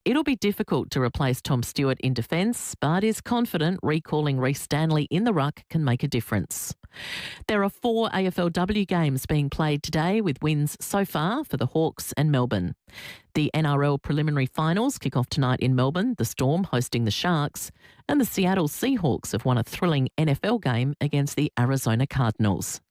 It'll be difficult to replace Tom Stewart in defence, but is confident recalling Reece Stanley in the ruck can make a difference. There are 4 AFLW games being played today with wins so far for the Hawks and Melbourne. The NRL preliminary finals kick off tonight in Melbourne, the Storm hosting the Sharks, and the Seattle Seahawks have won a thrilling NFL game against the Arizona Cardinals.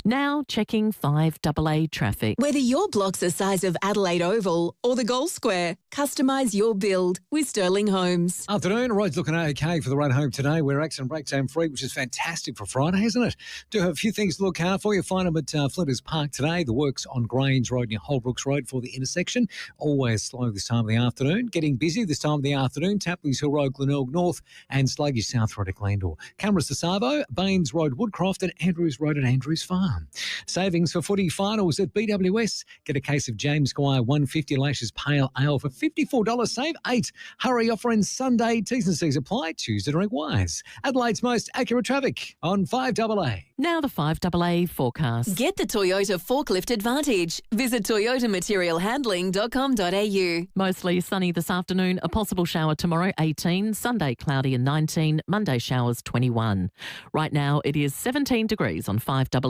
Now checking 5AA traffic. Whether your block's the size of Adelaide Oval or the Gold Square, customise your build with Sterling Homes. Afternoon, roads looking okay for the run home today. We're accident break zone free, which is fantastic for Friday, isn't it? Do have a few things to look out for. You'll find them at Flinders Park today. The works on Grange Road near Holbrooks Road for the intersection. Always slow this time of the afternoon. Getting busy this time of the afternoon. Tapley's Hill Road, Glenelg North and sluggish South Road at Glendore. Cameras to Savo, Baines Road, Woodcroft and Andrews Road at Andrews Farm. Savings for footy finals at BWS. Get a case of James Squire 150 Lashes Pale Ale for $54. Save 8. Hurry offer ends Sunday. T's and C's apply. Choose to drink wise. Adelaide's most accurate traffic on 5AA. Now the 5AA forecast. Get the Toyota Forklift Advantage. Visit toyomaterialhandling.com.au. Mostly sunny this afternoon. A possible shower tomorrow, 18. Sunday, cloudy and 19. Monday, showers, 21. Right now, it is 17 degrees on 5AA.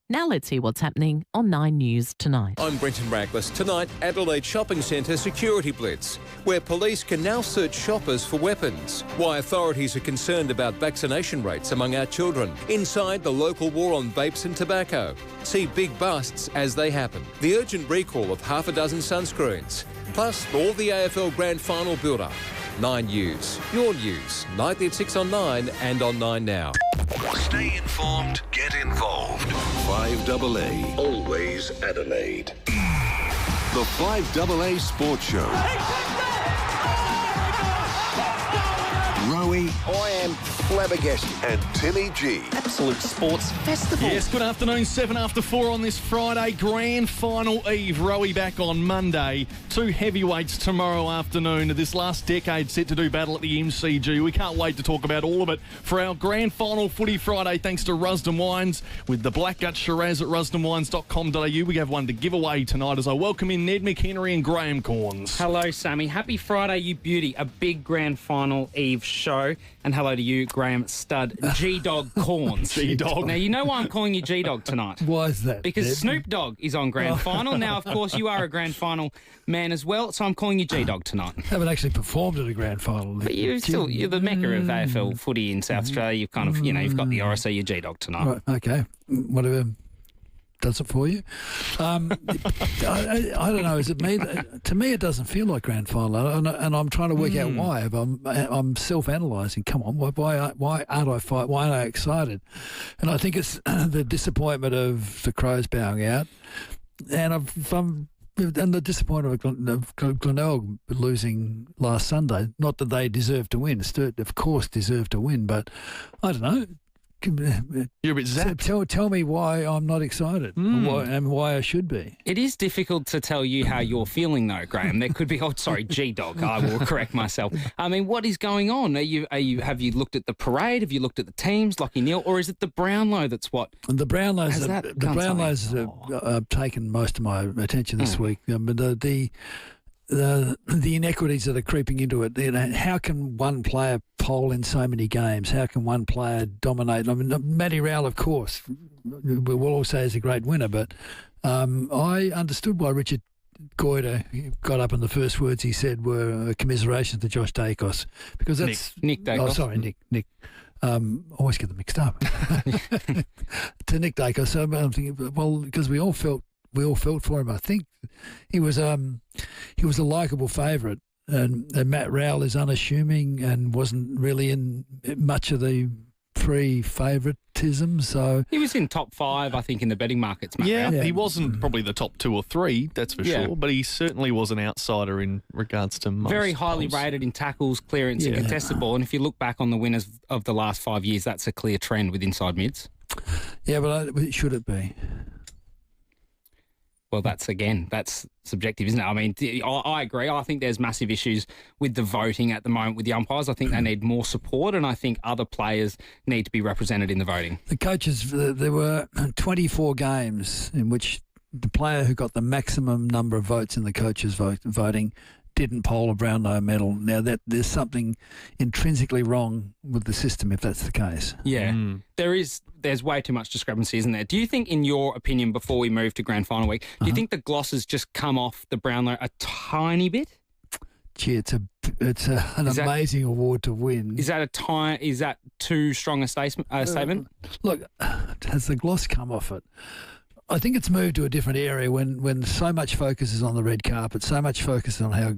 Now let's hear what's happening on 9 News tonight. I'm Brenton Rackless. Tonight, Adelaide Shopping Centre Security Blitz, where police can now search shoppers for weapons. Why authorities are concerned about vaccination rates among our children. Inside the local war on vapes and tobacco. See big busts as they happen. The urgent recall of half a dozen sunscreens. Plus, all the AFL Grand Final build-up. 9 News. Your news. Nightly at 6 on 9 and on 9 Now. Stay informed, get involved. 5AA, always Adelaide. The 5AA Sports Show. Rowie. I am flabbergasted. And Timmy G. Absolute sports festival. Yes, good afternoon. 7 after 4 on this Friday. Grand final eve. Rowie back on Monday. 2 heavyweights tomorrow afternoon. This last decade set to do battle at the MCG. We can't wait to talk about all of it for our Grand Final Footy Friday, thanks to Rusden Wines with the Blackgut Shiraz at rusdenwines.com.au. We have one to give away tonight as I welcome in Ned McHenry and Kane Cornes. Hello, Sammy. Happy Friday, you beauty. A big Grand Final Eve show. And hello to you, Graham Stud G-Dog Cornes. G-Dog. Now, you know why I'm calling you G-Dog tonight? Why is that? Because Deb? Snoop Dogg is on Grand Final. Now, of course, you are a Grand Final man as well, so I'm calling you G-Dog tonight. Haven't actually performed at a Grand Final. But you're the mecca of AFL footy in South Australia. You've kind of, you've got the aura, so you're G-Dog tonight. Right, okay. Whatever does it for you. I don't know. Is it me? To me, it doesn't feel like Grand Final, and I'm trying to work out why. I'm self-analysing. Come on, why aren't I fight? Why aren't I excited? And I think it's the disappointment of the Crows bowing out, and the disappointment of Glenelg losing last Sunday. Not that they deserve to win. Sturt, of course, deserve to win, but I don't know. You're a bit zapped. Tell me why I'm not excited and why I should be. It is difficult to tell you how you're feeling, though, Graham. There could be, G-Dog. I will correct myself. I mean, what is going on? Have you looked at the parade? Have you looked at the teams, Lachie Neale, or is it the Brownlow that's what? The Brownlows have taken most of my attention this week. But the inequities that are creeping into it. How can one player pole in so many games? How can one player dominate? I mean, Matty Rowell, of course, we'll all say is a great winner, but I understood why Richard Goyder got up and the first words he said were commiserations to Josh Dacos, because that's Nick Dacos. Oh, sorry, Nick. Always get them mixed up. To Nick Dacos. So I'm thinking, well, because we all felt for him. I think he was a likeable favourite, and Matt Rowell is unassuming and wasn't really in much of the pre-favouritism. So he was in top 5, I think, in the betting markets. Matt Yeah, Rowell. he wasn't probably the top 2 or 3, that's for sure, but he certainly was an outsider in regards to most very highly polls. rated in tackles, clearance, and contested ball. And if you look back on the winners of the last 5 years, that's a clear trend with inside mids. Yeah, but should it be? Well, that's subjective, isn't it? I mean, I agree. I think there's massive issues with the voting at the moment with the umpires. I think they need more support, and I think other players need to be represented in the voting. The coaches, there were 24 games in which the player who got the maximum number of votes in the coaches' voting didn't poll a Brownlow medal. Now, that there's something intrinsically wrong with the system if that's the case. Yeah, there's way too much discrepancy, isn't there? Do you think, in your opinion, before we move to grand final week, do you think the gloss has just come off the Brownlow a tiny bit? Gee, it's an amazing award to win. Is that too strong a statement? Look, has the gloss come off it? I think it's moved to a different area when so much focus is on the red carpet, so much focus on how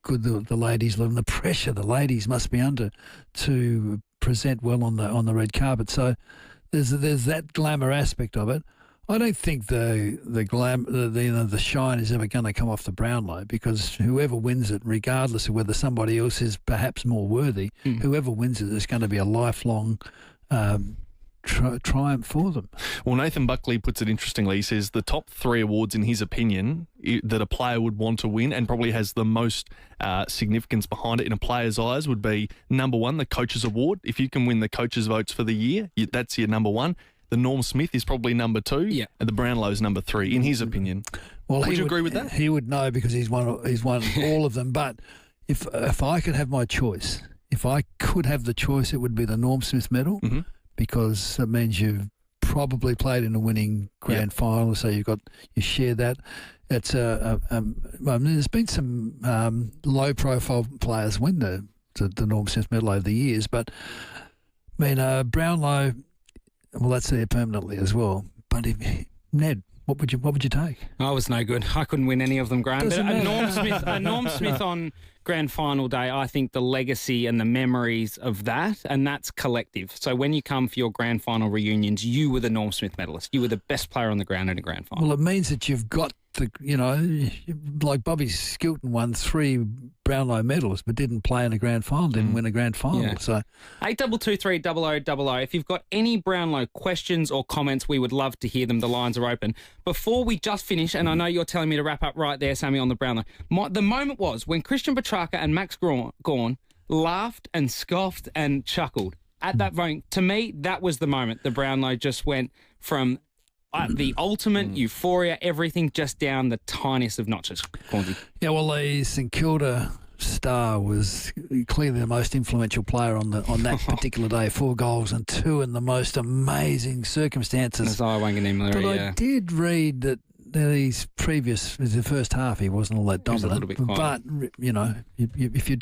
good the ladies live and the pressure the ladies must be under to present well on the red carpet. So there's that glamour aspect of it. I don't think the shine is ever going to come off the Brownlow, because whoever wins it, regardless of whether somebody else is perhaps more worthy, whoever wins it is going to be a lifelong triumph for them. Well, Nathan Buckley puts it interestingly. He says the top 3 awards, in his opinion, that a player would want to win and probably has the most significance behind it in a player's eyes would be, number 1, the Coach's Award. If you can win the coach's votes for the year, that's your number 1. The Norm Smith is probably number 2, and the Brownlow is number 3, in his opinion. Well, would you agree with that? He would know, because he's won all of them. But if I could have my choice, if I could have the choice, it would be the Norm Smith medal, because that means you've probably played in a winning grand final, so you share that. It's there's been some low-profile players win the Norm Smith medal over the years, but I mean Brownlow. Well, that's there permanently as well. But Ned, what would you take? I was no good. I couldn't win any of them, Graham. But a Norm Smith on grand final day, I think the legacy and the memories of that, and that's collective. So when you come for your grand final reunions, you were the Norm Smith medalist. You were the best player on the ground in a grand final. Well, it means that you've got like Bobby Skilton won 3 Brownlow medals but didn't play in a grand final, didn't win a grand final. Yeah. So 8223 0000. If you've got any Brownlow questions or comments, we would love to hear them. The lines are open. Before we just finish, and I know you're telling me to wrap up right there, Sammy, on the Brownlow, the moment was when Christian Petrarca and Max Gawn laughed and scoffed and chuckled. At that moment, to me, that was the moment the Brownlow just went from the ultimate euphoria, everything just down the tiniest of notches. Cornsey. Yeah, well, the St Kilda star was clearly the most influential player on that particular day. 4 goals and 2 in the most amazing circumstances. I did read that his previous, the first half, he wasn't all that dominant. But if you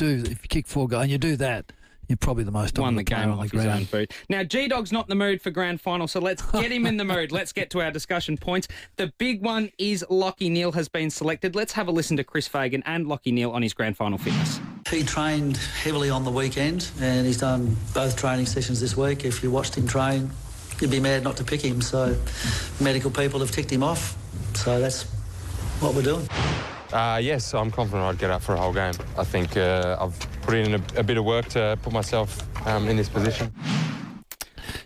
kick 4 goals and you do that, you're probably the most dominant player on the ground. Won the game off his own boot. Now, G-Dog's not in the mood for grand final, so let's get him in the mood. Let's get to our discussion points. The big one is Lachie Neale has been selected. Let's have a listen to Chris Fagan and Lachie Neale on his grand final fitness. He trained heavily on the weekend, and he's done both training sessions this week. If you watched him train, you'd be mad not to pick him. So medical people have ticked him off. So that's what we're doing. Yes, I'm confident I'd get up for a whole game. I think I've put in a bit of work to put myself in this position.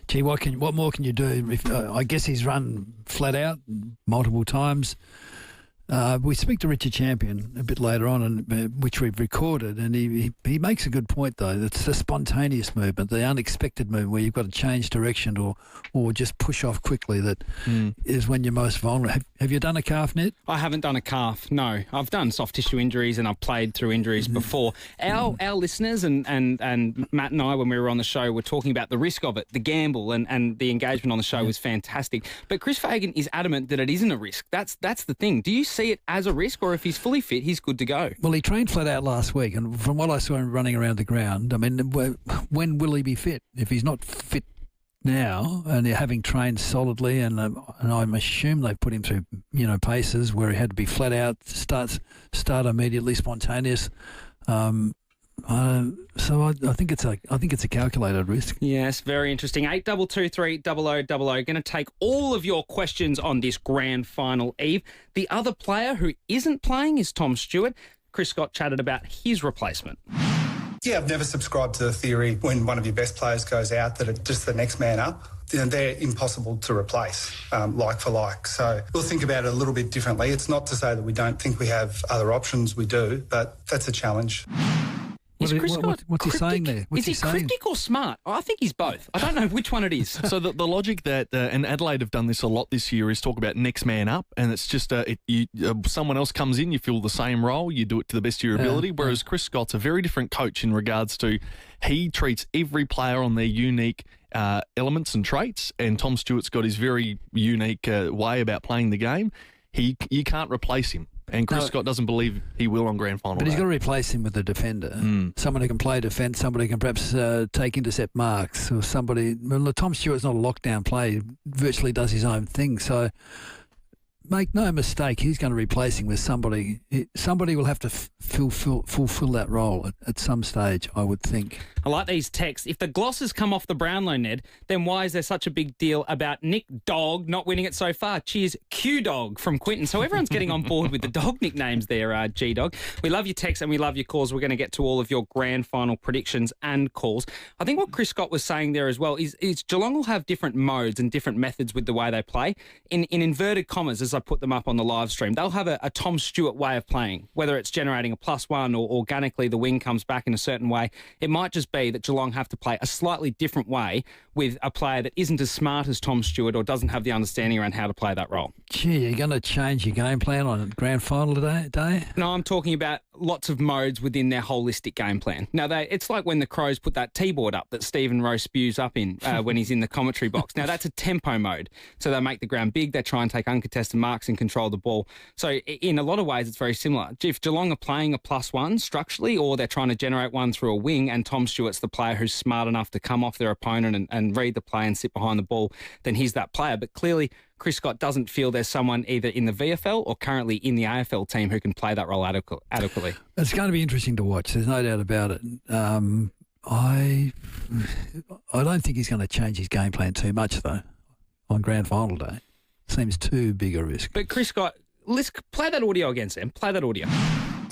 Gee, what more can you do? I guess he's run flat out multiple times. We speak to Richard Champion a bit later on, which we've recorded, and he makes a good point, though. It's the spontaneous movement, the unexpected movement where you've got to change direction or just push off quickly that is when you're most vulnerable. Have you done a calf, Ned? I haven't done a calf, no. I've done soft tissue injuries and I've played through injuries before. Our listeners and Matt and I, when we were on the show, were talking about the risk of it, the gamble, and the engagement on the show was fantastic. But Chris Fagan is adamant that it isn't a risk. That's the thing. Do you see it as a risk, or if he's fully fit, he's good to go? Well, he trained flat out last week, and from what I saw him running around the ground, I mean, when will he be fit? If he's not fit now, and they're having trained solidly, and I assume they've put him through, paces where he had to be flat out, start immediately, spontaneous. So I think it's a calculated risk. Yes, very interesting. 8223 0000. Going to take all of your questions on this grand final eve. The other player who isn't playing is Tom Stewart. Chris Scott chatted about his replacement. Yeah, I've never subscribed to the theory when one of your best players goes out that it's just the next man up. They're impossible to replace, like for like. So we'll think about it a little bit differently. It's not to say that we don't think we have other options. We do, but that's a challenge. Is Chris Scott what's he saying there? What's is he cryptic or smart? I think he's both. I don't know which one it is. So the logic that, and Adelaide have done this a lot this year, is talk about next man up, and it's just someone else comes in, you fill the same role, you do it to the best of your ability, whereas Chris Scott's a very different coach in regards to he treats every player on their unique elements and traits, and Tom Stewart's got his very unique way about playing the game. You can't replace him. And Chris Scott doesn't believe he will on grand final. But he's day. got to replace him with a defender. Someone who can play defence, somebody who can perhaps take intercept marks, or somebody... Well, Tom Stewart's not a lockdown player. He virtually does his own thing. So make no mistake, he's going to replace him with somebody. Somebody will have to fulfil that role at some stage, I would think. I like these texts. If the glosses come off the Brownlow, Ned, then why is there such a big deal about Nick Dog not winning it so far? Cheers, Q-Dog from Quinton. So everyone's getting on board with the dog nicknames there, G-Dog. We love your texts and we love your calls. We're going to get to all of your grand final predictions and calls. I think what Chris Scott was saying there as well is Geelong will have different modes and different methods with the way they play. In inverted commas, as I put them up on the live stream, they'll have a Tom Stewart way of playing, whether it's generating a +1 or organically the wing comes back in a certain way. It might just be that Geelong have to play a slightly different way with a player that isn't as smart as Tom Stewart or doesn't have the understanding around how to play that role. Gee, you're going to change your game plan on grand final day? No, I'm talking about lots of modes within their holistic game plan. Now, it's like when the Crows put that T-board up that Stephen Rowe spews up in when he's in the commentary box. Now, that's a tempo mode. So they make the ground big, they try and take uncontested marks and control the ball. So in a lot of ways, it's very similar. If Geelong are playing a +1 structurally, or they're trying to generate one through a wing, and Tom Stewart's the player who's smart enough to come off their opponent and read the play and sit behind the ball, then he's that player. But clearly, Chris Scott doesn't feel there's someone either in the VFL or currently in the AFL team who can play that role adequately. It's going to be interesting to watch. There's no doubt about it. I don't think he's going to change his game plan too much, though, on grand final day. Seems too big a risk. But Chris Scott, let's play that audio again, Sam. Play that audio.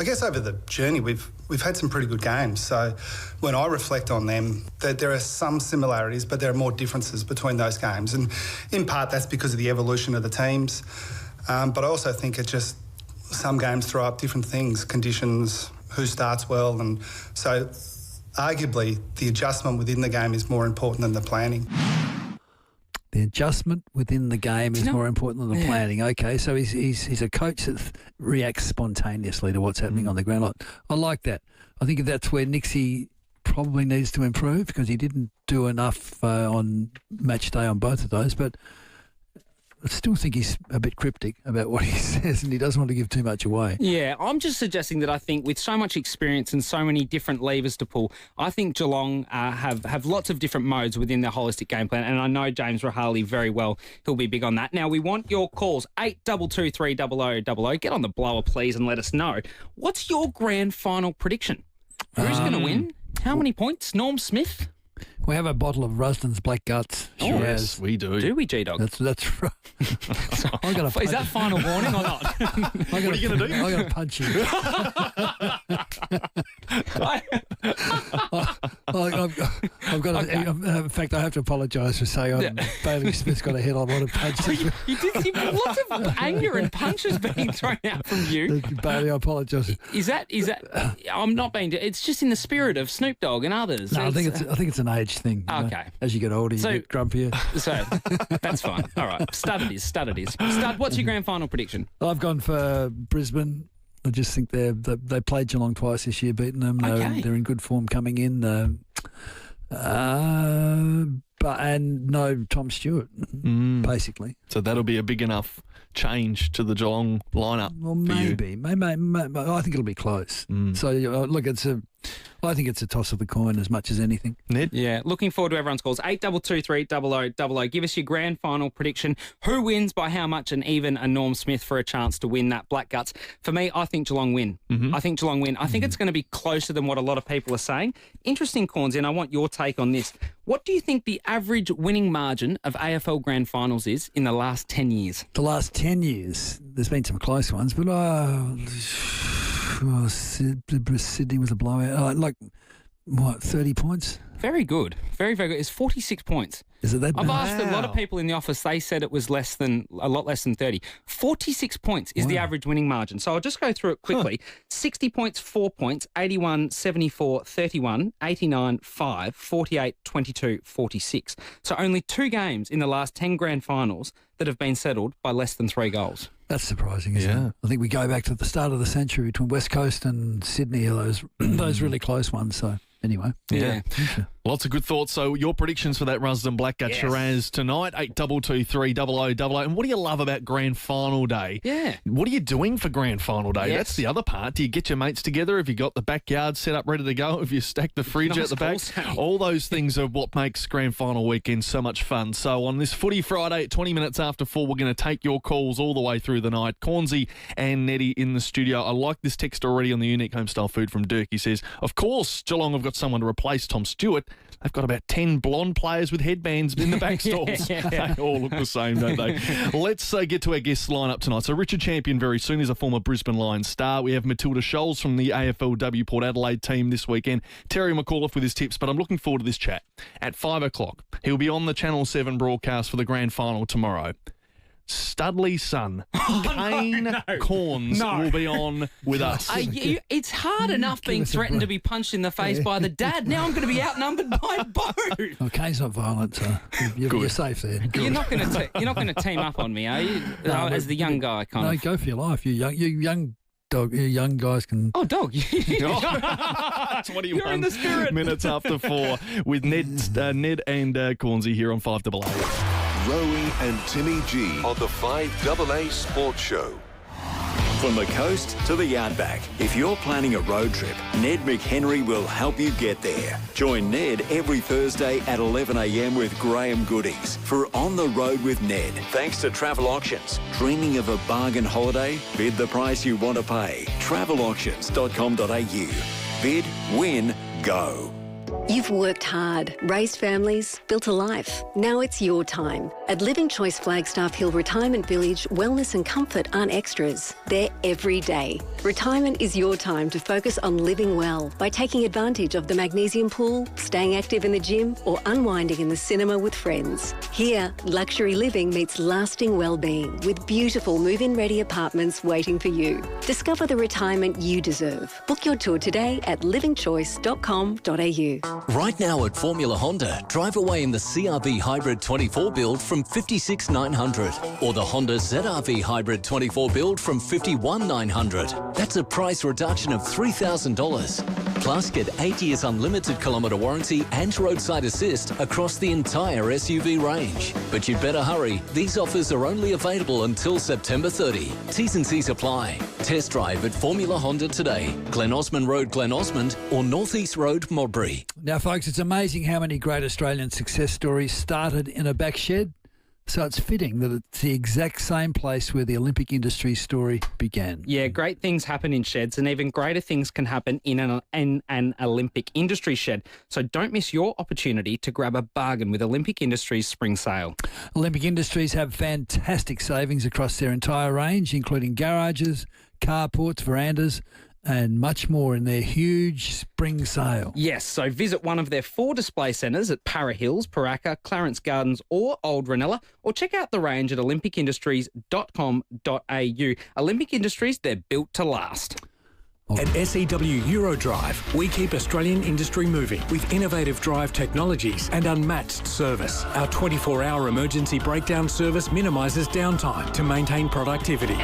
I guess over the journey we've had some pretty good games. So when I reflect on them, there are some similarities, but there are more differences between those games. And in part that's because of the evolution of the teams. But I also think some games throw up different things, conditions, who starts well. And so arguably the adjustment within the game is more important than the planning. The adjustment within the game is more important than the planning. Okay, so he's a coach that reacts spontaneously to what's happening on the ground. I like that. I think that's where Nixie probably needs to improve, because he didn't do enough on match day on both of those. But I still think he's a bit cryptic about what he says, and he doesn't want to give too much away. Yeah, I'm just suggesting that I think with so much experience and so many different levers to pull, I think Geelong have lots of different modes within their holistic game plan, and I know James Rahali very well. He'll be big on that. Now, we want your calls, 822 300 00. Get on the blower, please, and let us know. What's your grand final prediction? Who's going to win? How many points? Norm Smith? We have a bottle of Rusden's Black Guts. Oh, yes, we do. Do we, G-Dog? That's right. Is that final warning or not? What are you going to do? I'm going to punch you. I've got in fact, I have to apologise for saying Bailey Smith's got a head on a lot of punches. You did see lots of anger and punches being thrown out from you. Bailey, I apologise. Is that? I'm not being. It's just in the spirit of Snoop Dogg and others. No, I think it's an age thing. Okay. As you get older, you get grumpier. So that's fine. All right. Stud it is. Stud, what's your grand final prediction? I've gone for Brisbane. I just think they played Geelong twice this year, beaten them. Okay. They're in good form coming in. And no Tom Stewart, basically. So that'll be a big enough change to the Geelong lineup. Well, maybe. I think it'll be close. So look, I think it's a toss of the coin as much as anything. Ned? Yeah, looking forward to everyone's calls. 822 300 00. Give us your grand final prediction. Who wins by how much, and even a Norm Smith for a chance to win that Black Guts. For me, I think Geelong win. I think Geelong win. I think it's going to be closer than what a lot of people are saying. Interesting, Cornes, and I want your take on this. What do you think the average winning margin of AFL grand finals is in the last 10 years? The last 10 years, there's been some close ones, but Sydney was a blowout. 30 points? Very good. Very, very good. It's 46 points. Is it that I've bad? asked a lot of people in the office. They said it was a lot less than 30. 46 points is the average winning margin. So I'll just go through it quickly. 60 points, 4 points, 81, 74, 31, 89, 5, 48, 22, 46. So only 2 games in the last 10 grand finals that have been settled by less than 3 goals. That's surprising, isn't it? I think we go back to the start of the century between West Coast and Sydney, those really close ones. So anyway. Yeah. Lots of good thoughts. So your predictions for that Rusden Blackgut Shiraz tonight, 82230000. And what do you love about Grand Final Day? Yeah. What are you doing for Grand Final Day? That's the other part. Do you get your mates together? Have you got the backyard set up ready to go? Have you stacked the fridge at the back? All those things are what makes Grand Final weekend so much fun. So on this Footy Friday at 20 minutes after 4, we're going to take your calls all the way through the night. Cornesy and Nettie in the studio. I like this text already on the Unique Homestyle Food from Dirk. He says, of course, Geelong have got someone to replace Tom Stewart. They've got about 10 blonde players with headbands in the back stalls. They all look the same, don't they? Let's get to our guest lineup tonight. So Richard Champion very soon is a former Brisbane Lions star. We have Matilda Scholes from the AFLW Port Adelaide team this weekend. Terry McAuliffe with his tips, but I'm looking forward to this chat. At 5 o'clock, he'll be on the Channel 7 broadcast for the grand final tomorrow. Studley's son, Kane Cornes, will be on with us. It's hard enough being threatened to be punched in the face by the dad. Now I'm going to be outnumbered by both. Well, Kane's not violent, so you're safe there. You're not going to team up on me, are you? As the young guy, No, go for your life. You young dog. You young guys can. Oh, dog! 21 minutes after 4 with Ned and Cornesy here on 5AA. Rowie and Timmy G on the 5AA Sports Show. From the coast to the outback, if you're planning a road trip, Ned McHenry will help you get there. Join Ned every Thursday at 11 a.m. with Graham Goodies for On the Road with Ned. Thanks to Travel Auctions. Dreaming of a bargain holiday? Bid the price you want to pay. Travelauctions.com.au. Bid, win, go. You've worked hard, raised families, built a life. Now it's your time. At Living Choice Flagstaff Hill Retirement Village, wellness and comfort aren't extras. They're every day. Retirement is your time to focus on living well by taking advantage of the magnesium pool, staying active in the gym, or unwinding in the cinema with friends. Here, luxury living meets lasting well-being with beautiful move-in ready apartments waiting for you. Discover the retirement you deserve. Book your tour today at livingchoice.com.au. Right now at Formula Honda, drive away in the CR-V Hybrid 24 build from $56,900 or the Honda ZR-V Hybrid 24 build from $51,900. That's a price reduction of $3,000. Plus, get 8 years unlimited kilometre warranty and roadside assist across the entire SUV range. But you'd better hurry. These offers are only available until September 30. T's and C's apply. Test drive at Formula Honda today. Glen Osmond Road, Glen Osmond or North East Road, Modbury. Now, folks, it's amazing how many great Australian success stories started in a back shed. So it's fitting that it's the exact same place where the Olympic Industries story began. Yeah, great things happen in sheds, and even greater things can happen in an Olympic Industries shed. So don't miss your opportunity to grab a bargain with Olympic Industries Spring Sale. Olympic Industries have fantastic savings across their entire range, including garages, carports, verandas, and much more in their huge spring sale. Yes, so visit one of their 4 display centres at Para Hills, Paraka, Clarence Gardens or Old Ranella, or check out the range at olympicindustries.com.au. Olympic Industries, they're built to last. At SEW Eurodrive, we keep Australian industry moving with innovative drive technologies and unmatched service. Our 24-hour emergency breakdown service minimises downtime to maintain productivity.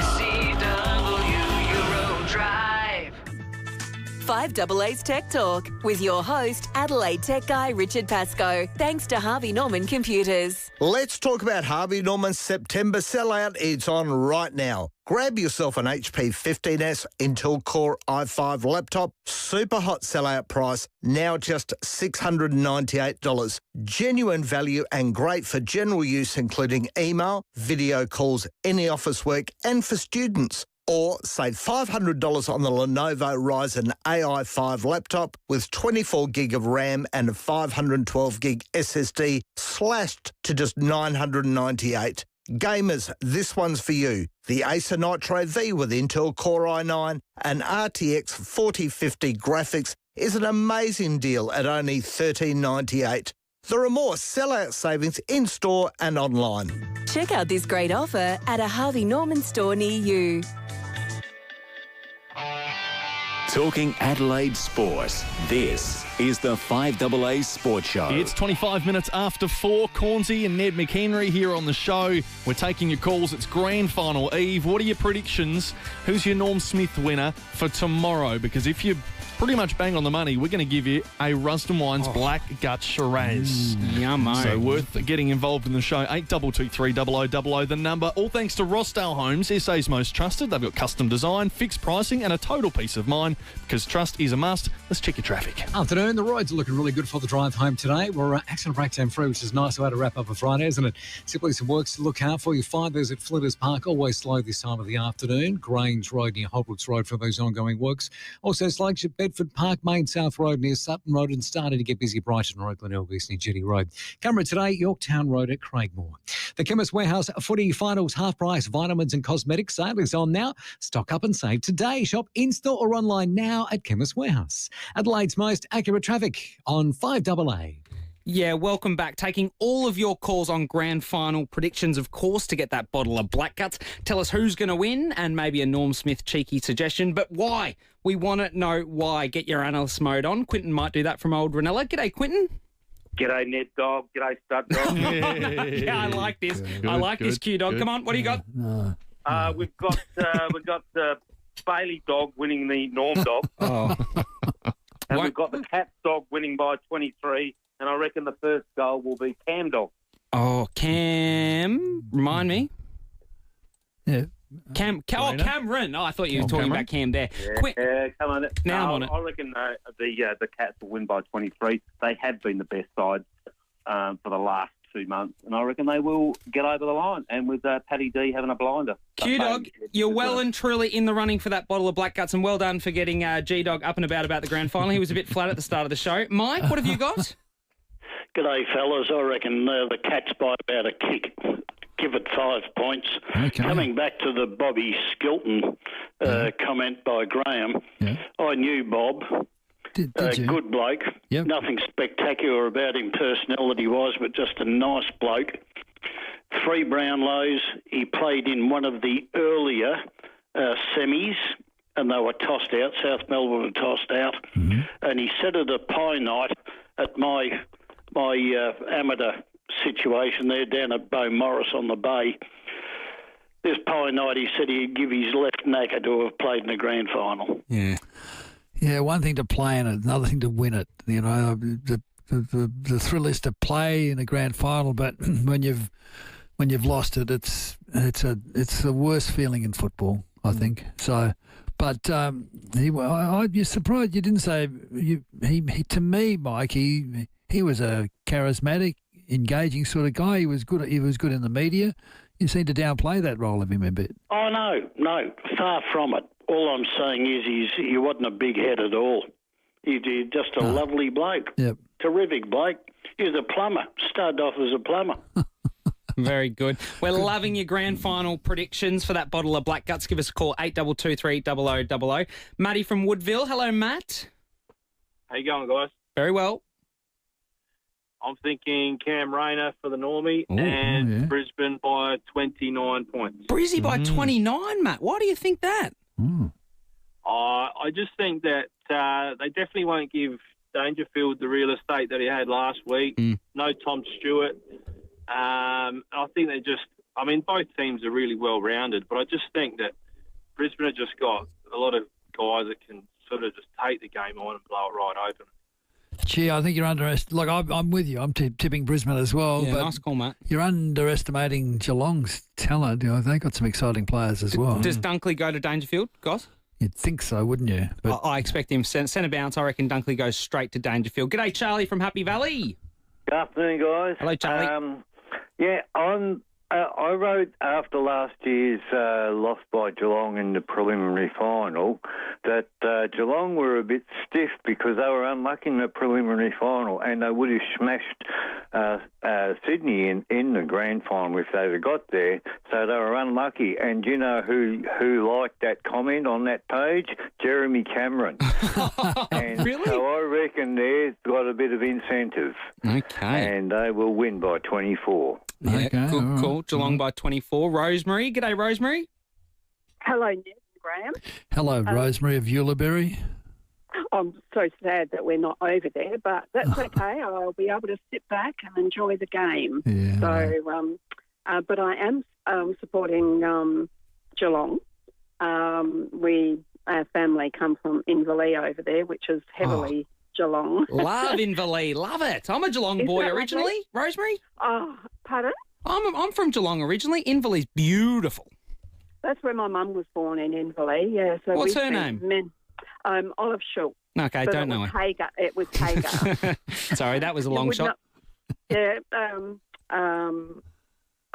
5AA's Tech Talk with your host, Adelaide Tech guy Richard Pascoe. Thanks to Harvey Norman Computers. Let's talk about Harvey Norman's September sellout. It's on right now. Grab yourself an HP 15S Intel Core i5 laptop. Super hot sellout price, now just $698. Genuine value and great for general use, including email, video calls, any office work, and for students. Or save $500 on the Lenovo Ryzen AI5 laptop with 24 gig of RAM and a 512 gig SSD slashed to just $998. Gamers, this one's for you. The Acer Nitro V with Intel Core i9 and RTX 4050 graphics is an amazing deal at only $13.98. There are more sellout savings in-store and online. Check out this great offer at a Harvey Norman store near you. Talking Adelaide sports, this is the 5AA Sports Show. It's 25 minutes after 4. Cornesy and Ned McHenry here on the show. We're taking your calls. It's grand final eve. What are your predictions? Who's your Norm Smith winner for tomorrow? Because if you pretty much bang on the money, we're going to give you a Rusden Wines Black Gut Shiraz. Yummo. So worth getting involved in the show. 8223 the number. All thanks to Rossdale Homes, SA's most trusted. They've got custom design, fixed pricing and a total peace of mind because trust is a must. Let's check your traffic. Afternoon. The roads are looking really good for the drive home today. We're accident breakdown free, which is nice way to wrap up a Friday, isn't it? Simply some works to look out for. You find those at Flinders Park, always slow this time of the afternoon. Grange Road near Holbrooks Road for those ongoing works. Also, Slagship Bedford Park, Main South Road near Sutton Road, and starting to get busy Brighton Road, Glenelg East near Jetty Road. Camera today, Yorktown Road at Craigmore. The Chemist Warehouse footy finals half-price vitamins and cosmetics sale is on now. Stock up and save today. Shop in-store or online now at Chemist Warehouse. Adelaide's most accurate traffic on 5AA. Yeah, welcome back. Taking all of your calls on grand final predictions, of course, to get that bottle of Black Guts. Tell us who's going to win and maybe a Norm Smith cheeky suggestion. But why? We want to know why. Get your analyst mode on. Quinton might do that from old Ranella. G'day, Quinton. G'day, Ned Dog. G'day, Stud Dog. Yeah, I like this. I like this Q Dog. Come on, what do you got? We've got Bailey Dog winning the Norm Dog. And we've got the Cats Dog winning by 23. And I reckon the first goal will be Cam Dog. Oh, Cam. Remind me. Yeah. Cameron. Oh, I thought you were talking about Cam there. Yeah, come on. Now I'm on it. I reckon the Cats will win by 23. They have been the best side for the last 2 months, and I reckon they will get over the line. And with Paddy D having a blinder. Q-Dog, you're well and truly in the running for that bottle of Black Guts, and well done for getting G-Dog up and about the grand final. He was a bit flat at the start of the show. Mike, what have you got? G'day, fellas. I reckon the Cats by about a kick. Give it 5 points. Okay. Coming back to the Bobby Skilton comment by Graham, I knew Bob. Did you? Good bloke. Yep. Nothing spectacular about him personality-wise, but just a nice bloke. 3 Brownlows. He played in one of the earlier semis, and they were tossed out. South Melbourne were tossed out. Mm-hmm. And he said at a pie night at my amateur situation there down at Beaumaris on the Bay. This pie night, he said he'd give his left knacker to have played in the grand final. Yeah. Yeah, one thing to play in it, another thing to win it. You know, the thrill is to play in a grand final, but when you've lost it, it's the worst feeling in football, I think. So, but you're surprised you didn't say he to me, Mike. He was a charismatic, engaging sort of guy. He was good. He was good in the media. You seem to downplay that role of him a bit. Oh no, far from it. All I'm saying is he wasn't a big head at all. He's just a lovely bloke. Yep. Terrific bloke. He was a plumber. Started off as a plumber. Very good. We're loving your grand final predictions for that bottle of Black Guts. Give us a call, 8223 0000. Matty from Woodville. Hello, Matt. How you going, guys? Very well. I'm thinking Cam Rayner for the Normie and Brisbane by 29 points. Brizzy by 29, Matt. Why do you think that? I just think that they definitely won't give Dangerfield the real estate that he had last week. No Tom Stewart. I think both teams are really well-rounded, but I just think that Brisbane have just got a lot of guys that can sort of just take the game on and blow it right open. Gee, I think you're underestimating. Like, I'm with you. I'm tipping Brisbane as well. Yeah, but nice call, Matt. You're underestimating Geelong's talent. You know, they've got some exciting players as well. Does Dunkley go to Dangerfield, guys? You'd think so, wouldn't you? But I expect him centre bounce. I reckon Dunkley goes straight to Dangerfield. G'day, Charlie from Happy Valley. Good afternoon, guys. Hello, Charlie. I'm I wrote after last year's loss by Geelong in the preliminary final that Geelong were a bit stiff because they were unlucky in the preliminary final, and they would have smashed Sydney in the grand final if they'd have got there. So they were unlucky. And do you know who liked that comment on that page? Jeremy Cameron. And really? So I reckon they've got a bit of incentive. Okay. And they will win by 24. Yeah, Okay, good all call. Geelong by 24. Rosemary. G'day, Rosemary. Hello, Ned and Graham. Hello, Rosemary of Eulaberry. I'm so sad that we're not over there, but that's okay. I'll be able to sit back and enjoy the game. Yeah. So, but I am supporting Geelong. Our family come from Inverleigh over there, which is heavily Geelong. Love Inverleigh. Love it. I'm a Geelong Is boy that originally. lovely? Rosemary? Oh, pardon? I'm from Geelong originally. Inverleigh's beautiful. That's where my mum was born, in Inverleigh. Yeah. So What's we her spent name? Olive Schultz. Okay, But don't know her. Hagar. It was Hagar. Sorry, that was a long would shot. Yeah,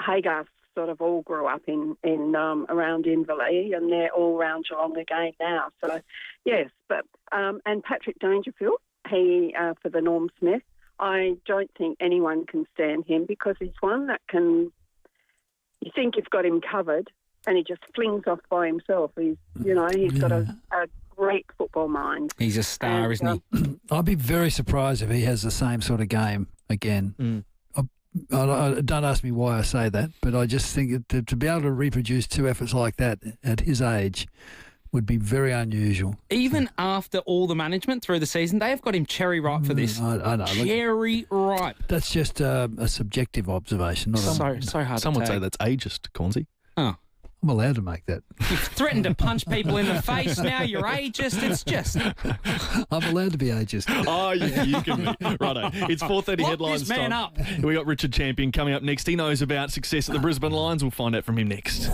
Hagar sort of all grew up in around Inverleigh, and they're all around Geelong again now. So, yes, but and Patrick Dangerfield, he for the Norm Smith. I don't think anyone can stand him because he's one that can. You think you've got him covered, and he just flings off by himself. He's got a great football mind. He's a star, isn't he? I'd be very surprised if he has the same sort of game again. Don't ask me why I say that, but I just think to be able to reproduce two efforts like that at his age would be very unusual. Even after all the management through the season, they have got him cherry ripe for this. I know. Cherry ripe. That's just a subjective observation. Not so hard Some to would say take. that's ageist, Cornsey. Oh. I'm allowed to make that. You've threatened to punch people in the face now. You're ageist. It's just... I'm allowed to be ageist. Oh, you can be. Righto. It's 4:30 Lock headlines this man time. up. We got Richard Champion coming up next. He knows about success at the Brisbane Lions. We'll find out from him next.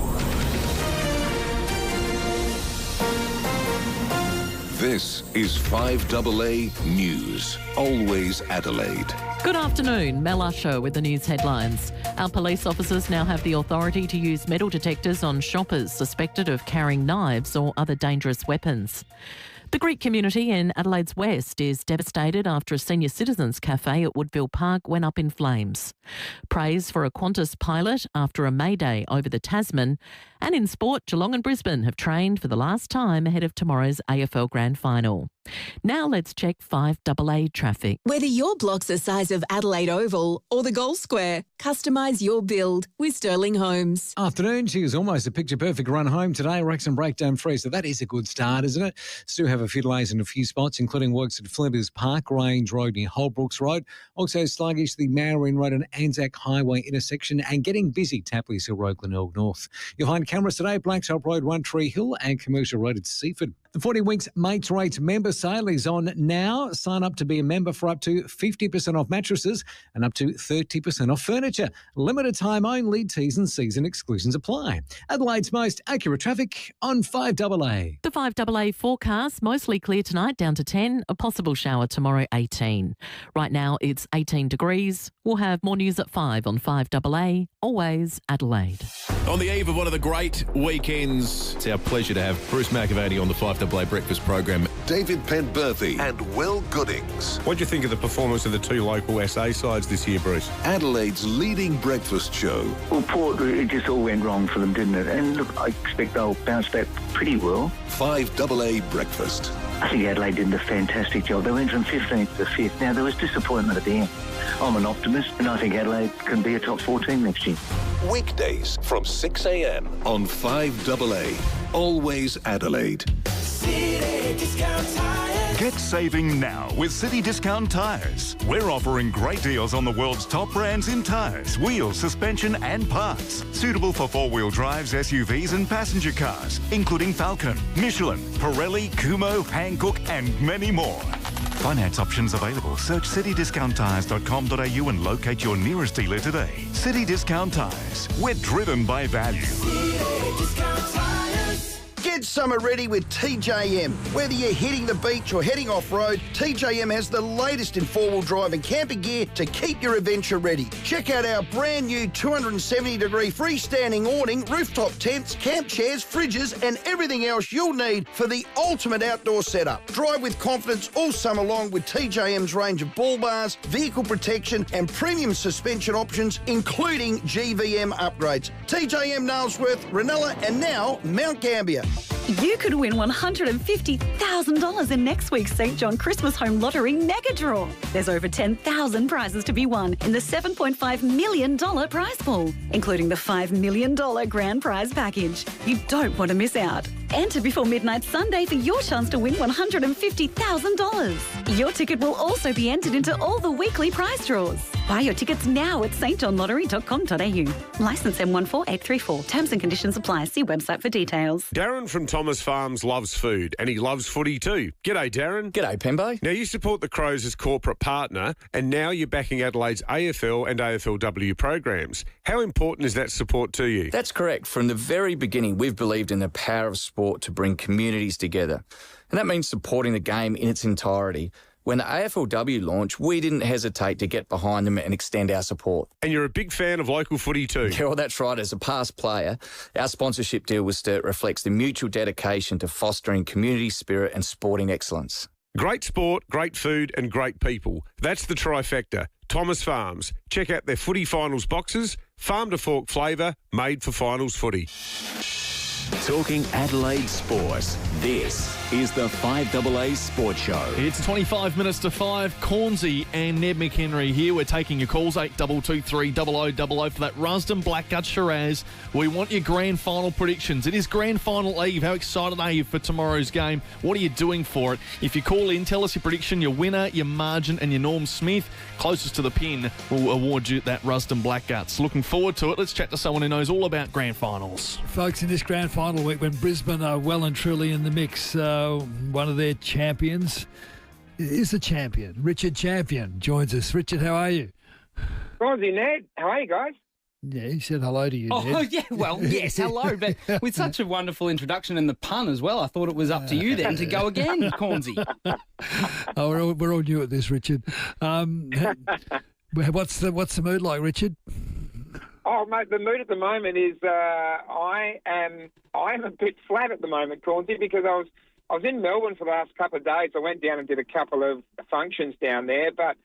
This is 5AA News. Always Adelaide. Good afternoon, Mel Usher with the news headlines. Our police officers now have the authority to use metal detectors on shoppers suspected of carrying knives or other dangerous weapons. The Greek community in Adelaide's West is devastated after a senior citizens cafe at Woodville Park went up in flames. Praise for a Qantas pilot after a mayday over the Tasman. And in sport, Geelong and Brisbane have trained for the last time ahead of tomorrow's AFL Grand Final. Now let's check 5AA traffic. Whether your block's the size of Adelaide Oval or the Gold Square, customise your build with Sterling Homes. Afternoon, she was almost a picture-perfect run home today, Rex and breakdown free, so that is a good start, isn't it? Still have a few delays in a few spots, including works at Flinders Park, Range Road near Holbrooks Road. Also sluggish, the Maureen Road and Anzac Highway intersection, and getting busy, Tapley's Hill Road, Glenelg North. You'll find cameras today, Blackshop Road, One Tree Hill, and Commercial Road at Seaford. The 40 Weeks Mates Rates member sale is on now. Sign up to be a member for up to 50% off mattresses and up to 30% off furniture. Limited time only. T's and C's and exclusions apply. Adelaide's most accurate traffic on 5AA. The 5AA forecast, mostly clear tonight, down to 10. A possible shower tomorrow, 18. Right now, it's 18 degrees. We'll have more news at 5 on 5AA. Always Adelaide. On the eve of one of the great weekends, it's our pleasure to have Bruce McAvaney on the 5AA Breakfast program. David Penberthy and Will Goodings. What do you think of the performance of the two local SA sides this year, Bruce? Adelaide's leading breakfast show. Well, Port, it just all went wrong for them, didn't it? And look, I expect they'll bounce back pretty well. 5AA Breakfast. I think Adelaide did a fantastic job. They went from 15th to 5th. Now, there was disappointment at the end. I'm an optimist, and I think Adelaide can be a top 4 team next year. Weekdays from 6 a.m. on 5AA. Always Adelaide. Get saving now with City Discount Tyres. We're offering great deals on the world's top brands in tyres, wheels, suspension and parts. Suitable for four-wheel drives, SUVs and passenger cars, including Falcon, Michelin, Pirelli, Kumho, Hankook and many more. Finance options available. Search citydiscounttires.com.au and locate your nearest dealer today. City Discount Tyres. We're driven by value. Get Get summer ready with TJM. Whether you're hitting the beach or heading off-road, TJM has the latest in four-wheel drive and camping gear to keep your adventure ready. Check out our brand new 270-degree freestanding awning, rooftop tents, camp chairs, fridges and everything else you'll need for the ultimate outdoor setup. Drive with confidence all summer long with TJM's range of bull bars, vehicle protection and premium suspension options, including GVM upgrades. TJM Nailsworth, Ranella and now Mount Gambier. You could win $150,000 in next week's St. John Christmas Home Lottery Mega Draw. There's over 10,000 prizes to be won in the $7.5 million prize pool, including the $5 million grand prize package. You don't want to miss out. Enter before midnight Sunday for your chance to win $150,000. Your ticket will also be entered into all the weekly prize draws. Buy your tickets now at stjohnlottery.com.au. Licence M14834. Terms and conditions apply. See website for details. Darren from Thomas Farms loves food and he loves footy too. G'day, Darren. G'day, Pembo. Now, you support the Crows as corporate partner and now you're backing Adelaide's AFL and AFLW programs. How important is that support to you? That's correct. From the very beginning, we've believed in the power of sport to bring communities together. And that means supporting the game in its entirety. When the AFLW launched, we didn't hesitate to get behind them and extend our support. And you're a big fan of local footy too? Yeah, well, that's right. As a past player, our sponsorship deal with Sturt reflects the mutual dedication to fostering community spirit and sporting excellence. Great sport, great food and great people. That's the trifecta. Thomas Farms. Check out their footy finals boxes, farm to fork flavour, made for finals footy. Talking Adelaide sports. This is the 5AA Sports Show. It's 25 minutes to 5. Cornesy and Ned McHenry here. We're taking your calls, 8223 0000 for that Rusden Blackgut Shiraz. We want your grand final predictions. It is grand final eve. How excited are you for tomorrow's game? What are you doing for it? If you call in, tell us your prediction, your winner, your margin and your Norm Smith. Closest to the pin will award you that Rusden Blackguts. Looking forward to it. Let's chat to someone who knows all about grand finals. Folks, in this grand final week when Brisbane are well and truly in the mix, one of their champions is the champion. Richard Champion joins us. Richard, how are you? Rosie, Ned, how are you guys? Yeah, he said hello to you, Ned. Oh, yeah, well, yes, hello. But with such a wonderful introduction and the pun as well, I thought it was up to you then to go again, Cornesy. Oh, we're all new at this, Richard. What's the mood like, Richard? Oh, mate, the mood at the moment is I am a bit flat at the moment, Cornsey, because I was in Melbourne for the last couple of days. I went down and did a couple of functions down there, but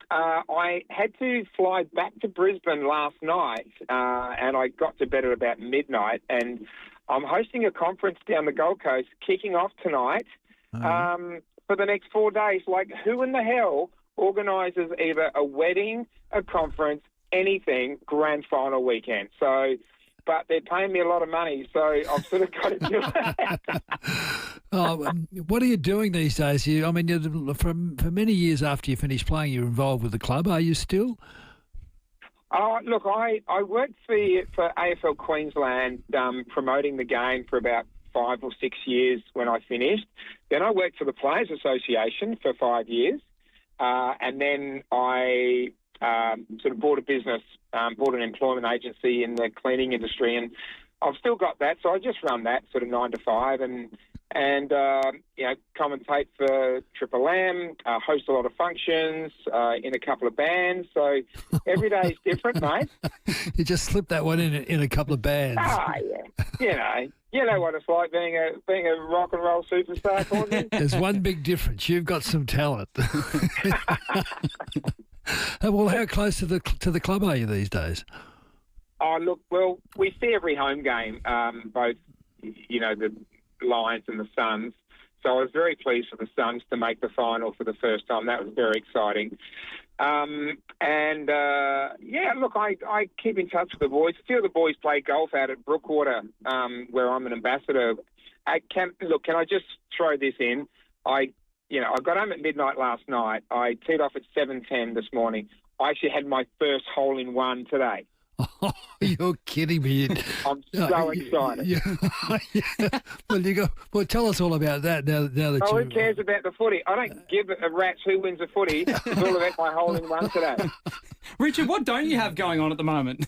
I had to fly back to Brisbane last night, and I got to bed at about midnight. And I'm hosting a conference down the Gold Coast, kicking off tonight for the next 4 days. Like, who in the hell organises either a wedding, a conference, anything grand final weekend? So, but they're paying me a lot of money, so I've sort of got to do it. What are you doing these days? For many years after you finished playing, you're involved with the club. Are you still? Look, I worked for AFL Queensland promoting the game for about 5 or 6 years when I finished. Then I worked for the Players Association for 5 years, and then I sort of bought a business, bought an employment agency in the cleaning industry, and I've still got that. So I just run that sort of 9 to 5, and commentate for Triple M, host a lot of functions in a couple of bands. So every day is different, mate. You just slipped that one in a couple of bands. Yeah. You know what it's like being a rock and roll superstar, Corny. There's one big difference. You've got some talent. Well, how close to the club are you these days? Oh, look, well, we see every home game, both, the Lions and the Suns. So I was very pleased for the Suns to make the final for the first time. That was very exciting. Look, I keep in touch with the boys. A few of the boys play golf out at Brookwater, where I'm an ambassador. Can I just throw this in? I got home at midnight last night. I teed off at 7:10 this morning. I actually had my first hole-in-one today. Oh, you're kidding me. I'm so excited. Yeah. Well, tell us all about that now that who cares about the footy? I don't give a rat's who wins the footy. It's all about my hole-in-one today. Richard, what don't you have going on at the moment?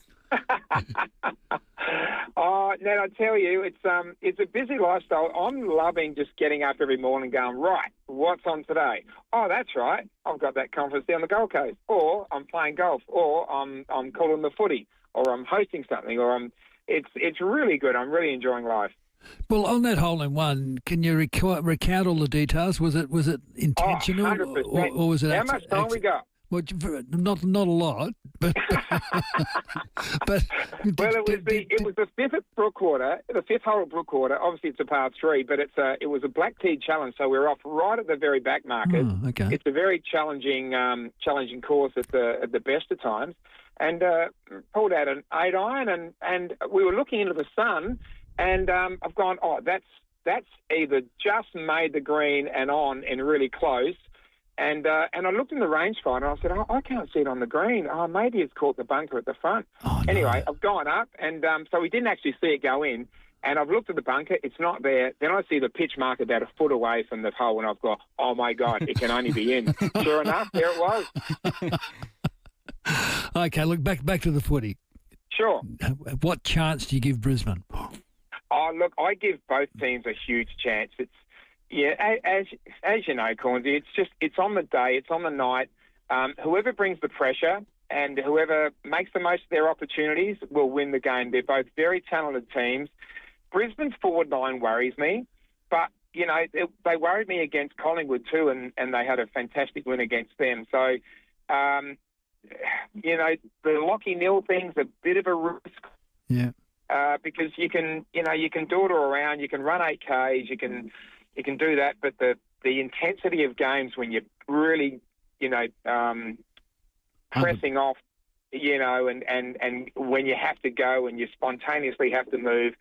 Oh, Ned, I tell you, it's a busy lifestyle. I'm loving just getting up every morning going, right, what's on today? Oh, that's right, I've got that conference down the Gold Coast, or I'm playing golf, or I'm calling the footy, or I'm hosting something, or it's really good. I'm really enjoying life. Well, on that hole-in-one, can you recount all the details? Was it intentional, 100%. or was it? How much time we got? Well, not a lot, but well, it was the fifth at Brookwater, the fifth hole at Brookwater. Obviously, it's a par 3, but it was a black tee challenge, so we're off right at the very back market. Oh, okay. It's a very challenging course at the best of times, and pulled out an 8 iron, and we were looking into the sun, and I've gone, oh, that's either just made the green and on and really close. And I looked in the rangefinder and I said, oh, I can't see it on the green. Oh, maybe it's caught the bunker at the front. Oh, no. Anyway, I've gone up, and so we didn't actually see it go in. And I've looked at the bunker. It's not there. Then I see the pitch mark about a foot away from the hole, and I've got, oh, my God, it can only be in. Sure enough, there it was. Okay, look, back to the footy. Sure. What chance do you give Brisbane? Oh, look, I give both teams a huge chance. Yeah, as you know, Cornsey, it's on the day, it's on the night. Whoever brings the pressure and whoever makes the most of their opportunities will win the game. They're both very talented teams. Brisbane's forward line worries me, but, you know, they worried me against Collingwood too, and they had a fantastic win against them. So, you know, the Lachie Neale thing's a bit of a risk. Yeah. Because you can dawdle around, you can run 8Ks, you can do that, but the intensity of games when you're really, you know, pressing off, you know, and when you have to go and you spontaneously have to move,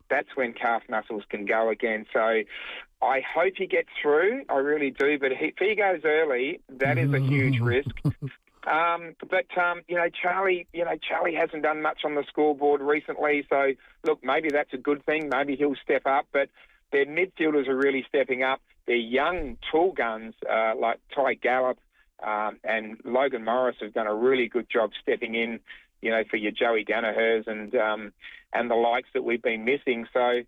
that's when calf muscles can go again. So I hope he gets through. I really do. But if he goes early, that is a huge risk. But Charlie hasn't done much on the scoreboard recently. So look, maybe that's a good thing. Maybe he'll step up. But their midfielders are really stepping up. Their young tall guns like Ty Gallup and Logan Morris have done a really good job stepping in, you know, for your Joey Danaher's and the likes that we've been missing. So,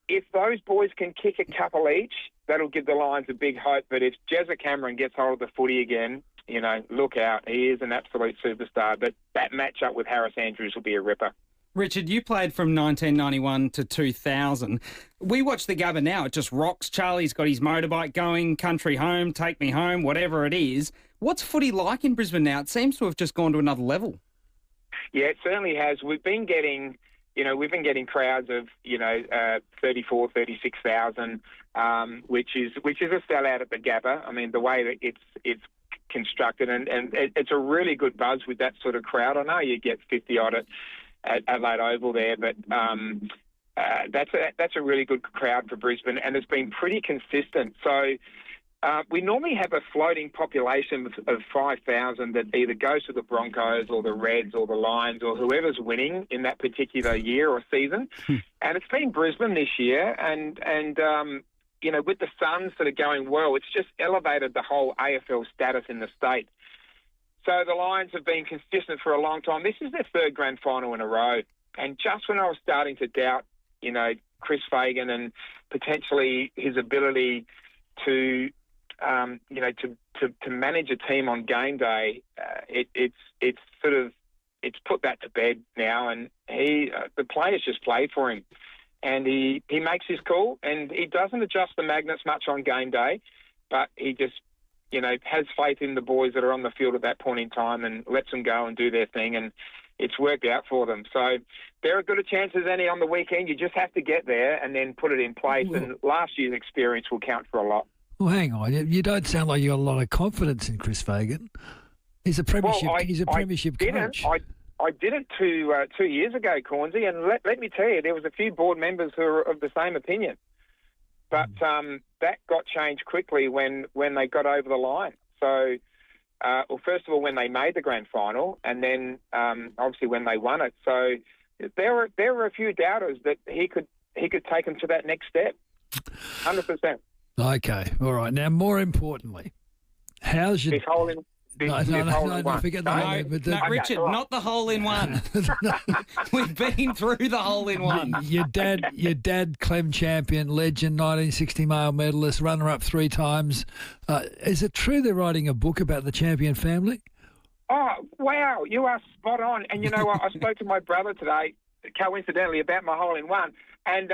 if those boys can kick a couple each, that'll give the Lions a big hope. But if Jezza Cameron gets hold of the footy again, you know, look out. He is an absolute superstar. But that matchup with Harris Andrews will be a ripper. Richard, you played from 1991 to 2000. We watch the Gabba now. It just rocks. Charlie's got his motorbike going, country home, take me home, whatever it is. What's footy like in Brisbane now? It seems to have just gone to another level. Yeah, it certainly has. We've been getting crowds of, 34, 36,000, which is a sellout at the Gabba. I mean, the way that it's constructed, and it's a really good buzz with that sort of crowd. I know you get 50 odd at Adelaide Oval there, but that's a really good crowd for Brisbane, and it's been pretty consistent. So we normally have a floating population of 5,000 that either goes to the Broncos or the Reds or the Lions or whoever's winning in that particular year or season. And it's been Brisbane this year, and with the Suns that are going well, it's just elevated the whole AFL status in the state. So the Lions have been consistent for a long time. This is their third grand final in a row. And just when I was starting to doubt, Chris Fagan and potentially his ability to manage a team on game day, it's put that to bed now. And the players just play for him. And he makes his call, and he doesn't adjust the magnets much on game day, but he just has faith in the boys that are on the field at that point in time and lets them go and do their thing, and it's worked out for them. So there are good a chance as any on the weekend. You just have to get there and then put it in place, and last year's experience will count for a lot. Well, hang on. You don't sound like you got a lot of confidence in Chris Fagan. He's a premiership coach. I did it 2 years ago, Cornsey, and let me tell you, there was a few board members who were of the same opinion. But that got changed quickly when they got over the line. So, first of all, when they made the grand final, and then obviously when they won it. So there were a few doubters that he could take them to that next step. 100%. Okay, all right. Now, more importantly, how's your forget the hole in. No, Richard, not the hole-in-one. We've been through the hole-in-one. Your dad, Clem champion, legend, 1960 male medalist, runner-up 3 times. Is it true they're writing a book about the champion family? Oh, wow, you are spot on. And you know what? I spoke to my brother today, coincidentally, about my hole-in-one, and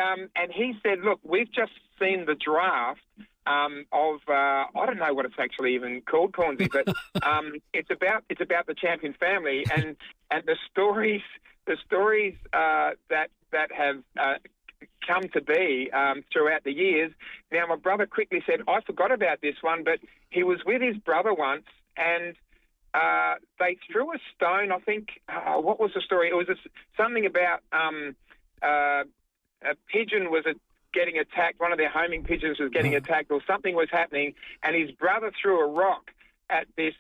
he said, look, we've just seen the draft of I don't know what it's actually even called, Cornsey, but it's about the champion family and the stories that have come to be throughout the years. Now, my brother quickly said, I forgot about this one, but he was with his brother once, and they threw a stone. I think what was the story? It was something about a pigeon was getting attacked. One of their homing pigeons was getting attacked, or something was happening, and his brother threw a rock at this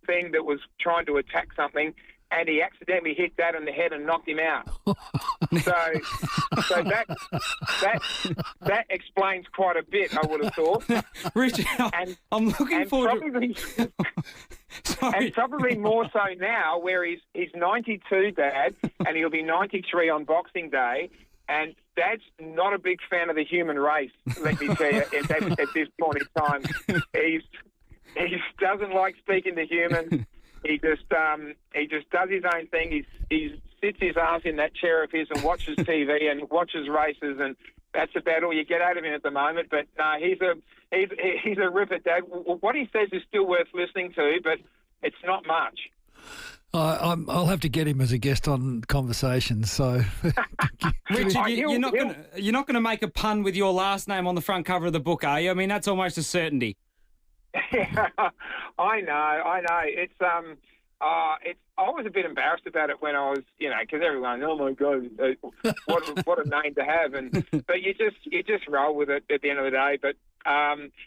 thing that was trying to attack something, and he accidentally hit that in the head and knocked him out. so that explains quite a bit, I would have thought. Richard, I'm looking forward and probably more so now, where he's 92, Dad, and he'll be 93 on Boxing Day. And Dad's not a big fan of the human race, let me tell you, at this point in time. He doesn't like speaking to humans. He just does his own thing. He sits his ass in that chair of his and watches TV and watches races, and that's about all you get out of him at the moment. But no, he's a ripper, Dad. What he says is still worth listening to, but it's not much. I'll have to get him as a guest on Conversations. So, Richard, you're not going to make a pun with your last name on the front cover of the book, are you? I mean, that's almost a certainty. I know. It's I was a bit embarrassed about it when I was, because everyone, oh my God, what a name to have, but you just roll with it at the end of the day. But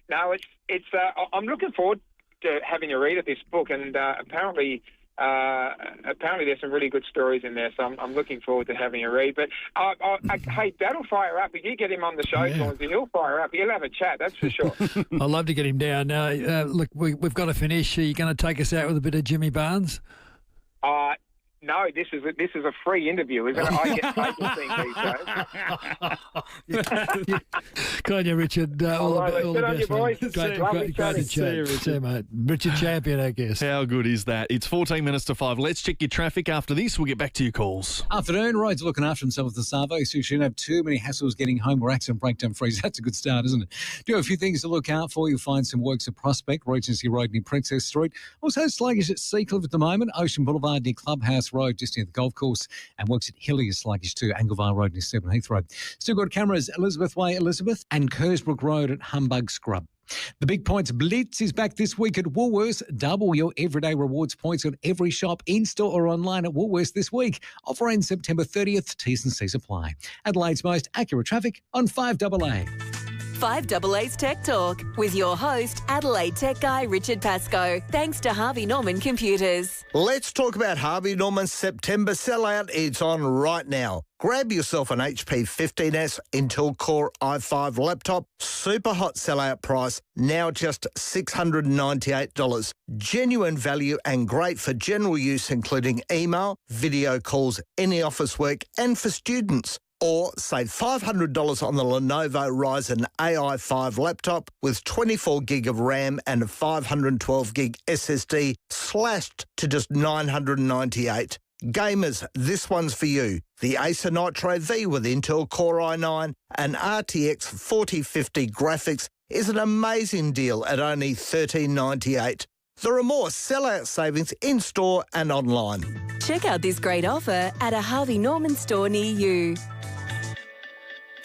no, it's I'm looking forward to having a read of this book, and apparently there's some really good stories in there, so I'm looking forward to having a read. But hey, that'll fire up. If you get him on the show, Cornsey, he'll fire up. He'll have a chat, that's for sure. I'd love to get him down. Look, we've got to finish. Are you going to take us out with a bit of Jimmy Barnes? No, this is a free interview, isn't it? I get paid these days. Good on you, Richard. All the best, boys. Great to chat. See you, mate. Richard Champion, I guess. How good is that? It's 14 minutes to 5. Let's check your traffic. After this, we'll get back to your calls. Afternoon, roads are looking after themselves the Savo, so you shouldn't have too many hassles getting home or accident breakdown free. That's a good start, isn't it? Do have a few things to look out for. You'll find some works at Prospect, Regency Road near Princess Street. Also sluggish at Seacliff at the moment, Ocean Boulevard near Clubhouse Road just near the golf course, and works at Hilly is sluggish too, Anglevale Road near Seven Heath Road. Still got cameras Elizabeth Way, Elizabeth, and Kersbrook Road at Humbug Scrub. The Big Points Blitz is back this week at Woolworths. Double your everyday rewards points on every shop, in-store or online at Woolworths this week. Offer ends September 30th. T's and C's apply. Adelaide's most accurate traffic on 5AA. 5AA's Tech Talk with your host, Adelaide tech guy Richard Pascoe. Thanks to Harvey Norman Computers. Let's talk about Harvey Norman's September sellout. It's on right now. Grab yourself an HP 15S Intel Core i5 laptop. Super hot sellout price, now just $698. Genuine value and great for general use, including email, video calls, any office work, and for students. Or save $500 on the Lenovo Ryzen AI5 laptop with 24 gig of RAM and a 512 gig SSD, slashed to just $998. Gamers, this one's for you. The Acer Nitro V with Intel Core i9 and RTX 4050 graphics is an amazing deal at only $1398. There are more sellout savings in-store and online. Check out this great offer at a Harvey Norman store near you.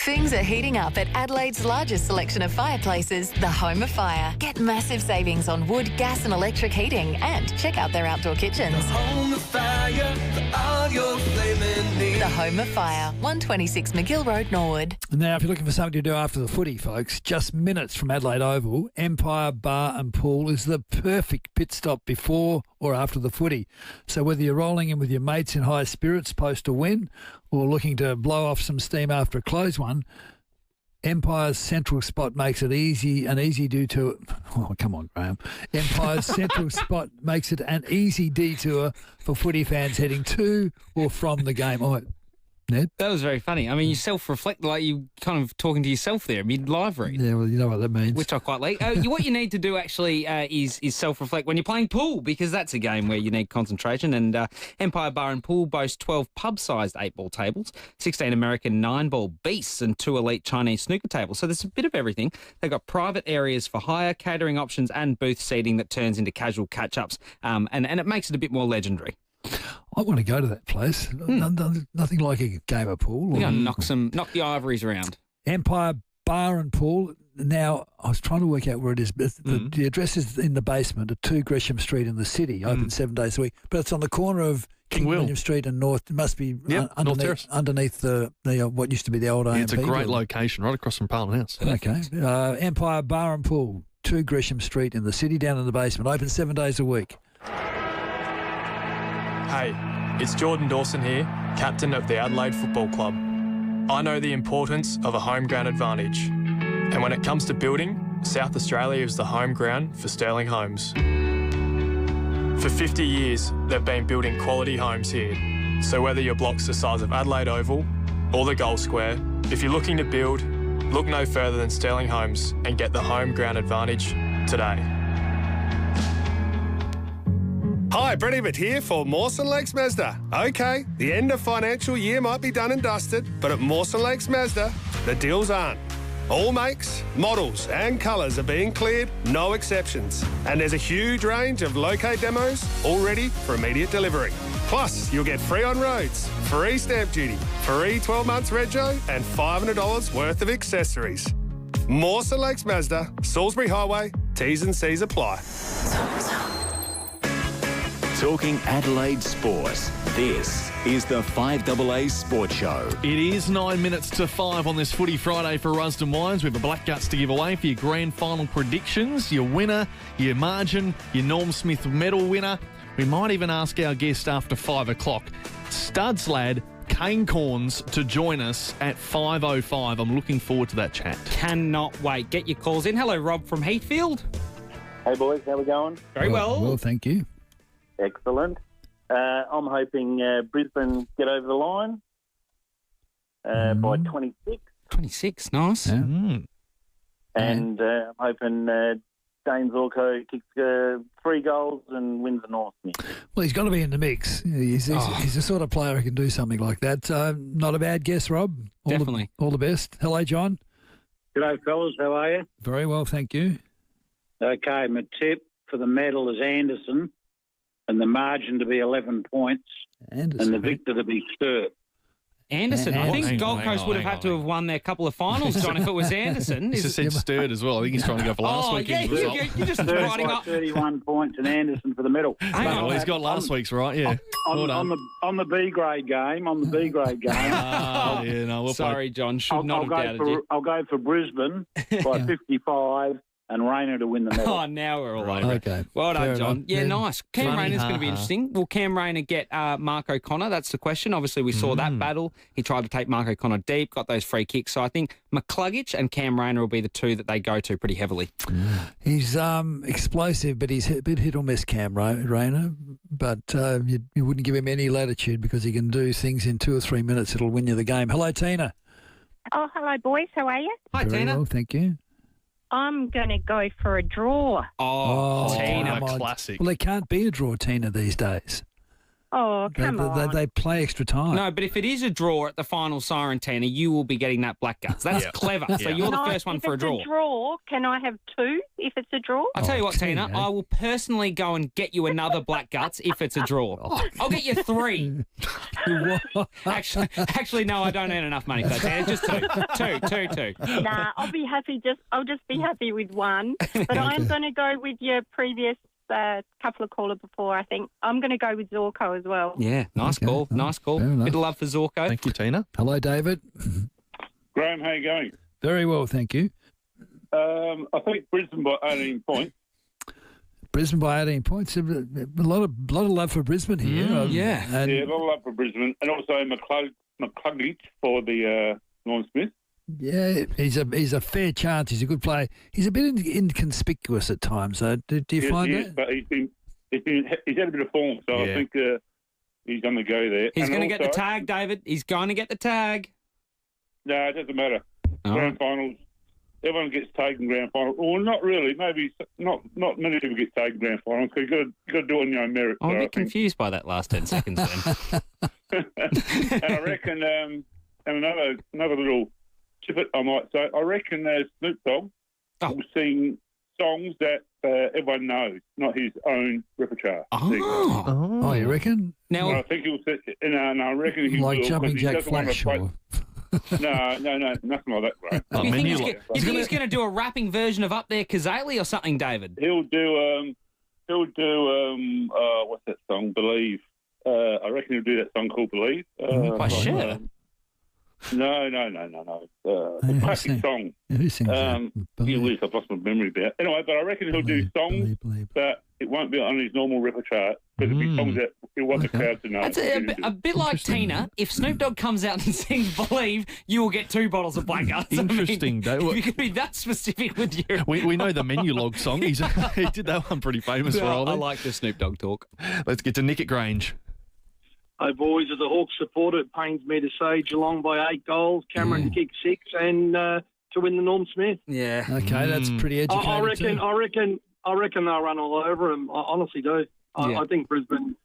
Things are heating up at Adelaide's largest selection of fireplaces, the Home of Fire. Get massive savings on wood, gas and electric heating, and check out their outdoor kitchens. The Home of Fire, for all your flaming needs. The Home of Fire, 126 McGill Road, Norwood. Now, if you're looking for something to do after the footy, folks, just minutes from Adelaide Oval, Empire Bar and Pool is the perfect pit stop before or after the footy. So whether you're rolling in with your mates in high spirits post a win or looking to blow off some steam after a close one, Empire's central spot makes it easy due to. Oh, come on, Graham. Empire's central spot makes it an easy detour for footy fans heading to or from the game. Oh, Ned? That was very funny. I mean, you self-reflect like you kind of talking to yourself there mid-live read. Yeah, well, you know what that means. Which I quite like. What you need to do actually is self-reflect when you're playing pool, because that's a game where you need concentration. And Empire Bar and Pool boasts 12 pub-sized 8-ball tables, 16 American 9-ball beasts and 2 elite Chinese snooker tables. So there's a bit of everything. They've got private areas for hire, catering options and booth seating that turns into casual catch-ups. And it makes it a bit more legendary. I want to go to that place. Nothing like a game of pool. We're going to knock the ivories around. Empire Bar and Pool. Now, I was trying to work out where it is. But the address is in the basement at 2 Gresham Street in the city, open 7 days a week. But it's on the corner of King William Street and North. It must be underneath the what used to be the old AMP. It's a great location, right across from Parliament House. Okay. Empire Bar and Pool, 2 Gresham Street in the city, down in the basement, open 7 days a week. Hey, it's Jordan Dawson here, captain of the Adelaide Football Club. I know the importance of a home ground advantage. And when it comes to building, South Australia is the home ground for Sterling Homes. For 50 years, they've been building quality homes here. So whether your block's the size of Adelaide Oval or the Gold Square, if you're looking to build, look no further than Sterling Homes and get the home ground advantage today. Hi, Brett Ebert here for Mawson Lakes Mazda. OK, the end of financial year might be done and dusted, but at Mawson Lakes Mazda, the deals aren't. All makes, models and colours are being cleared, no exceptions. And there's a huge range of locate demos all ready for immediate delivery. Plus, you'll get free on roads, free stamp duty, free 12 months rego and $500 worth of accessories. Mawson Lakes Mazda, Salisbury Highway, T's and C's apply. Talking Adelaide sports. This is the 5AA Sports Show. It is 9 minutes to 5 on this Footy Friday for Rusden Wines. We have a Black Guts to give away for your grand final predictions, your winner, your margin, your Norm Smith medal winner. We might even ask our guest after 5 o'clock, Studs lad Kane Cornes, to join us at 5:05. I'm looking forward to that chat. Cannot wait. Get your calls in. Hello, Rob from Heathfield. Hey, boys. How we going? Very well. Well, thank you. Excellent. I'm hoping Brisbane get over the line by 26. 26, nice. Yeah. And I'm hoping Dane Zorko kicks 3 goals and wins the North. Well, he's got to be in the mix. He's the sort of player who can do something like that. Not a bad guess, Rob. Definitely. All the best. Hello, John. G'day, fellas. How are you? Very well, thank you. Okay, my tip for the medal is Anderson, and the margin to be 11 points, and the victor to be Sturt. Anderson. I think Gold Coast would have had to have won their couple of finals, John, if it was Anderson. He's just said Sturt as well. I think he's trying to go for last weekend's result. You're just Sturt writing by up 31 points and Anderson for the medal. Well, he's got last week's right, yeah. On the B grade game, yeah, no, sorry, John, should not have doubted you. I'll go for Brisbane by 55. And Rayner to win the medal. Oh, now we're all over. Okay. Well done, Fair John. enough. Yeah, nice. Cam Rayner's going to be interesting. Will Cam Rayner get Mark O'Connor? That's the question. Obviously, we saw that battle. He tried to take Mark O'Connor deep, got those free kicks. So I think McCluggage and Cam Rayner will be the two that they go to pretty heavily. He's explosive, but he's a bit hit or miss, Cam Rayner. But you wouldn't give him any latitude because he can do things in 2 or 3 minutes that'll win you the game. Hello, Tina. Oh, hello, boys. How are you? Hi, Very Tina. well, thank you. I'm going to go for a draw. Oh, Tina, classic. Well, there can't be a draw, Tina, these days. Oh, come on. They play extra time. No, but if it is a draw at the final siren, Tina, you will be getting that Black Guts. That's clever. So you're the first one for a draw. If it's a draw, can I have 2 if it's a draw? I'll tell you what, Tina, I will personally go and get you another Black Guts if it's a draw. I'll get you 3. Actually, no, I don't earn enough money for that, Tina. Just 2. Nah, I'll just be happy with 1. But I'm going to go with your previous couple of callers before, I think. I'm going to go with Zorko as well. Yeah, nice call. Nice call. Bit of love for Zorko. Thank you, Tina. Hello, David. Graham, how you going? Very well, thank you. I think Brisbane by 18 points. Brisbane by 18 points. A lot of love for Brisbane here. A lot of love for Brisbane. And also McCluggage for the Norm Smith. Yeah, he's a fair chance. He's a good player. He's a bit inconspicuous at times, though. Do you Yes, find he that? is, but he's had a bit of form, so I think he's going to go there. He's And going to get the also- tag, David. He's going to get the tag. No, it doesn't matter. Oh. Grand finals, everyone gets taken grand final. Well, not really. Maybe not many people get taken grand finals because you've got to do it on your own merit. I'm a so I bit think. confused by that last 10 seconds then. And I reckon, and another little tidbit I might say, I reckon Snoop Dogg will sing songs that everyone knows, not his own repertoire. Oh, you reckon? Now, I think he'll sit, and I reckon he Like will. Jumping 'cause he Jack doesn't want to Flash? play- No, nothing like that, bro. You think he's going to do a rapping version of Up There Kazali or something, David? He'll do what's that song? Believe. I reckon he'll do that song called Believe. By Cher. No. The classic song. Who sings I've lost my memory about. Anyway, but I reckon he'll do songs that it won't be on his normal repertoire, but it'll be songs that he'll want the crowd to know. It's a bit like Tina. If Snoop Dogg comes out and sings Believe, you will get 2 bottles of Blackguards. Interesting, Dave. You could be that specific with you. We know the Menu Log song. He did that one pretty famous for all. I like the Snoop Dogg talk. Let's get to Nick at Grange. Hey, boys, as a Hawks supporter, it pains me to say Geelong by 8 goals, Cameron kicked 6, and to win the Norm Smith. Yeah. Okay, that's pretty educated. I reckon they'll run all over them. I honestly do. I think Brisbane.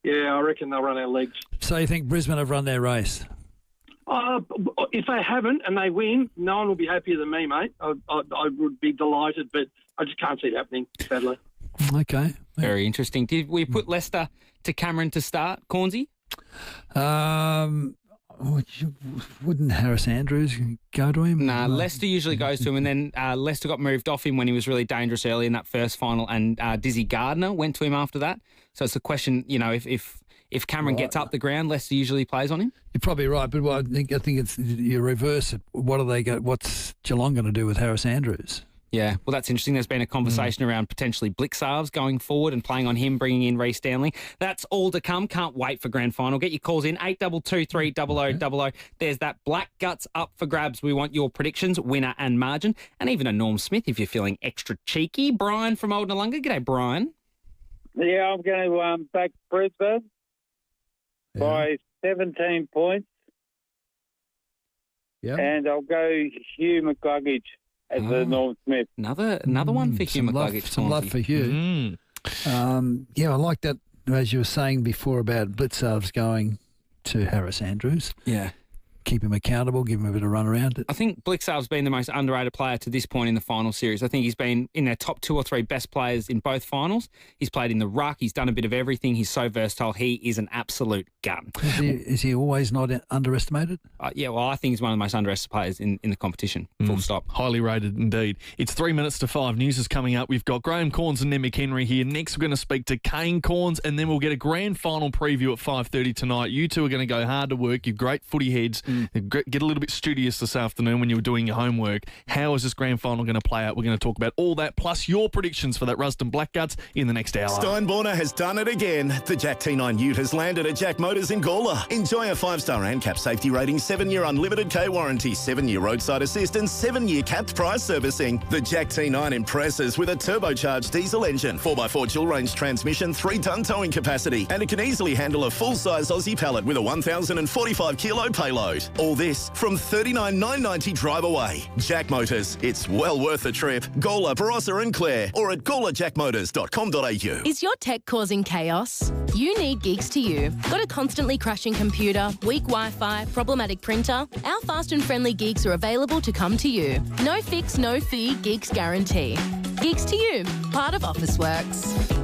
Yeah, I reckon they'll run our legs. So you think Brisbane have run their race? If they haven't and they win, no one will be happier than me, mate. I would be delighted, but I just can't see it happening, sadly. Okay. Very interesting. Did we put Leicester to Cameron to start, Cornsey? Wouldn't Harris Andrews go to him? Nah, Leicester usually goes to him, and then Leicester got moved off him when he was really dangerous early in that first final, and Dizzy Gardner went to him after that. So it's a question, if Cameron gets up the ground, Leicester usually plays on him. You're probably right, but I think it's you reverse it. What's Geelong going to do with Harris Andrews? Yeah, well, that's interesting. There's been a conversation around potentially Blixarves going forward and playing on him, bringing in Reece Stanley. That's all to come. Can't wait for grand final. Get your calls in, 8223 0000. There's that Black Guts up for grabs. We want your predictions, winner and margin, and even a Norm Smith if you're feeling extra cheeky. Brian from Old Noongar. G'day, Brian. Yeah, I'm going to back Brisbane by 17 points. Yeah. And I'll go Hugh McCluggage as the Norm Smith. Another one for Hugh McCluggage. Some love for Hugh. I like that, as you were saying before about Blitzarves going to Harris Andrews. Yeah. Keep him accountable, give him a bit of run around. I think Blixarve's been the most underrated player to this point in the final series. I think he's been in their top 2 or 3 best players in both finals. He's played in the ruck. He's done a bit of everything. He's so versatile. He is an absolute gun. Is he always not underestimated? I think he's one of the most underestimated players in the competition. Full stop. Highly rated indeed. It's 3 minutes to 5. News is coming up. We've got Kane Cornes and McHenry here. Next, we're going to speak to Kane Cornes, and then we'll get a grand final preview at 5:30 tonight. You two are going to go hard to work. You're great footy heads. Get a little bit studious this afternoon when you were doing your homework. How is this grand final going to play out? We're going to talk about all that, plus your predictions for that Ruston Blackguards in the next hour. Steinborner has done it again. The Jack T9 Ute has landed at Jack Motors in Gawler. Enjoy a 5-star ANCAP safety rating, 7-year unlimited K warranty, 7-year roadside assist and 7-year capped price servicing. The Jack T9 impresses with a turbocharged diesel engine, 4x4 dual range transmission, 3-ton towing capacity, and it can easily handle a full-size Aussie pallet with a 1,045 kilo payload. All this from $39,990 drive away. Jack Motors, it's well worth the trip. Gawler, Barossa and Clare, or at gawlerjackmotors.com.au. Is your tech causing chaos? You need Gigs to You. Got a constantly crashing computer, weak Wi-Fi, problematic printer? Our fast and friendly gigs are available to come to you. No fix, no fee, Gigs guarantee. Gigs to You, part of Officeworks.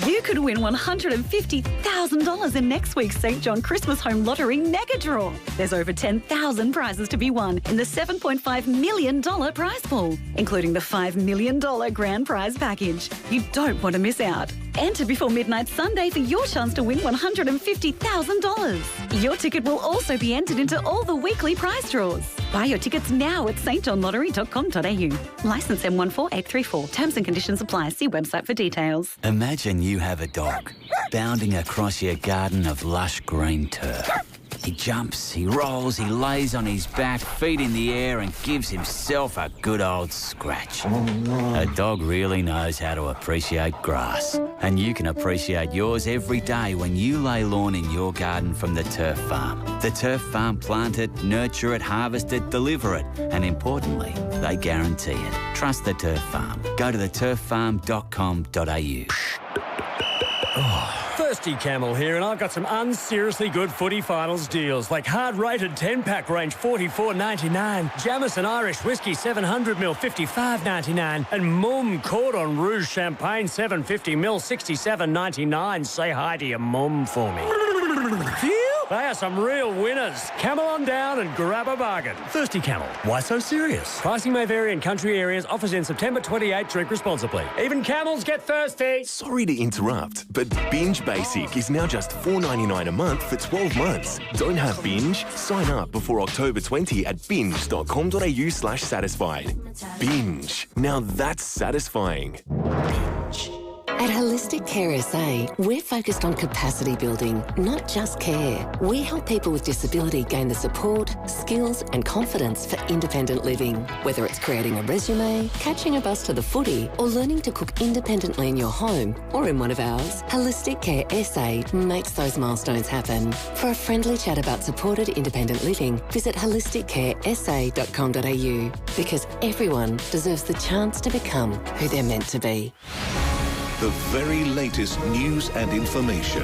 You could win $150,000 in next week's St. John Christmas Home Lottery Mega Draw. There's over 10,000 prizes to be won in the $7.5 million prize pool, including the $5 million grand prize package. You don't want to miss out. Enter before midnight Sunday for your chance to win $150,000. Your ticket will also be entered into all the weekly prize draws. Buy your tickets now at stjohnlottery.com.au. Licence M14834. Terms and conditions apply. See website for details. Imagine you have a dog bounding across your garden of lush green turf. He jumps, he rolls, he lays on his back, feet in the air, and gives himself a good old scratch. A dog really knows how to appreciate grass. And you can appreciate yours every day when you lay lawn in your garden from the Turf Farm. The Turf Farm plant it, nurture it, harvest it, deliver it. And importantly, they guarantee it. Trust the Turf Farm. Go to theturffarm.com.au. Thirsty Camel here, and I've got some unseriously good footy finals deals, like hard-rated 10-pack range $44.99, Jamison Irish Whiskey 700ml $55.99, and Mumm Cordon Rouge Champagne 750ml $67.99. Say hi to your mum for me. Phew! They are some real winners. Camel on down and grab a bargain. Thirsty Camel. Why so serious? Pricing may vary in country areas. Offers in September 28. Drink responsibly. Even camels get thirsty. Sorry to interrupt, but Binge Basic is now just $4.99 a month for 12 months. Don't have Binge? Sign up before October 20 at binge.com.au/satisfied. Binge. Now that's satisfying. At Holistic Care SA, we're focused on capacity building, not just care. We help people with disability gain the support, skills and confidence for independent living. Whether it's creating a resume, catching a bus to the footy, or learning to cook independently in your home or in one of ours, Holistic Care SA makes those milestones happen. For a friendly chat about supported independent living, visit holisticcaresa.com.au, because everyone deserves the chance to become who they're meant to be. The very latest news and information.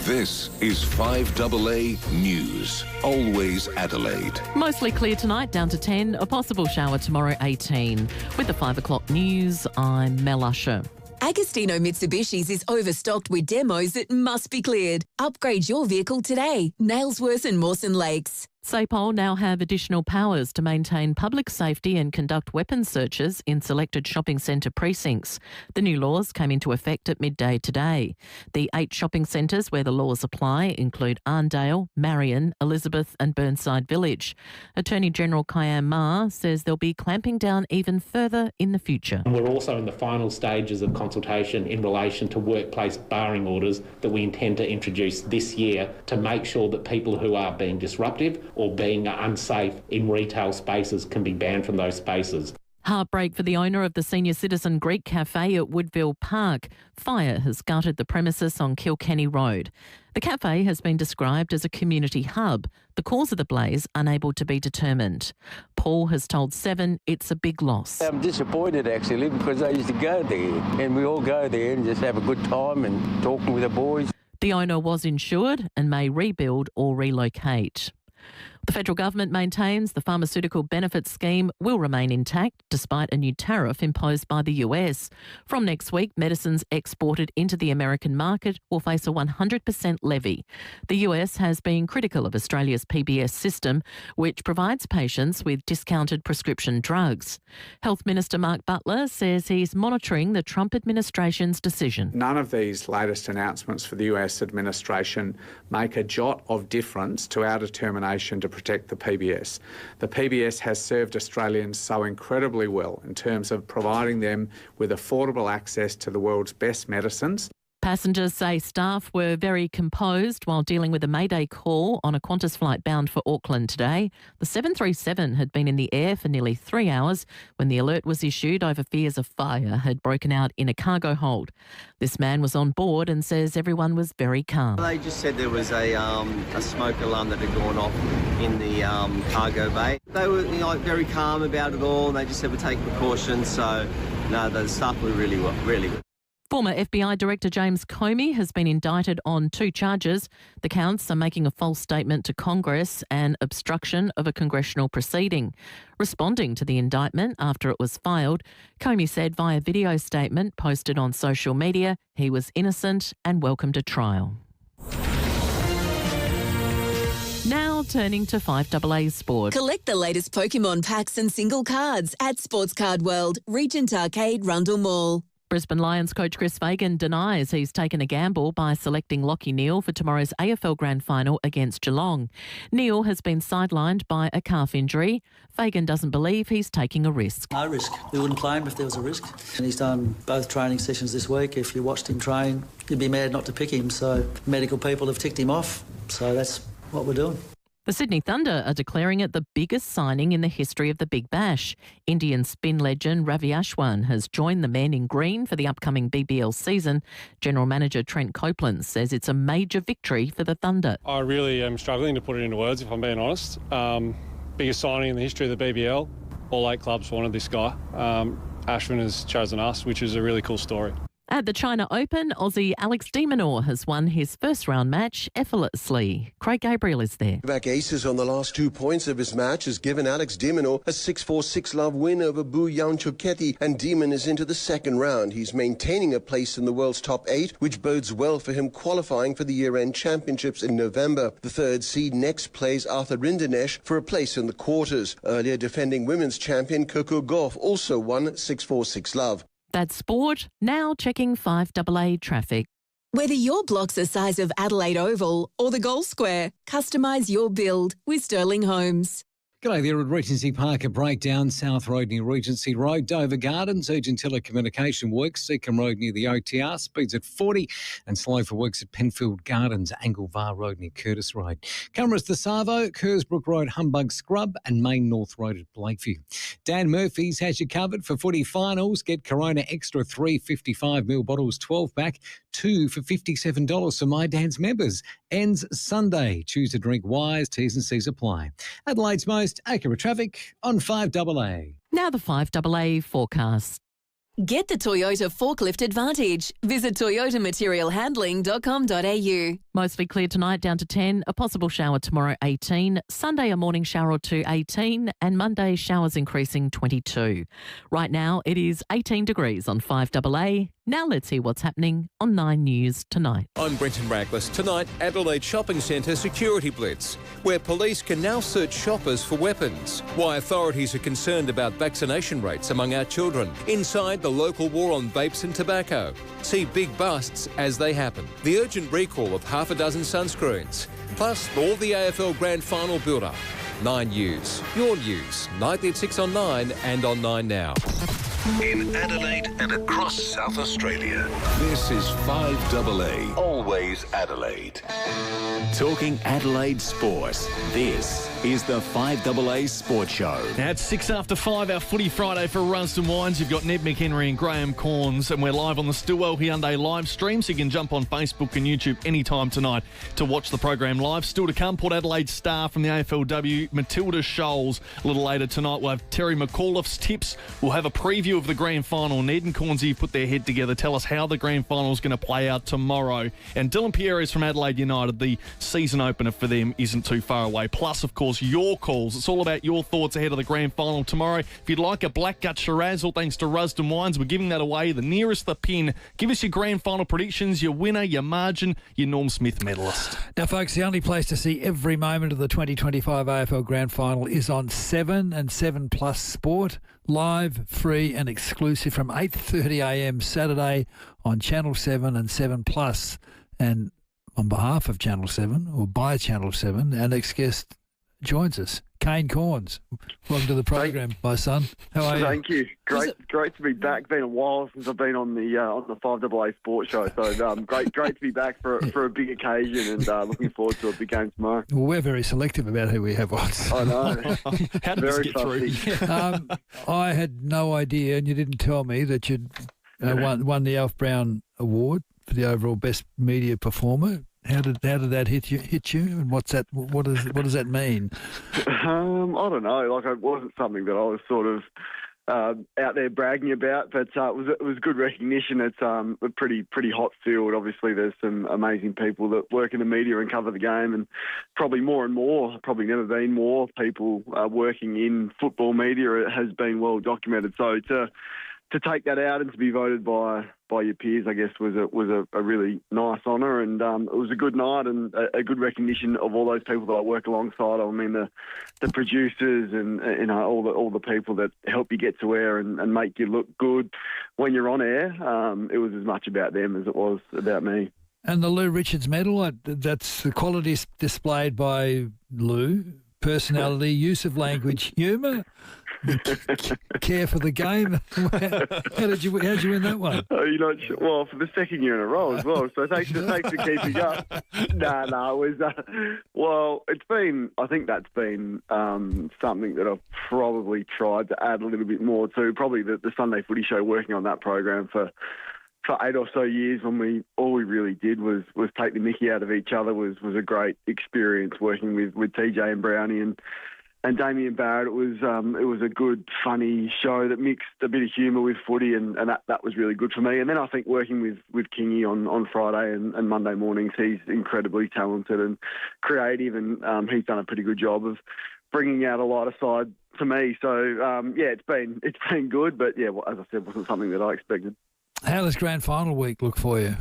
This is 5AA News. Always Adelaide. Mostly clear tonight, down to 10. A possible shower tomorrow, 18. With the 5 o'clock news, I'm Mel Usher. Agostino Mitsubishi's is overstocked with demos that must be cleared. Upgrade your vehicle today. Nailsworth and Mawson Lakes. SAPOL now have additional powers to maintain public safety and conduct weapons searches in selected shopping centre precincts. The new laws came into effect at midday today. The 8 shopping centres where the laws apply include Arndale, Marion, Elizabeth and Burnside Village. Attorney General Kayam Ma says they'll be clamping down even further in the future. We're also in the final stages of consultation in relation to workplace barring orders that we intend to introduce this year to make sure that people who are being disruptive or being unsafe in retail spaces can be banned from those spaces. Heartbreak for the owner of the Senior Citizen Greek Cafe at Woodville Park. Fire has gutted the premises on Kilkenny Road. The cafe has been described as a community hub. The cause of the blaze unable to be determined. Paul has told Seven it's a big loss. I'm disappointed actually, because I used to go there and we all go there and just have a good time and talking with the boys. The owner was insured and may rebuild or relocate. The federal government maintains the pharmaceutical benefits scheme will remain intact despite a new tariff imposed by the US. From next week, medicines exported into the American market will face a 100% levy. The US has been critical of Australia's PBS system, which provides patients with discounted prescription drugs. Health Minister Mark Butler says he's monitoring the Trump administration's decision. None of these latest announcements for the US administration make a jot of difference to our determination to protect the PBS. The PBS has served Australians so incredibly well in terms of providing them with affordable access to the world's best medicines. Passengers say staff were very composed while dealing with a Mayday call on a Qantas flight bound for Auckland today. The 737 had been in the air for nearly 3 hours when the alert was issued over fears a fire had broken out in a cargo hold. This man was on board and says everyone was very calm. They just said there was a smoke alarm that had gone off in the cargo bay. They were very calm about it all. They just said we're taking precautions. So, no, the staff were really good. Former FBI Director James Comey has been indicted on 2 charges. The counts are making a false statement to Congress and obstruction of a congressional proceeding. Responding to the indictment after it was filed, Comey said via video statement posted on social media he was innocent and welcomed a trial. Now turning to 5AA Sport. Collect the latest Pokemon packs and single cards at Sports Card World, Regent Arcade, Rundle Mall. Brisbane Lions coach Chris Fagan denies he's taken a gamble by selecting Lachie Neale for tomorrow's AFL Grand Final against Geelong. Neale has been sidelined by a calf injury. Fagan doesn't believe he's taking a risk. No risk. We wouldn't play him if there was a risk. And he's done both training sessions this week. If you watched him train, you'd be mad not to pick him. So medical people have ticked him off. So that's what we're doing. The Sydney Thunder are declaring it the biggest signing in the history of the Big Bash. Indian spin legend Ravi Ashwan has joined the men in green for the upcoming BBL season. General Manager Trent Copeland says it's a major victory for the Thunder. I really am struggling to put it into words, if I'm being honest. Biggest signing in the history of the BBL. All 8 clubs wanted this guy. Ashwin has chosen us, which is a really cool story. At the China Open, Aussie Alex de Minaur has won his first-round match effortlessly. Craig Gabriel is there. Back aces on the last 2 points of his match has given Alex de Minaur a 6-4, 6-love win over Bojan Ciocchetti, and Demon is into the second round. He's maintaining a place in the world's top 8, which bodes well for him qualifying for the year-end championships in November. The third seed next plays Arthur Rinderknecht for a place in the quarters. Earlier defending women's champion Coco Gauff also won 6-4, 6-love. That's sport. Now checking 5AA traffic. Whether your block's the size of Adelaide Oval or the Gold Square, customise your build with Sterling Homes. G'day there at Regency Park, a breakdown, South Road near Regency Road, Dover Gardens, urgent telecommunication works, Seacombe Road near the OTR, speeds at 40, and slow for works at Penfield Gardens, Anglevar Road near Curtis Road. Cameras to Savo, Kersbrook Road, Humbug Scrub, and Main North Road at Blakeview. Dan Murphy's has you covered for footy finals. Get Corona Extra 3 55ml bottles 12-pack, 2 for $57 for My Dan's members. Ends Sunday. Choose to drink wise, T's and C's apply. Adelaide's most accurate traffic on 5AA. Now the 5AA forecast. Get the Toyota Forklift Advantage. Visit toyotamaterialhandling.com.au. Mostly clear tonight, down to 10. A possible shower tomorrow, 18. Sunday, a morning shower or 2, 18. And Monday, showers increasing, 22. Right now, it is 18 degrees on 5AA. Now let's hear what's happening on 9 News tonight. I'm Brenton Raglis. Tonight, Adelaide Shopping Centre Security Blitz, where police can now search shoppers for weapons. Why authorities are concerned about vaccination rates among our children. Inside the local war on vapes and tobacco. See big busts as they happen. The urgent recall of half a dozen sunscreens. Plus, all the AFL Grand Final build-up. 9 News. Your news. Nightly at 6 on 9 and on 9 Now. In Adelaide and across South Australia, this is 5AA. Always Adelaide. Talking Adelaide sports. This is the 5AA Sports Show. Now it's 6 after 5, our Footy Friday for Runston Wines. You've got Ned McHenry and Graham Cornes, and we're live on the Stillwell Hyundai live stream, so you can jump on Facebook and YouTube anytime tonight to watch the program live. Still to come, Port Adelaide star from the AFLW, Matilda Scholes. A little later tonight, we'll have Terry McAuliffe's tips. We'll have a preview of the grand final. Ned and Cornsey put their head together, tell us how the grand final is going to play out tomorrow. And Dylan Pierre is from Adelaide United. The season opener for them isn't too far away. Plus, of course, your calls. It's all about your thoughts ahead of the grand final tomorrow. If you'd like a Black Gut Shiraz, all thanks to Rusden Wines, we're giving that away the nearest the pin. Give us your grand final predictions, your winner, your margin, your Norm Smith medalist. Now, folks, the only place to see every moment of the 2025 AFL Grand Final is on 7 and 7 Plus Sport. Live, free and exclusive from 8:30am Saturday on Channel 7 and 7 Plus. And on behalf of Channel 7, or by Channel 7, our next guest joins us, Kane Cornes. Welcome to the program, my son. How are you? Thank you. Great to be back. Been a while since I've been on the 5AA Sports Show, so great to be back for a big occasion, and looking forward to a big game tomorrow. Well, we're very selective about who we have on. I know. How did this get through? I had no idea, and you didn't tell me that you'd won the Alf Brown Award for the overall best media performer. How did that hit you? And what's that? What does that mean? I don't know. Like, it wasn't something that I was sort of out there bragging about, but it was good recognition. It's a pretty hot field. Obviously, there's some amazing people that work in the media and cover the game, and probably probably never been more people working in football media. It has been well documented. So to take that out and to be voted by your peers, I guess, was a really nice honour, and it was a good night and a good recognition of all those people that I work alongside. I mean, the producers and all the people that help you get to air and make you look good when you're on air. It was as much about them as it was about me. And the Lou Richards Medal, that's the qualities displayed by Lou: personality, use of language, humour, care for the game. How'd you win that one? Oh, you're not sure? Well, for the second year in a row as well. So thanks for keeping up. No, it was. I think that's been something that I've probably tried to add a little bit more to. Probably the Sunday Footy Show, working on that program for 8 or so years, when all we really did was take the mickey out of each other, was a great experience working with TJ and Brownie and Damien Barrett. It was a good, funny show that mixed a bit of humour with footy, and that was really good for me. And then I think working with Kingy on Friday and Monday mornings, he's incredibly talented and creative, and he's done a pretty good job of bringing out a lighter side to me. So it's been good, but as I said, wasn't something that I expected. How does grand final week look for you?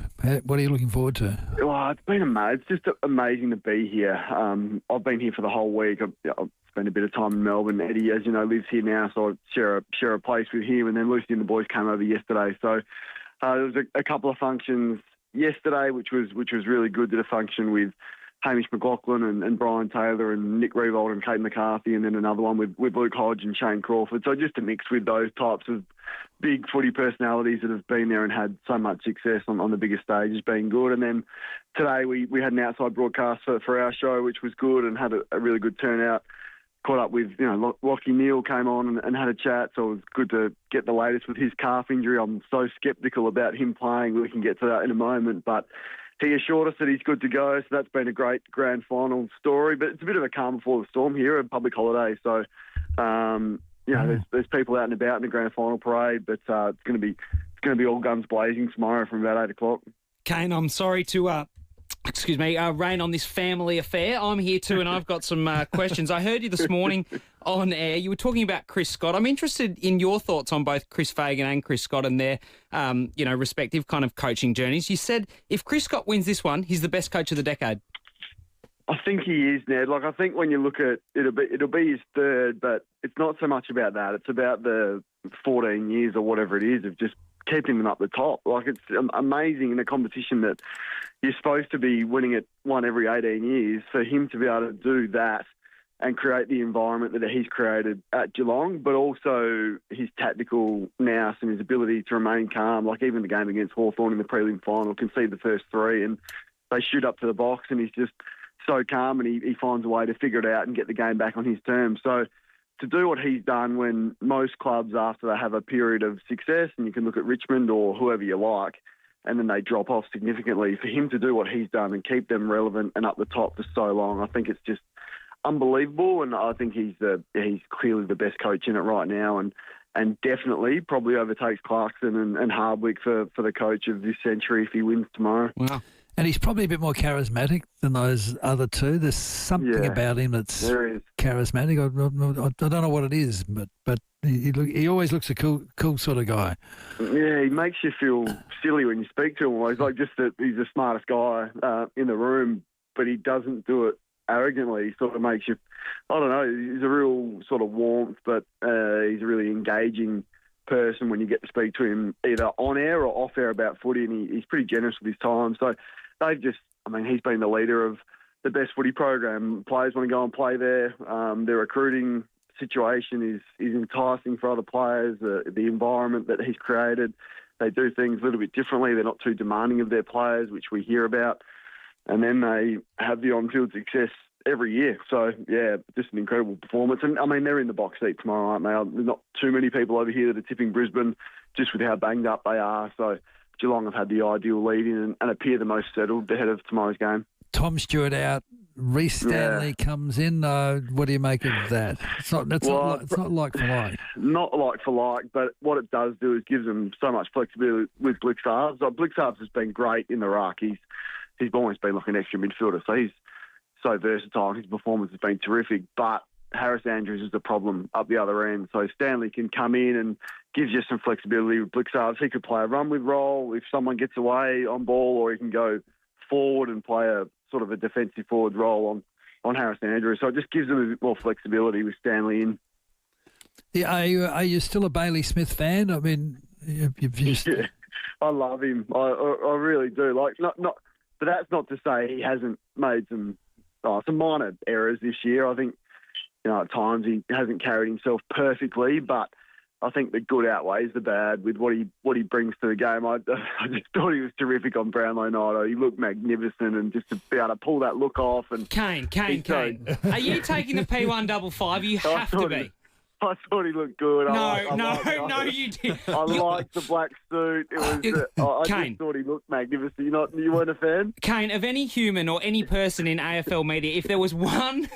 What are you looking forward to? Well, it's been amazing. It's just amazing to be here. I've been here for the whole week. I've spent a bit of time in Melbourne. Eddie, as you know, lives here now, so I share a place with him. And then Lucy and the boys came over yesterday. So there was a couple of functions yesterday, which was really good. Did a function with Hamish McLaughlin and Brian Taylor and Nick Revold and Kate McCarthy, and then another one with Luke Hodge and Shane Crawford. So just to mix with those types of big footy personalities that have been there and had so much success on the biggest stage has been good. And then today we had an outside broadcast for our show, which was good and had a really good turnout. Caught up with, Lachie Neale came on and had a chat, so it was good to get the latest with his calf injury. I'm so sceptical about him playing. We can get to that in a moment, but he assured us that he's good to go, so that's been a great grand final story. But it's a bit of a calm before the storm here, a public holiday. So, there's people out and about in the grand final parade, but it's going to be all guns blazing tomorrow from about 8 o'clock. Kane, I'm sorry to rain on this family affair. I'm here too, and I've got some questions. I heard you this morning on air. You were talking about Chris Scott. I'm interested in your thoughts on both Chris Fagan and Chris Scott and their, respective kind of coaching journeys. You said if Chris Scott wins this one, he's the best coach of the decade. I think he is, Ned. I think when you look at it'll be his third, but it's not so much about that. It's about the 14 years or whatever it is of just keeping them up the top. It's amazing in a competition that you're supposed to be winning it one every 18 years, for him to be able to do that and create the environment that he's created at Geelong, but also his tactical nous and his ability to remain calm. Even the game against Hawthorn in the prelim final, concede the first three and they shoot up to the box and he's just so calm, and he finds a way to figure it out and get the game back on his terms. So to do what he's done when most clubs, after they have a period of success, and you can look at Richmond or whoever you like, and then they drop off significantly, for him to do what he's done and keep them relevant and up the top for so long, I think it's just unbelievable. And I think he's clearly the best coach in it right now, and definitely probably overtakes Clarkson and Hardwick for the coach of this century if he wins tomorrow. Wow. And he's probably a bit more charismatic than those other two. There's something about him that's charismatic. I don't know what it is, but he always looks a cool sort of guy. Yeah, he makes you feel silly when you speak to him. Always like that he's the smartest guy in the room, but he doesn't do it arrogantly. He sort of makes you, I don't know, he's a real sort of warmth, but he's a really engaging person when you get to speak to him either on air or off air about footy, and he's pretty generous with his time. So he's been the leader of the best footy program. Players want to go and play there. Their recruiting situation is enticing for other players. The environment that he's created, they do things a little bit differently. They're not too demanding of their players, which we hear about. And then they have the on-field success every year. So, just an incredible performance. And, they're in the box seat tomorrow, aren't they? There's not too many people over here that are tipping Brisbane just with how banged up they are. So Geelong have had the ideal lead in and appear the most settled ahead of tomorrow's game. Tom Stewart out. Reece Stanley comes in. What do you make of that? It's not like for like. Not like for like, but what it does do is gives them so much flexibility with Blixarves. Blixarves has been great in the ruck. He's always been like an extra midfielder, so he's so versatile. His performance has been terrific, but Harris Andrews is the problem up the other end. So Stanley can come in and gives you some flexibility with Blixarves. He could play a run with role if someone gets away on ball, or he can go forward and play a sort of a defensive forward role on Harris Andrews. So it just gives them a bit more flexibility with Stanley in. Yeah, are you still a Bailey Smith fan? I mean, you've used... Yeah, I love him. I really do. Like, not, but that's not to say he hasn't made some minor errors this year. I think, at times he hasn't carried himself perfectly, but I think the good outweighs the bad with what he brings to the game. I just thought he was terrific on Brownlow night. He looked magnificent, and just to be able to pull that look off. And Kane. Are you taking the P155? You have to be. I thought he looked good. No, you did. I liked the black suit. It was. I just thought he looked magnificent. You weren't a fan? Kane, of any human or any person in AFL media, if there was one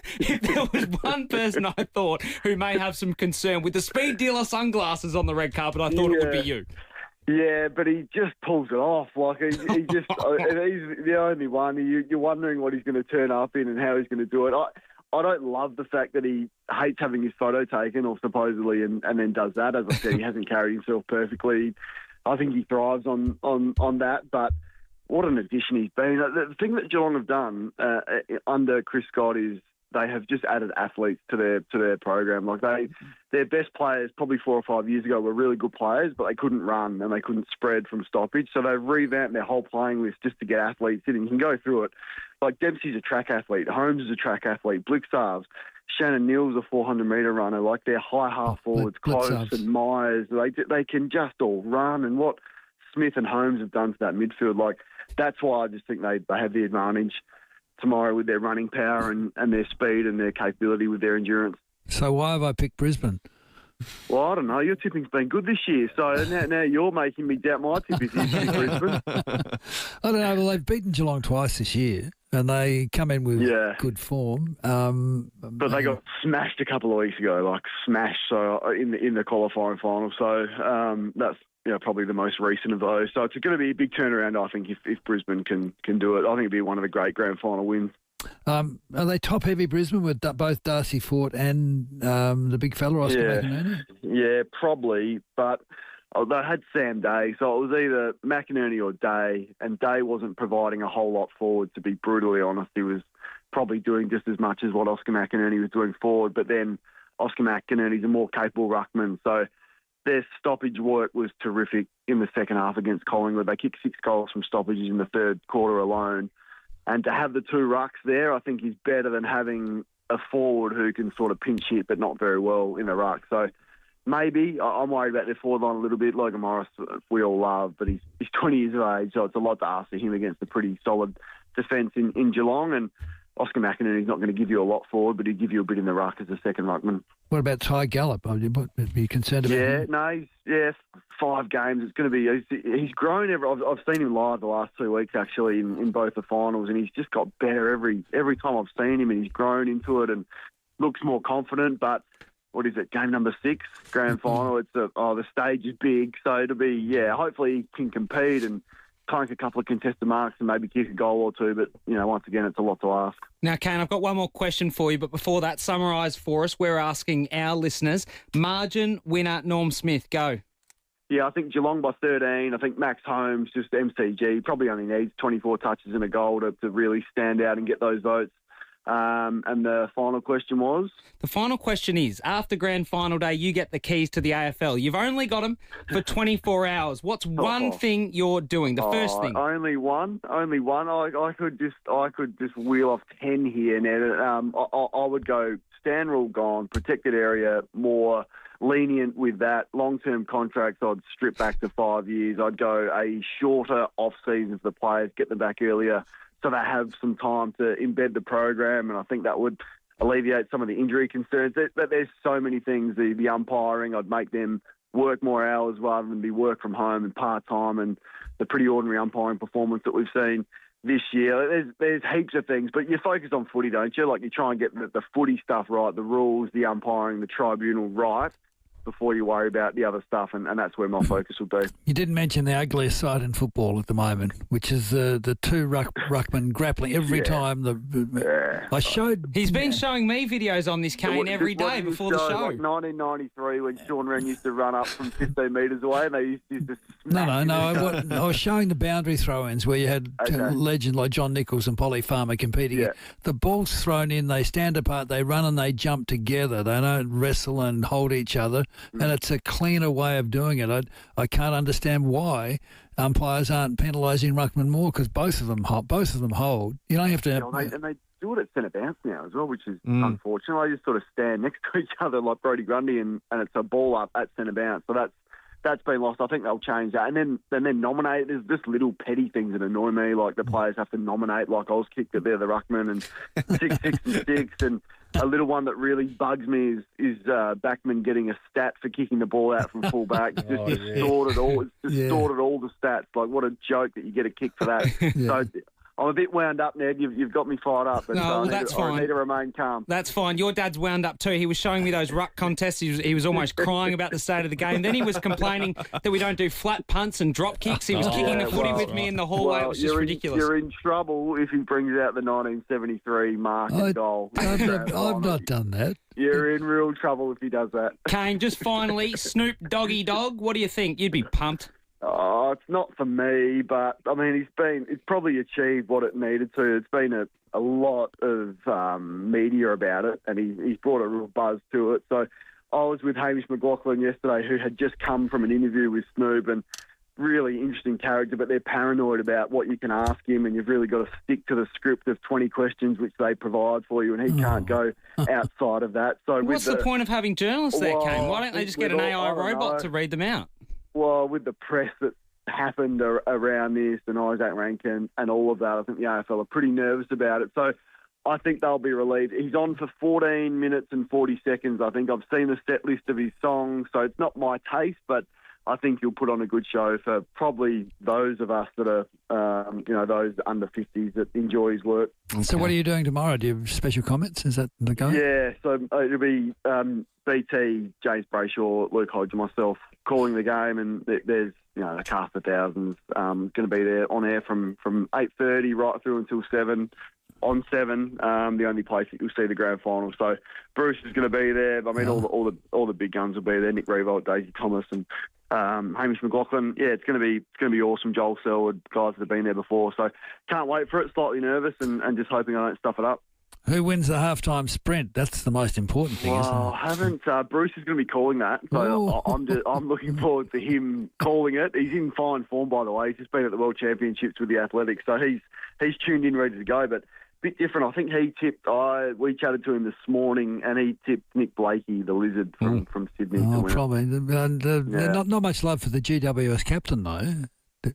person I thought who may have some concern with the speed dealer sunglasses on the red carpet, I thought it would be you. Yeah, but he just pulls it off. Like he just, he's the only one. You're wondering what he's going to turn up in and how he's going to do it. I don't love the fact that he hates having his photo taken, or supposedly, and then does that. As I said, he hasn't carried himself perfectly. I think he thrives on that, but what an addition he's been. The thing that Geelong have done under Chris Scott is they have just added athletes to their program. Like their best players probably 4 or 5 years ago were really good players, but they couldn't run and they couldn't spread from stoppage. So they've revamped their whole playing list just to get athletes in. And you can go through it. Like Dempsey's a track athlete, Holmes is a track athlete, Blixarves, Shannon Neale's a 400-metre runner. Like their high half forwards, Close and Myers, they can just all run. And what Smith and Holmes have done to that midfield, like that's why I just think they have the advantage tomorrow with their running power and their speed and their capability with their endurance. So why have I picked Brisbane? Well, I don't know. Your tipping's been good this year, so now you're making me doubt my tip if you pick Brisbane. I don't know. Well, they've beaten Geelong twice this year, and they come in with good form. But they got smashed a couple of weeks ago, like smashed. So in the qualifying final. So that's probably the most recent of those. So it's going to be a big turnaround, I think, if Brisbane can do it. I think it'll be one of the great grand final wins. Are they top heavy Brisbane with both Darcy Fort and the big fella Oscar McInerney? Yeah, probably. But they had Sam Day, so it was either McInerney or Day, and Day wasn't providing a whole lot forward, to be brutally honest. He was probably doing just as much as what Oscar McInerney was doing forward, but then Oscar McInerney's a more capable ruckman, so their stoppage work was terrific in the second half against Collingwood. They kicked 6 goals from stoppages in the third quarter alone. And to have the 2 rucks there, I think is better than having a forward who can sort of pinch hit but not very well in the ruck. So maybe I'm worried about their forward line a little bit. Logan Morris, we all love, but he's 20 years of age, so it's a lot to ask of him against a pretty solid defence in Geelong. And Oscar McInerney's not going to give you a lot forward, but he'll give you a bit in the ruck as a second ruckman. What about Ty Gallup? Are you concerned about him? He's 5 games. It's going to be. He's grown. I've seen him live the last 2 weeks actually in both the finals, and he's just got better every time I've seen him, and he's grown into it and looks more confident. But what is it? Game number 6, grand final. It's the stage is big, so it'll be hopefully he can compete and clank a couple of contested marks and maybe kick a goal or 2, but once again it's a lot to ask. Now, Kane, I've got one more question for you, but before that, summarise for us. We're asking our listeners, margin winner Norm Smith, go. Yeah, I think Geelong by 13. I think Max Holmes, just MCG, probably only needs 24 touches and a goal to really stand out and get those votes. And the final question was? The final question is, after grand final day, you get the keys to the AFL. You've only got them for 24 hours. What's one thing you're doing? The first thing. Only one. I could just wheel off 10 here. Now, I would go stand rule gone, protected area more lenient with that. Long-term contracts, I'd strip back to 5 years. I'd go a shorter off-season for the players, get them back earlier, so they have some time to embed the program, and I think that would alleviate some of the injury concerns. But there's so many things. The umpiring, I'd make them work more hours rather than be work from home and part-time, and the pretty ordinary umpiring performance that we've seen this year. There's heaps of things, but you focus on footy, don't you? Like you try and get the footy stuff right, the rules, the umpiring, the tribunal right, before you worry about the other stuff, and that's where my focus will be. You didn't mention the ugliest sight in football at the moment, which is the two ruckmen grappling every time. I showed. He's been showing me videos on this, Kane, every day before the show. Like 1993 when Sean Wren used to run up from 15 metres away, and they used to smash I was showing the boundary throw-ins where you had legends like John Nichols and Polly Farmer competing. Yeah. The ball's thrown in, they stand apart, they run and they jump together. They don't wrestle and hold each other, and it's a cleaner way of doing it. I can't understand why umpires aren't penalising ruckman more, because both of them hold. You don't have to. And they do it at centre bounce now as well, which is unfortunate. They just sort of stand next to each other like Brodie Grundy, and it's a ball up at centre bounce. So that's been lost. I think they'll change that. And then nominate. There's just little petty things that annoy me, like the players have to nominate, like I was kicked that they're the ruckman, and 6, 6 and 6. And a little one that really bugs me is Backman getting a stat for kicking the ball out from full back. It's just distorted all. It's distorted all the stats. Like, what a joke that you get a kick for that. So I'm a bit wound up, Ned. You've got me fired up. But that's fine. I need to remain calm. That's fine. Your dad's wound up too. He was showing me those ruck contests. He was almost crying about the state of the game. Then he was complaining that we don't do flat punts and drop kicks. He was kicking the footy with me in the hallway. It was just ridiculous. You're in trouble if he brings out the 1973 mark and goal. I've not done that. You're in real trouble if he does that. Kane, just finally, Snoop Doggy Dog, what do you think? You'd be pumped. Oh, it's not for me, but I mean, it's probably achieved what it needed to. It's been a lot of media about it, and he's brought a real buzz to it. So I was with Hamish McLaughlin yesterday, who had just come from an interview with Snoop, and really interesting character, but they're paranoid about what you can ask him, and you've really got to stick to the script of 20 questions which they provide for you, and he can't go outside of that. So what's the point of having journalists there, Kane? Why don't they just get an AI robot to read them out? Well, with the press that happened around this and Isaac Rankin and all of that, I think the AFL are pretty nervous about it. So I think they'll be relieved. He's on for 14 minutes and 40 seconds. I think I've seen the set list of his songs, so it's not my taste, but I think he'll put on a good show for probably those of us that are, those under 50s that enjoy his work. So what are you doing tomorrow? Do you have special comments? Is that the go? Yeah, so it'll be BT, James Brayshaw, Luke Hodge and myself calling the game, and there's a cast of thousands going to be there on air from 8:30 right through until 7. On 7, the only place that you'll see the grand final. So Bruce is going to be there. I mean, all the big guns will be there. Nick Revolt, Daisy Thomas, and Hamish McLaughlin. Yeah, it's going to be awesome. Joel Selwood, guys that have been there before. So can't wait for it. Slightly nervous and just hoping I don't stuff it up. Who wins the halftime sprint? That's the most important thing, isn't it? I haven't. Bruce is going to be calling that, so I'm looking forward to him calling it. He's in fine form, by the way. He's just been at the World Championships with the Athletics, so he's tuned in, ready to go. But a bit different. I think he tipped. We chatted to him this morning, and he tipped Nick Blakey, the Lizard from Sydney. Oh, probably. And not much love for the GWS captain, though.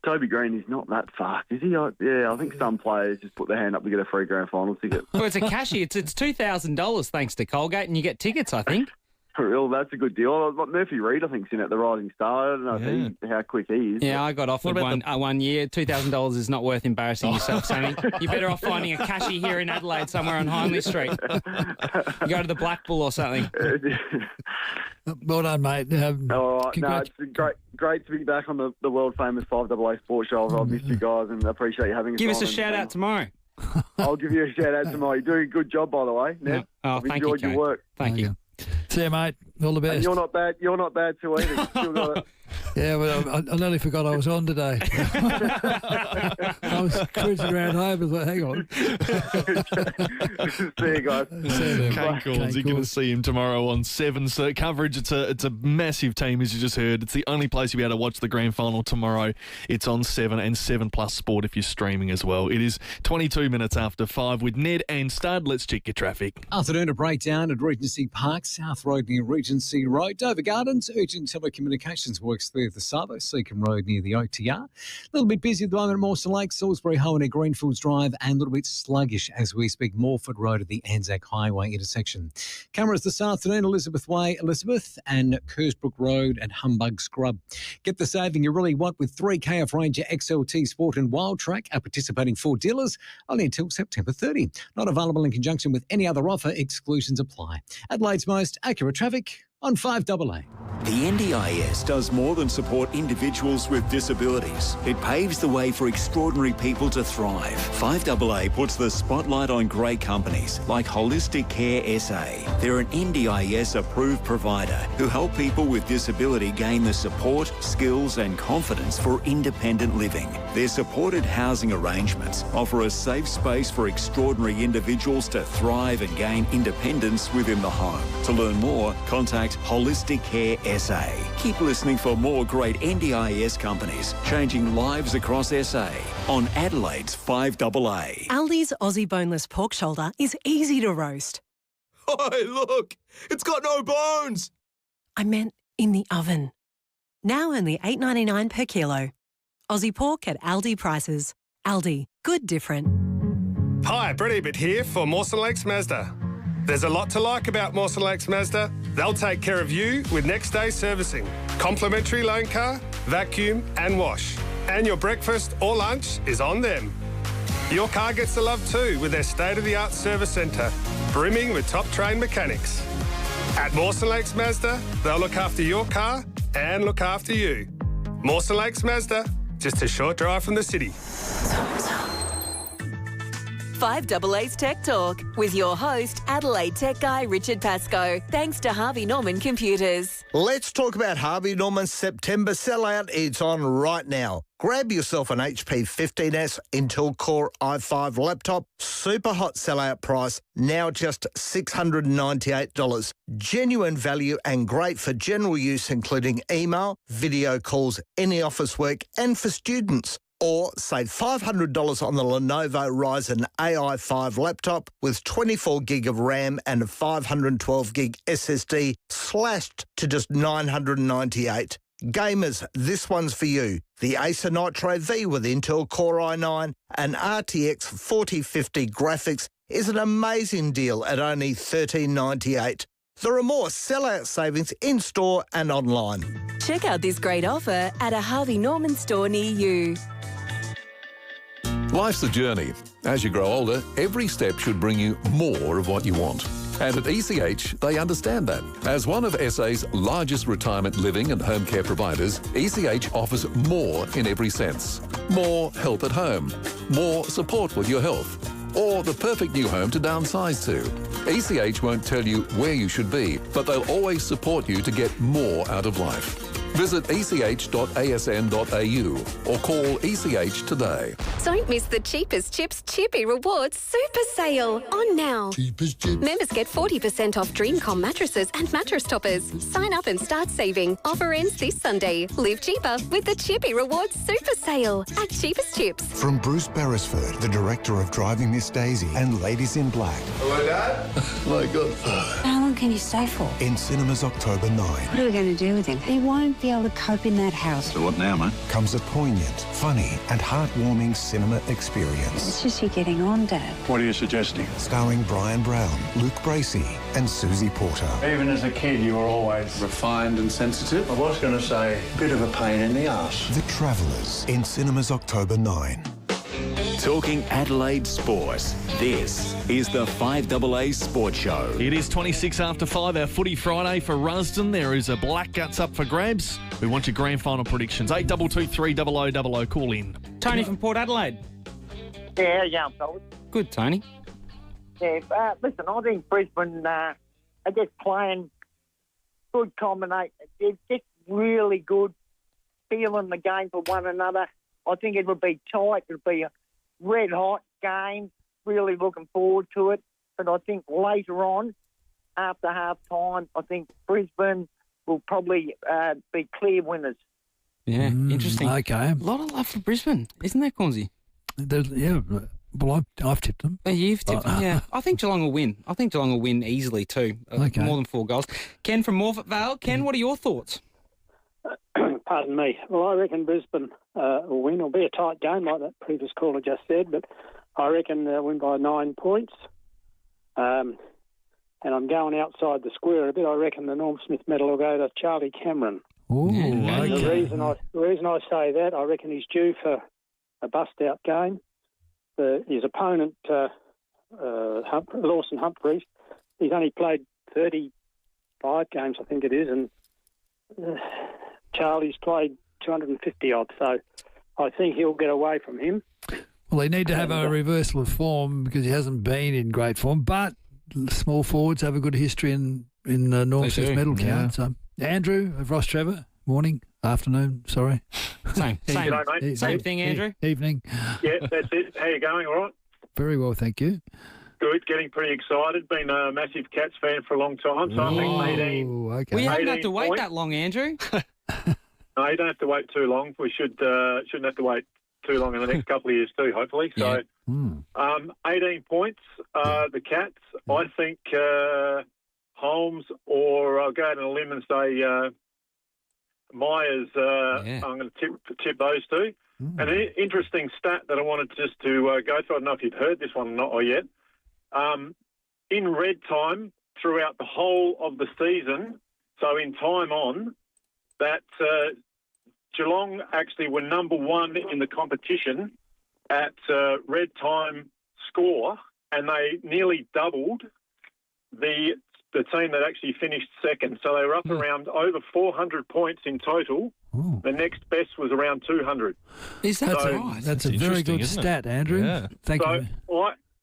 Toby Green is not that fast, is he? I think some players just put their hand up to get a free grand final ticket. Well, it's a cashy. It's $2,000 thanks to Colgate, and you get tickets, I think. For real, that's a good deal. Murphy Reid, I think, is in at the Rising Star. I don't know how quick he is. Yeah, I got offered one year. $2,000 is not worth embarrassing yourself, Sammy. You're better off finding a cashy here in Adelaide somewhere on Hindley Street. You go to the Black Bull or something. Well done, mate. It's great to be back on the world-famous FIVEAA Sports Show. I've missed you guys and appreciate you having us. Give us a shout-out tomorrow. I'll give you a shout-out tomorrow. You're doing a good job, by the way, Ned. Oh, I've enjoyed your work. Thank you. See you, mate. All the best. And you're not bad too either. Still got it. Yeah, well, I nearly forgot I was on today. I was cruising around home and thought, hang on. See you guys. Kane Cornes, you're going to see him tomorrow on 7. So coverage, it's a massive team, as you just heard. It's the only place you'll be able to watch the grand final tomorrow. It's on 7 and 7 Plus Sport if you're streaming as well. It is 22 minutes after 5 with Ned and Stud. Let's check your traffic. Afternoon, a breakdown at Regency Park, South Road near Regency Road. Dover Gardens, urgent telecommunications works there at the Sabo, Seacombe Road near the OTR. A little bit busy at the moment at Mawson Lake, Salisbury Hoe near Greenfields Drive, and a little bit sluggish as we speak, Morford Road at the Anzac Highway intersection. Cameras this afternoon, Elizabeth Way, Elizabeth, and Kersbrook Road and Humbug Scrub. Get the saving you really want with 3K of Ranger XLT Sport and Wild Track at participating Ford dealers only until September 30. Not available in conjunction with any other offer. Exclusions apply. Adelaide's most accurate traffic on 5AA. The NDIS does more than support individuals with disabilities. It paves the way for extraordinary people to thrive. 5AA puts the spotlight on great companies like Holistic Care SA. They're an NDIS-approved provider who help people with disability gain the support, skills and confidence for independent living. Their supported housing arrangements offer a safe space for extraordinary individuals to thrive and gain independence within the home. To learn more, contact Holistic Care SA. Keep listening for more great NDIS companies changing lives across SA on Adelaide's 5AA. Aldi's Aussie boneless pork shoulder is easy to roast. Oh, look! It's got no bones! I meant in the oven. Now only $8.99 per kilo. Aussie pork at Aldi prices. Aldi, good different. Hi, Brett Ebert here for Mawson Lakes Mazda. There's a lot to like about Mawson Lakes Mazda. They'll take care of you with next day servicing, complimentary loan car, vacuum and wash. And your breakfast or lunch is on them. Your car gets the love too with their state-of-the-art service centre, brimming with top-trained mechanics. At Mawson Lakes Mazda, they'll look after your car and look after you. Mawson Lakes Mazda, just a short drive from the city. 5AA's Tech Talk with your host, Adelaide Tech guy Richard Pascoe. Thanks to Harvey Norman Computers. Let's talk about Harvey Norman's September sellout. It's on right now. Grab yourself an HP 15S Intel Core i5 laptop. Super hot sellout price, now just $698. Genuine value and great for general use, including email, video calls, any office work, and for students. Or save $500 on the Lenovo Ryzen AI5 laptop with 24 gig of RAM and a 512 gig SSD, slashed to just $998. Gamers, this one's for you. The Acer Nitro V with Intel Core i9 and RTX 4050 graphics is an amazing deal at only $1398. There are more sellout savings in-store and online. Check out this great offer at a Harvey Norman store near you. Life's a journey. As you grow older, every step should bring you more of what you want. And at ECH, they understand that. As one of SA's largest retirement living and home care providers, ECH offers more in every sense. More help at home, more support with your health, or the perfect new home to downsize to. ECH won't tell you where you should be, but they'll always support you to get more out of life. Visit ech.asn.au or call ECH today. Don't miss the Cheapest Chips Chippy Rewards Super Sale. On now. Cheapest Chips. Members get 40% off Dreamcom mattresses and mattress toppers. Sign up and start saving. Offer ends this Sunday. Live cheaper with the Chippy Rewards Super Sale at Cheapest Chips. From Bruce Beresford, the director of Driving Miss Daisy and Ladies in Black. Hello, Dad. My Godfather. How long can you stay for? In cinemas October 9. What are we going to do with him? He won't be able to cope in that house. So what now, mate? Comes a poignant, funny and heartwarming cinema experience. It's just you getting on, Dad. What are you suggesting? Starring Brian Brown, Luke Bracey and Susie Porter. Even as a kid, you were always refined and sensitive. I was going to say, a bit of a pain in the arse. The Travellers in cinemas October 9. Talking Adelaide sports. This is the 5AA Sports Show. It is 26 after 5, our footy Friday for Rusden. There is a black guts up for grabs. We want your grand final predictions. 8223 0000. Call in. Tony from Port Adelaide. Yeah, how you going, fellas? Good, Tony. Yeah, listen, I think Brisbane are just playing good combination. They're just really good, feeling the game for one another. I think it will be tight. It'll be a red-hot game. Really looking forward to it. But I think later on, after half-time, I think Brisbane will probably be clear winners. Yeah, interesting. Okay. A lot of love for Brisbane, isn't there, Cornesy? Yeah, well, I've tipped them. You've tipped them, yeah. I think Geelong will win. I think Geelong will win easily too. Okay. More than 4 goals. Ken from Morfett Vale. Ken, what are your thoughts? Pardon me. Well, I reckon Brisbane will win. It'll be a tight game, like that previous caller just said, but I reckon they'll win by 9 points. And I'm going outside the square a bit. I reckon the Norm Smith medal will go to Charlie Cameron. Ooh, And okay. the reason I say that, I reckon he's due for a bust-out game. His opponent, Lawson Humphreys, he's only played 30 5 games, I think it is, and Charlie's played 250 odd, so I think he'll get away from him. Well, they need to have a reversal of form because he hasn't been in great form, but small forwards have a good history in the Norm-Smith medal count. So, Andrew of Ross Trevor, morning, afternoon, sorry. Same thing, Andrew. Evening. Yeah, that's it. How you going? All right? Very well, thank you. Good, getting pretty excited. Been a massive Cats fan for a long time, so I think 18. Okay. We haven't had to wait points. that long, Andrew. No, you don't have to wait too long. We shouldn't have to wait too long in the next couple of years too, hopefully. So, 18 points, the Cats. I think Holmes, or I'll go out on a limb and say Myers. I'm going to tip those two. And an interesting stat that I wanted just to go through. I don't know if you've heard this one or not yet. In red time throughout the whole of the season, so in time on, that Geelong actually were number 1 in the competition at red time score, and they nearly doubled the team that actually finished second. So they were up around over 400 points in total. Ooh. The next best was around 200. Is that right? That's a very good stat, Andrew. Yeah. Thank you.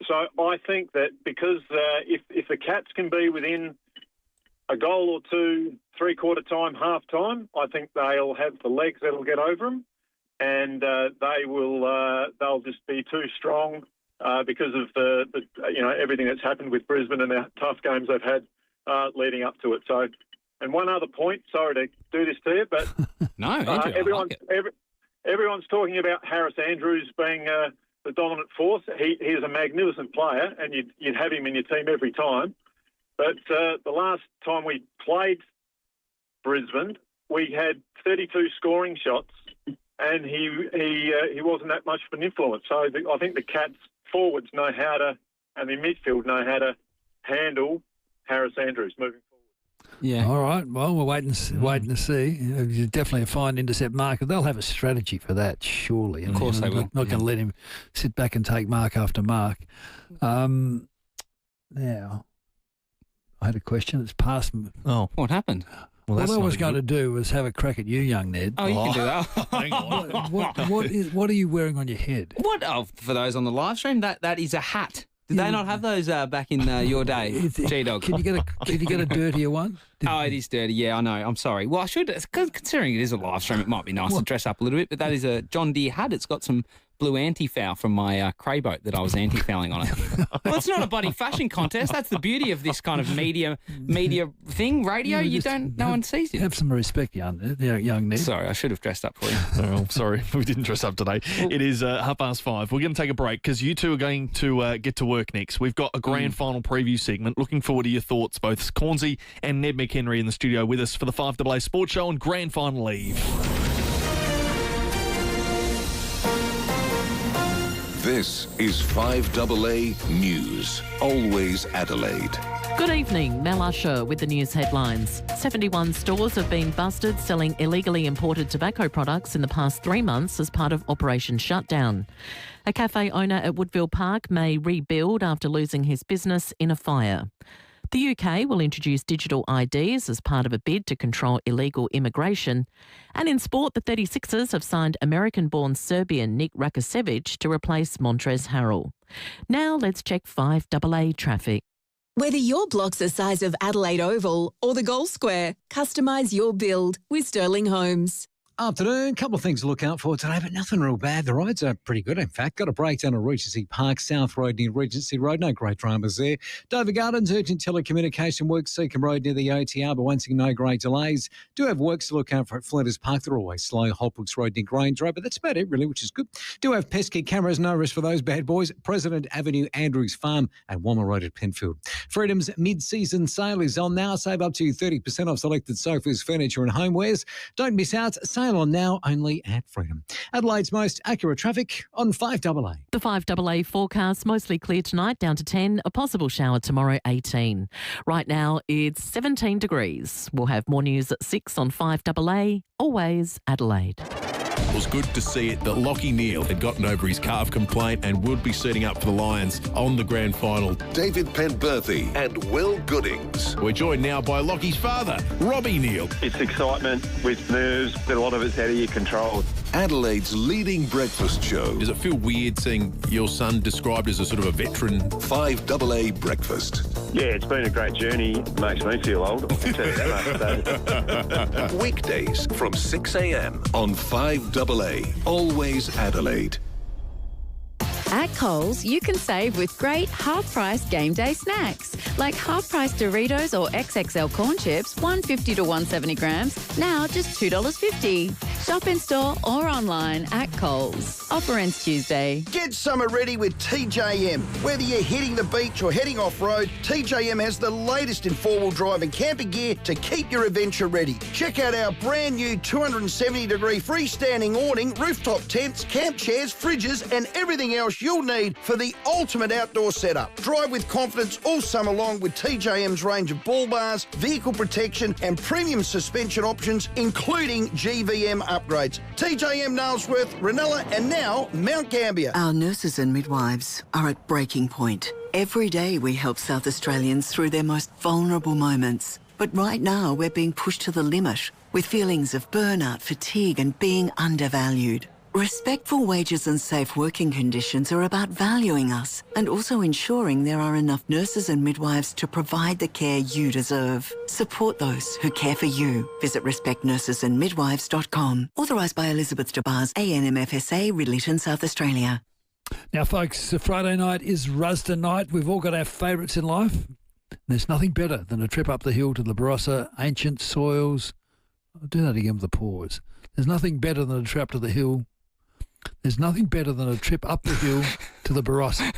So I think that because if the Cats can be within a goal or two, three-quarter time, half time, I think they'll have the legs that'll get over them, and they'll just be too strong because of the everything that's happened with Brisbane and the tough games they've had leading up to it. So, and one other point. Sorry to do this to you, but no, Andrew, everyone's talking about Harris Andrews being the dominant force. He's a magnificent player, and you'd have him in your team every time. But the last time we played Brisbane, we had 32 scoring shots, and he wasn't that much of an influence. So I think the Cats forwards know how to, and the midfield know how to handle Harris Andrews moving forward. Yeah. All right. Well, we're waiting to see. Definitely a fine intercept marker. They'll have a strategy for that, surely. Of course they will. Not going to let him sit back and take mark after mark. Now, I had a question. It's past me. Oh, what happened? Well, what I was going to do was have a crack at you, young Ned. Oh, you can do that. Hang on. What are you wearing on your head? What? Oh, for those on the live stream, that is a hat. Did they not have those back in your day, G-Dog? Can you get a dirtier one? It is dirty. Yeah, I know. I'm sorry. Well, I should, considering it is a live stream, it might be nice to dress up a little bit. But that is a John Deere hat. It's got some blue anti-foul from my cray boat that I was anti-fouling on it. Well, it's not a bloody fashion contest. That's the beauty of this kind of media thing. Radio, no one sees you. Have some respect, young Ned. Sorry, I should have dressed up for you. Oh, sorry, we didn't dress up today. It is 5:30. We're going to take a break because you two are going to get to work next. We've got a grand final preview segment. Looking forward to your thoughts, both Cornesy and Ned McHenry in the studio with us for the FIVEAA Sports Show and Grand Final Eve. This is 5AA News, always Adelaide. Good evening, Mel Usher with the news headlines. 71 stores have been busted selling illegally imported tobacco products in the past 3 months as part of Operation Shutdown. A cafe owner at Woodville Park may rebuild after losing his business in a fire. The UK will introduce digital IDs as part of a bid to control illegal immigration. And in sport, the 36ers have signed American-born Serbian Nick Rakosevic to replace Montrezl Harrell. Now let's check 5AA traffic. Whether your block's the size of Adelaide Oval or the Gold Square, customise your build with Sterling Homes. Afternoon, couple of things to look out for today, but nothing real bad. The roads are pretty good, in fact. Got a breakdown at Regency Park, South Road near Regency Road. No great dramas there. Dover Gardens, urgent telecommunication work. Seacombe Road near the OTR, but once again, no great delays. Do have works to look out for at Flinders Park. They're always slow. Holbrooks Road near Grange Road, but that's about it, really, which is good. Do have pesky cameras, no rest for those bad boys. President Avenue, Andrews Farm, and Walmer Road at Penfield. Freedom's mid-season sale is on now. Save up to 30% off selected sofas, furniture and homewares. Don't miss out. Sale on now, only at Freedom. Adelaide's most accurate traffic on 5AA. The 5AA forecast, mostly clear tonight, down to 10. A possible shower tomorrow, 18. Right now, it's 17 degrees. We'll have more news at 6 on 5AA. Always Adelaide. It was good to see it that Lachie Neale had gotten over his calf complaint and would be suiting up for the Lions on the grand final. David Penberthy and Will Goodings. We're joined now by Lachie's father, Robbie Neale. It's excitement with nerves, but a lot of it's out of your control. Adelaide's leading breakfast show. Does it feel weird seeing your son described as a sort of a veteran? 5AA Breakfast. Yeah, it's been a great journey. It makes me feel old, I can tell you that much. Weekdays from 6 a.m. on 5AA. Always Adelaide. At Coles, you can save with great half-price game day snacks, like half-price Doritos or XXL corn chips, $1.50 to 170 grams, now just $2.50. Shop in store or online at Coles. Offer ends Tuesday. Get summer ready with TJM. Whether you're hitting the beach or heading off-road, TJM has the latest in four-wheel drive and camping gear to keep your adventure ready. Check out our brand new 270-degree freestanding awning, rooftop tents, camp chairs, fridges and everything else you'll need for the ultimate outdoor setup. Drive with confidence all summer long with TJM's range of bull bars, vehicle protection and premium suspension options, including GVM upgrades. TJM Nailsworth, Ranella and now Mount Gambier. Our nurses and midwives are at breaking point. Every day we help South Australians through their most vulnerable moments. But right now we're being pushed to the limit with feelings of burnout, fatigue and being undervalued. Respectful wages and safe working conditions are about valuing us and also ensuring there are enough nurses and midwives to provide the care you deserve. Support those who care for you. Visit respectnursesandmidwives.com. Authorised by Elizabeth DeBars, ANMFSA, Ridleyton, South Australia. Now, folks, Friday night is Rusden night. We've all got our favourites in life. There's nothing better than a trip up the hill to the Barossa, ancient soils. I'll do that again with the pause. There's nothing better than a trip to the hill. There's nothing better than a trip up the hill to the Barossa.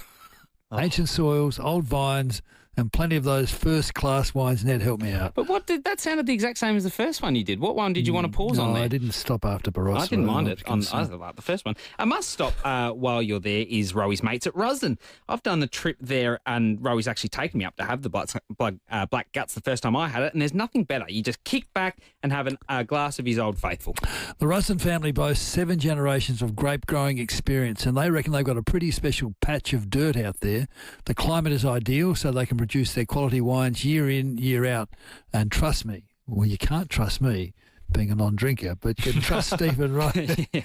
Ancient soils, old vines, and plenty of those first-class wines. Ned, help me out. But that sounded the exact same as the first one you did. What one did you want to pause on there? I didn't stop after Barossa. I didn't mind it. I like the first one. A must stop while you're there is Rowi's Mates at Rusden. I've done the trip there and Rowi's actually taken me up to have the black guts the first time I had it, and there's nothing better. You just kick back and have a glass of his Old Faithful. The Rusden family boasts 7 generations of grape growing experience, and they reckon they've got a pretty special patch of dirt out there. The climate is ideal, so they can produce their quality wines year in, year out. And trust me, well, you can't trust me being a non-drinker, but you can trust Stephen Wright. You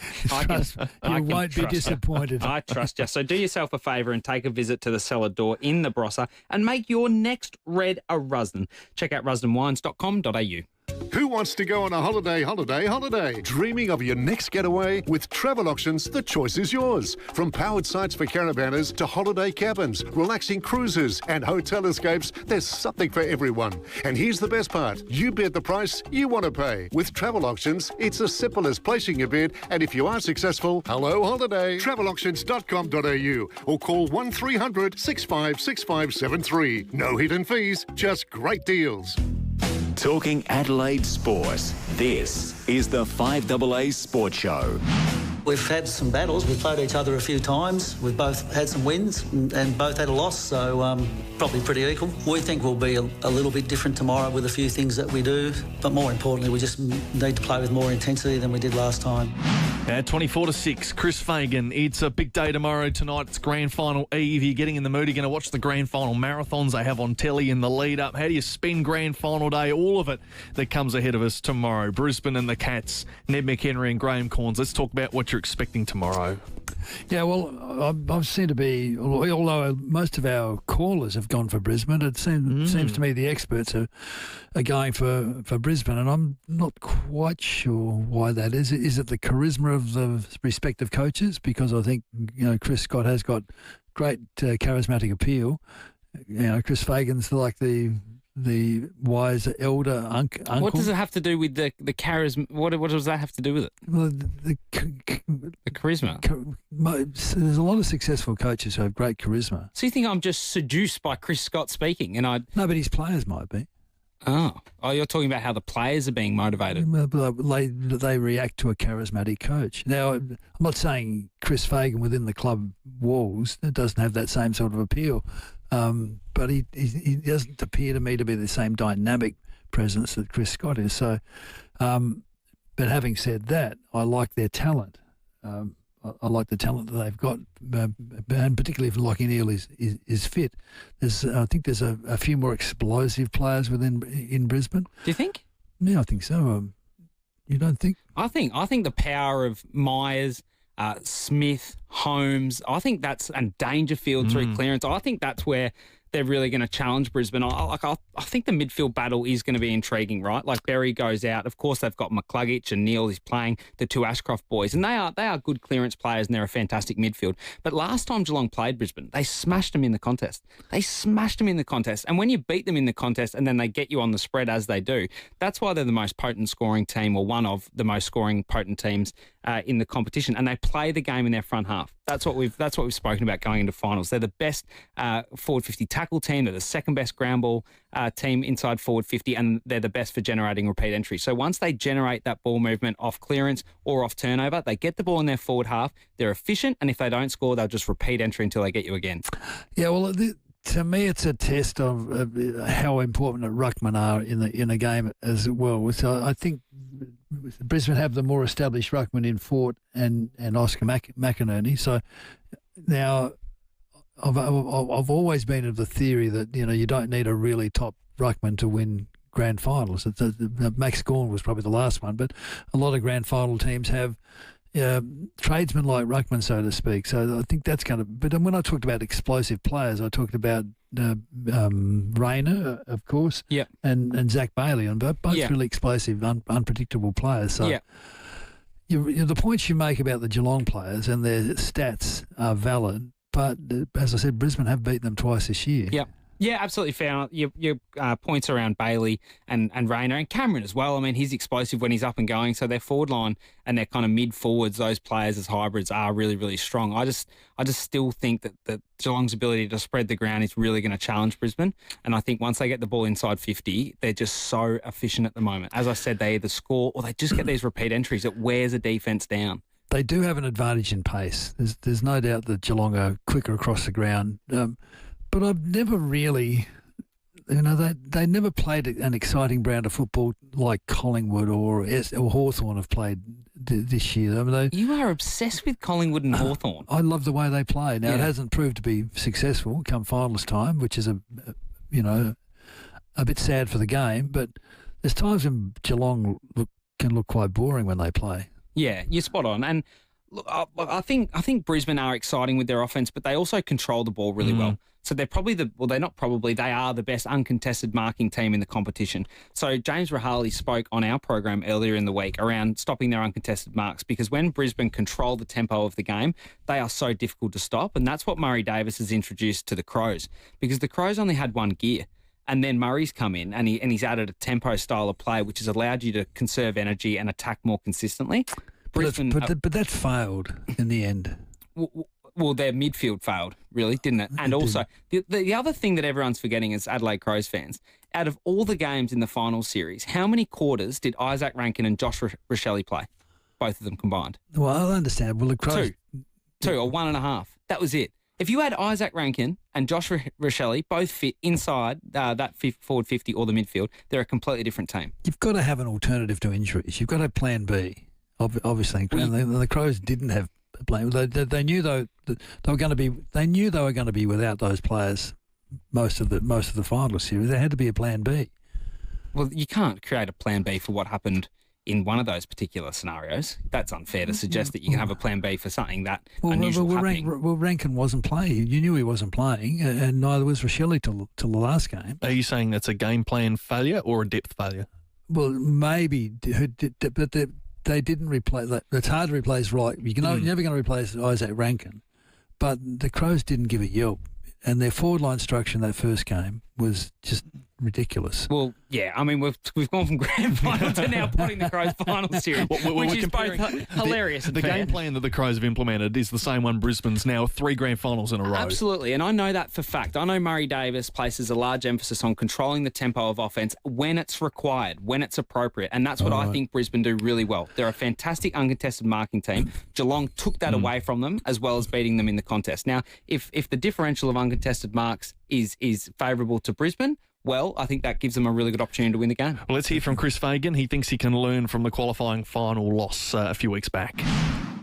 won't be disappointed. I trust you. So do yourself a favour and take a visit to the cellar door in the Barossa and make your next red a Rusden. Check out rusdenwines.com.au. Who wants to go on a holiday? Dreaming of your next getaway? With Travel Auctions, the choice is yours. From powered sites for caravanners to holiday cabins, relaxing cruises and hotel escapes, there's something for everyone. And here's the best part. You bid the price you want to pay. With Travel Auctions, it's as simple as placing your bid, and if you are successful, hello holiday. Travelauctions.com.au or call 1300 656573. No hidden fees, just great deals. Talking Adelaide sports. This is the 5AA Sports Show. We've had some battles. We've played each other a few times. We've both had some wins and both had a loss, so probably pretty equal. We think we'll be a little bit different tomorrow with a few things that we do, but more importantly, we just need to play with more intensity than we did last time. 24-6, Chris Fagan. It's a big day tomorrow. Tonight it's grand final eve. You're getting in the mood. You're going to watch the grand final marathons they have on telly in the lead up. How do you spend grand final day? All of it that comes ahead of us tomorrow. Brisbane and the Cats, Ned McHenry and Kane Cornes. Let's talk about what you're expecting tomorrow. Yeah, well, I seem to be, although most of our callers have gone for Brisbane, it seems to me the experts are going for Brisbane, and I'm not quite sure why that is. Is it the charisma of the respective coaches? Because I think, Chris Scott has got great charismatic appeal. Chris Fagan's like the wise elder uncle. What does it have to do with the charisma? What does that have to do with it? Well, the charisma. There's a lot of successful coaches who have great charisma. So you think I'm just seduced by Chris Scott speaking? No, but his players might be. Oh, you're talking about how the players are being motivated. They react to a charismatic coach. Now, I'm not saying Chris Fagan within the club walls doesn't have that same sort of appeal. But he doesn't appear to me to be the same dynamic presence that Chris Scott is. So, but But having said that, I like their talent. I like the talent that they've got, and particularly if Lachie Neale is fit. I think there's a few more explosive players in Brisbane. Do you think? Yeah, I think so. You don't think? I think the power of Myers, Smith, Holmes, I think that's, and Dangerfield through clearance. I think that's where they're really going to challenge Brisbane. I think the midfield battle is going to be intriguing, right? Like Berry goes out. Of course, they've got McCluggage and Neale is playing, the two Ashcroft boys, and they are good clearance players and they're a fantastic midfield. But last time Geelong played Brisbane, they smashed them in the contest. And when you beat them in the contest and then they get you on the spread as they do, that's why they're the most potent scoring team, or one of the most scoring potent teams in the competition. And they play the game in their front half. That's what we've spoken about going into finals. They're the best forward 50 tackle team. They're the second best ground ball team inside forward 50, and they're the best for generating repeat entry. So once they generate that ball movement off clearance or off turnover, they get the ball in their forward half. They're efficient, and if they don't score, they'll just repeat entry until they get you again. Yeah, well, to me, it's a test of how important the ruckmen are in a game as well. So I think Brisbane have the more established ruckman in Fort and Oscar McInerney. So now I've always been of the theory that you don't need a really top ruckman to win grand finals. Max Gawn was probably the last one, but a lot of grand final teams have tradesmen like ruckman, so to speak. So I think that's going to. But when I talked about explosive players, I talked about Rayner, of course, and Zach Bailey, and both really explosive, unpredictable players. So the points you make about the Geelong players and their stats are valid, but as I said, Brisbane have beaten them twice this year. Yeah, absolutely fair. Your points around Bailey and Rayner and Cameron as well. I mean, he's explosive when he's up and going. So their forward line and their kind of mid forwards, those players as hybrids are really, really strong. I just still think that Geelong's ability to spread the ground is really going to challenge Brisbane. And I think once they get the ball inside 50, they're just so efficient at the moment. As I said, they either score or they just get these repeat entries. It wears a defence down. They do have an advantage in pace. There's no doubt that Geelong are quicker across the ground. But I've never really, they never played an exciting brand of football like Collingwood or Hawthorn have played this year. I mean, you are obsessed with Collingwood and Hawthorn. I love the way they play. Now, it hasn't proved to be successful come finals time, which is a bit sad for the game. But there's times when Geelong can look quite boring when they play. Yeah, you're spot on. And look, I think Brisbane are exciting with their offense, but they also control the ball really well. So they're probably they are the best uncontested marking team in the competition. So James Rahali spoke on our program earlier in the week around stopping their uncontested marks, because when Brisbane control the tempo of the game, they are so difficult to stop. And that's what Murray Davis has introduced to the Crows, because the Crows only had one gear. And then Murray's come in and he's added a tempo style of play, which has allowed you to conserve energy and attack more consistently. But that failed in the end. Well, their midfield failed, really, didn't it? And also, the other thing that everyone's forgetting as Adelaide Crows fans, out of all the games in the final series, how many quarters did Isaac Rankin and Josh Rochelle play? Both of them combined. Well, I understand. Well, the Crows... Two or 1.5. That was it. If you had Isaac Rankin and Josh Rochelle both fit inside that forward 50 or the midfield, they're a completely different team. You've got to have an alternative to injuries. You've got to have plan B, obviously. The Crows didn't have a plan. They knew they were going to be. They knew they were going to be without those players most of the final series. There had to be a plan B. Well, you can't create a plan B for what happened in one of those particular scenarios. That's unfair to suggest that you can have a plan B for something that unusual happening. Rankin wasn't playing. You knew he wasn't playing, and neither was Rochelle till the last game. Are you saying that's a game plan failure or a depth failure? Well, maybe, but they didn't replace. It's hard to replace. Right, you're never going to replace Isaac Rankin, but the Crows didn't give a yelp, and their forward line structure in that first game was just ridiculous. Well, yeah, I mean, we've gone from grand final to now putting the Crows final series, which is both hilarious and the fair. game plan that the Crows have implemented is the same one Brisbane's now 3 grand finals in a row. Absolutely, and I know that for fact. I know Murray Davis places a large emphasis on controlling the tempo of offence when it's required, when it's appropriate, and that's what I think Brisbane do really well. They're a fantastic uncontested marking team. Geelong took that away from them, as well as beating them in the contest. Now, if the differential of uncontested marks is favourable to Brisbane, well, I think that gives them a really good opportunity to win the game. Well, let's hear from Chris Fagan. He thinks he can learn from the qualifying final loss a few weeks back.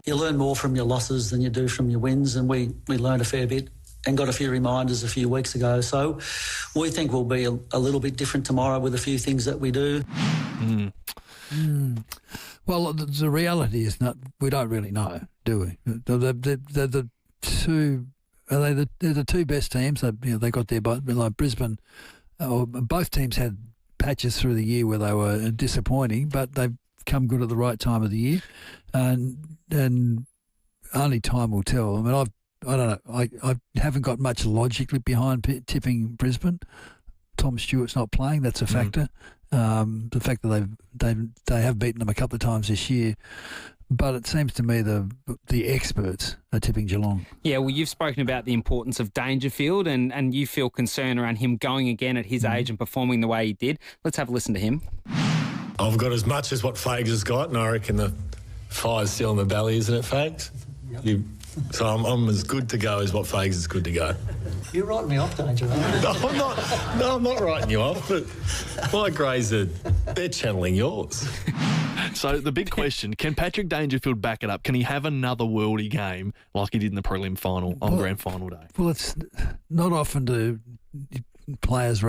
You learn more from your losses than you do from your wins, and we learned a fair bit and got a few reminders a few weeks ago. So we think we'll be a little bit different tomorrow with a few things that we do. Well, the reality is we don't really know, do we? They're the two. They're the two best teams. They got there, but like Brisbane, both teams had patches through the year where they were disappointing, but they've come good at the right time of the year, and only time will tell. I mean, I don't know. I haven't got much logic behind tipping Brisbane. Tom Stewart's not playing. That's a factor. The fact that they have beaten them a couple of times this year. But it seems to me the experts are tipping Geelong. Yeah, well, you've spoken about the importance of Dangerfield and you feel concern around him going again at his age and performing the way he did. Let's have a listen to him. I've got as much as what Fags has got, and I reckon the fire's still in the belly, isn't it, Fags? Yep. So I'm as good to go as what Fags is good to go. You're writing me off, don't you? No, I'm not writing you off, but my greys they're channeling yours. So the big question, can Patrick Dangerfield back it up? Can he have another worldie game like he did in the prelim final on grand final day? Well, it's not often do players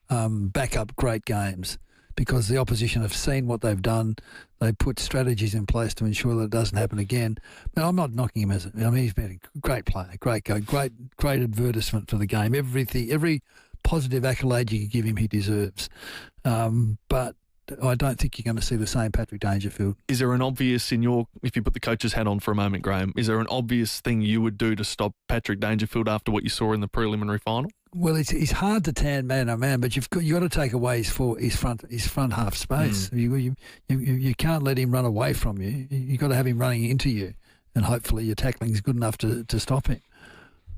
back up great games because the opposition have seen what they've done. They put strategies in place to ensure that it doesn't happen again. But I'm not knocking him he's been a great player, great advertisement for the game. Every positive accolade you can give him, he deserves. But I don't think you're going to see the same Patrick Dangerfield. Is there an obvious if you put the coach's hat on for a moment, Graham, is there an obvious thing you would do to stop Patrick Dangerfield after what you saw in the preliminary final? Well, it's hard to tan man on man, but you've got to take away his front half space. You can't let him run away from you. You've got to have him running into you, and hopefully your tackling is good enough to stop him.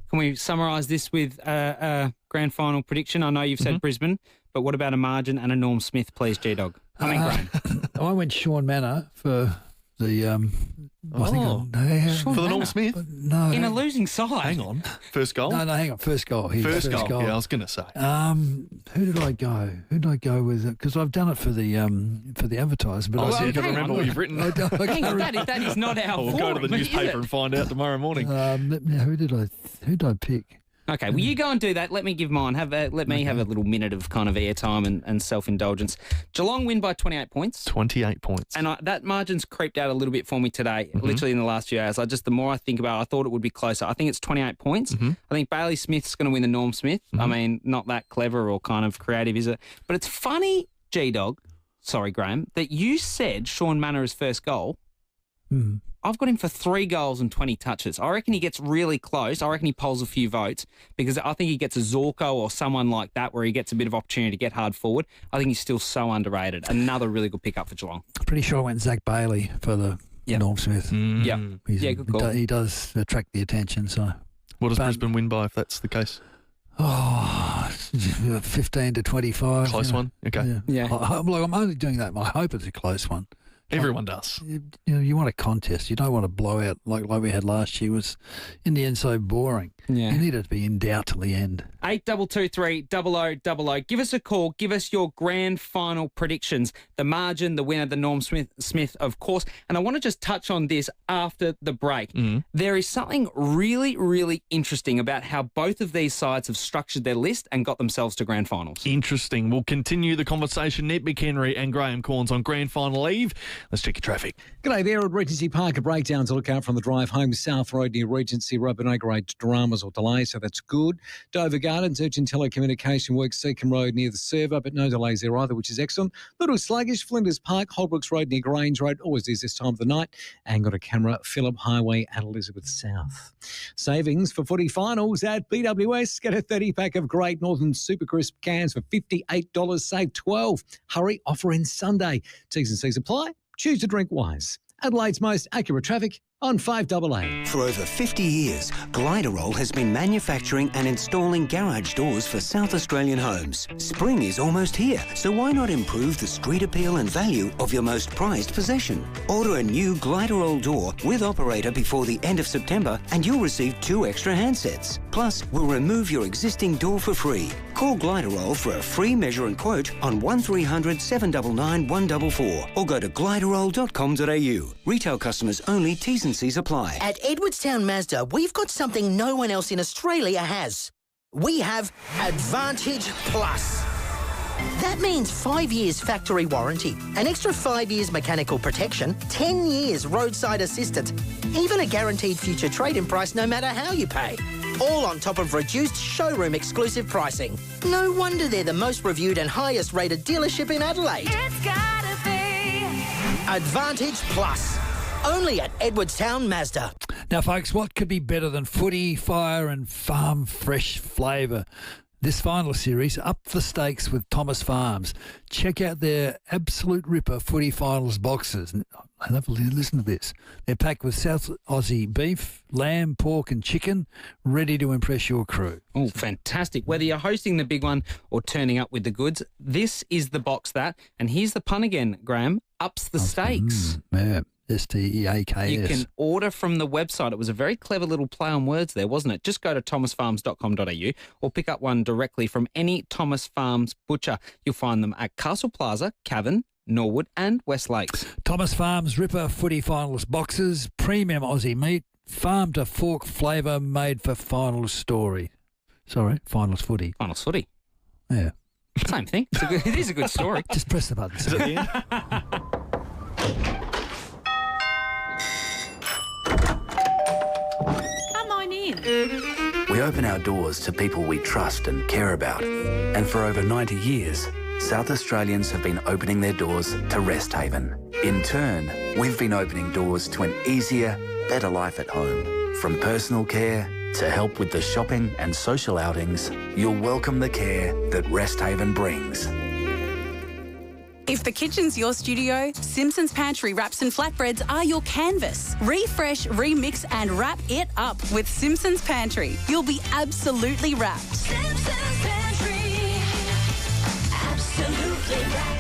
Can we summarise this with a grand final prediction? I know you've said Brisbane, but what about a margin and a Norm Smith, please, G-Dog? Graham. I went Sean Manor for the... for the Norm Smith? No. In a losing side? Hang on. First goal? No, hang on. First goal. First goal. Yeah, I was going to say. Who did I go? Who did I go with? Because I've done it for the advertisement. So you've got to remember what you've written. Hang on, that is not our We'll go to the newspaper and find out tomorrow morning. Who did I pick? Okay, well, you go and do that. Let me give mine. Let me have a little minute of kind of airtime and self-indulgence. Geelong win by 28 points. 28 points. And that margin's creeped out a little bit for me today, literally in the last few hours. The more I think about it, I thought it would be closer. I think it's 28 points. I think Bailey Smith's going to win the Norm Smith. I mean, not that clever or kind of creative, is it? But it's funny, G-Dog, sorry, Graham, that you said Sean Manor's first goal. I've got him for 3 goals and 20 touches. I reckon he gets really close. I reckon he polls a few votes because I think he gets a Zorko or someone like that where he gets a bit of opportunity to get hard forward. I think he's still so underrated. Another really good pickup for Geelong. Pretty sure I went Zach Bailey for the Norm Smith. Good call. He does attract the attention. So, what does Brisbane win by if that's the case? 15 to 25. Close one? Okay. Yeah. I'm only doing that. I hope it's a close one. Everyone does. You want a contest. You don't want a blowout like we had last year. It was, in the end, so boring. Yeah. You need it to be in doubt till the end. 8223 0000. Give us a call. Give us your grand final predictions. The margin, the winner, the Norm Smith, of course. And I want to just touch on this after the break. There is something really, really interesting about how both of these sides have structured their list and got themselves to grand finals. Interesting. We'll continue the conversation. Ned McHenry and Graham Cornes on grand final eve. Let's check your traffic. G'day there at Regency Park. A breakdown to look out from the drive home South Road near Regency Road, but no great dramas or delays, so that's good. Dover Gardens, urgent telecommunication works, Seacombe Road near the server, but no delays there either, which is excellent. Little sluggish, Flinders Park, Holbrooks Road near Grange Road, always is this time of the night, and got a camera, Phillip Highway at Elizabeth South. Savings for footy finals at BWS. Get a 30-pack of Great Northern Super Crisp cans for $58, save $12. Hurry, offer ends Sunday. T's and C's apply. Choose to drink wise. Adelaide's most accurate traffic on 5AA. For over 50 years, Gliderol has been manufacturing and installing garage doors for South Australian homes. Spring is almost here, so why not improve the street appeal and value of your most prized possession? Order a new Gliderol door with operator before the end of September and you'll receive 2 extra handsets. Plus, we'll remove your existing door for free. Call Gliderol for a free measure and quote on 1300 799 144 or go to gliderol.com.au. Retail customers only, T's and C's apply. At Edwardstown Mazda, we've got something no one else in Australia has. We have Advantage Plus. That means 5 years factory warranty, an extra 5 years mechanical protection, 10 years roadside assistance, even a guaranteed future trade-in price no matter how you pay. All on top of reduced showroom exclusive pricing. No wonder they're the most reviewed and highest rated dealership in Adelaide. It's gotta be Advantage Plus. Only at Edwardstown Mazda. Now, folks, what could be better than footy, fire and farm fresh flavour? This final series, Up the Stakes with Thomas Farms. Check out their absolute ripper footy finals boxes. Listen to this. They're packed with South Aussie beef, lamb, pork and chicken, ready to impress your crew. Oh, fantastic. Whether you're hosting the big one or turning up with the goods, this is the box that, and here's the pun again, Graham, ups the stakes. Yeah. STEAKS. You can order from the website. It was a very clever little play on words there, wasn't it? Just go to thomasfarms.com.au or pick up one directly from any Thomas Farms butcher. You'll find them at Castle Plaza, Cavan, Norwood and West Lakes. Thomas Farms Ripper Footy Finals boxes, premium Aussie meat, farm to fork flavour made for finals story. Sorry, finals footy. Finals footy. Yeah. Same thing. It is a good story. Just press the button. Is it the end? We open our doors to people we trust and care about. And for over 90 years, South Australians have been opening their doors to Rest Haven. In turn, we've been opening doors to an easier, better life at home. From personal care to help with the shopping and social outings, you'll welcome the care that Rest Haven brings. If the kitchen's your studio, Simpson's Pantry wraps and flatbreads are your canvas. Refresh, remix and wrap it up with Simpson's Pantry. You'll be absolutely wrapped. Simpson's Pantry. Absolutely wrapped.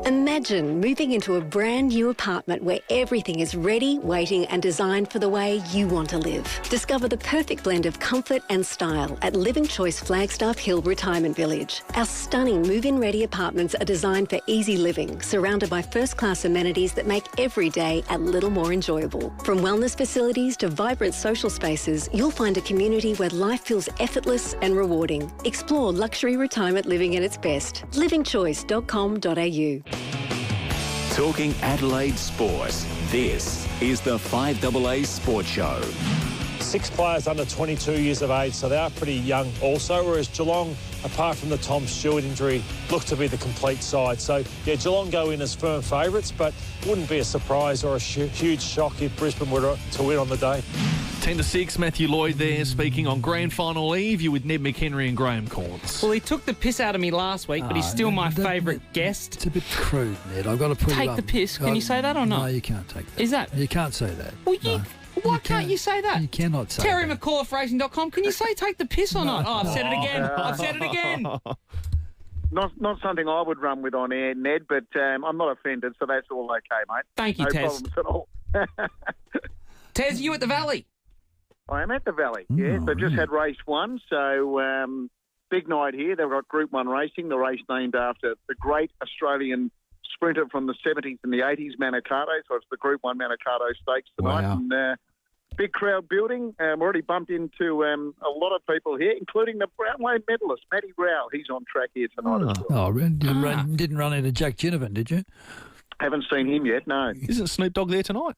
Imagine moving into a brand new apartment where everything is ready, waiting and designed for the way you want to live. Discover the perfect blend of comfort and style at Living Choice Flagstaff Hill Retirement Village. Our stunning move-in ready apartments are designed for easy living, surrounded by first-class amenities that make every day a little more enjoyable. From wellness facilities to vibrant social spaces, you'll find a community where life feels effortless and rewarding. Explore luxury retirement living at its best. livingchoice.com.au. Talking Adelaide sports, this is the 5AA Sports Show. 6 players under 22 years of age, so they are pretty young also, whereas Geelong, apart from the Tom Stewart injury, look to be the complete side. So, yeah, Geelong go in as firm favourites, but wouldn't be a surprise or a huge shock if Brisbane were to win on the day. 10-6, Matthew Lloyd there speaking on Grand Final Eve. You with Ned McHenry and Kane Cornes. Well, he took the piss out of me last week, but he's still my favourite guest. It's a bit crude, Ned. I've got to put it Take up. the piss. Can you say that or not? No, you can't take that. Is that? You can't say that. Well, why can't you say that? You cannot say Terry that. McCall of Racing.com, can you say take the piss or not? Oh, I've said it again. I've said it again. Not something I would run with on air, Ned, but I'm not offended, so that's all okay, mate. Thank you, no Tez. problems at all. Tez, you at the Valley? I am at the Valley, yes. They've just had race one, so big night here. They've got Group 1 racing, the race named after the great Australian sprinter from the 70s and the 80s, Manikato. So it's the Group 1 Manikato Stakes tonight. Wow. And big crowd building. We've already bumped into a lot of people here, including the Brownlow medalist, Matty Rowell. He's on track here tonight as well. Oh, didn't run into Jack Ginnivan, did you? Haven't seen him yet, no. Isn't Snoop Dogg there tonight?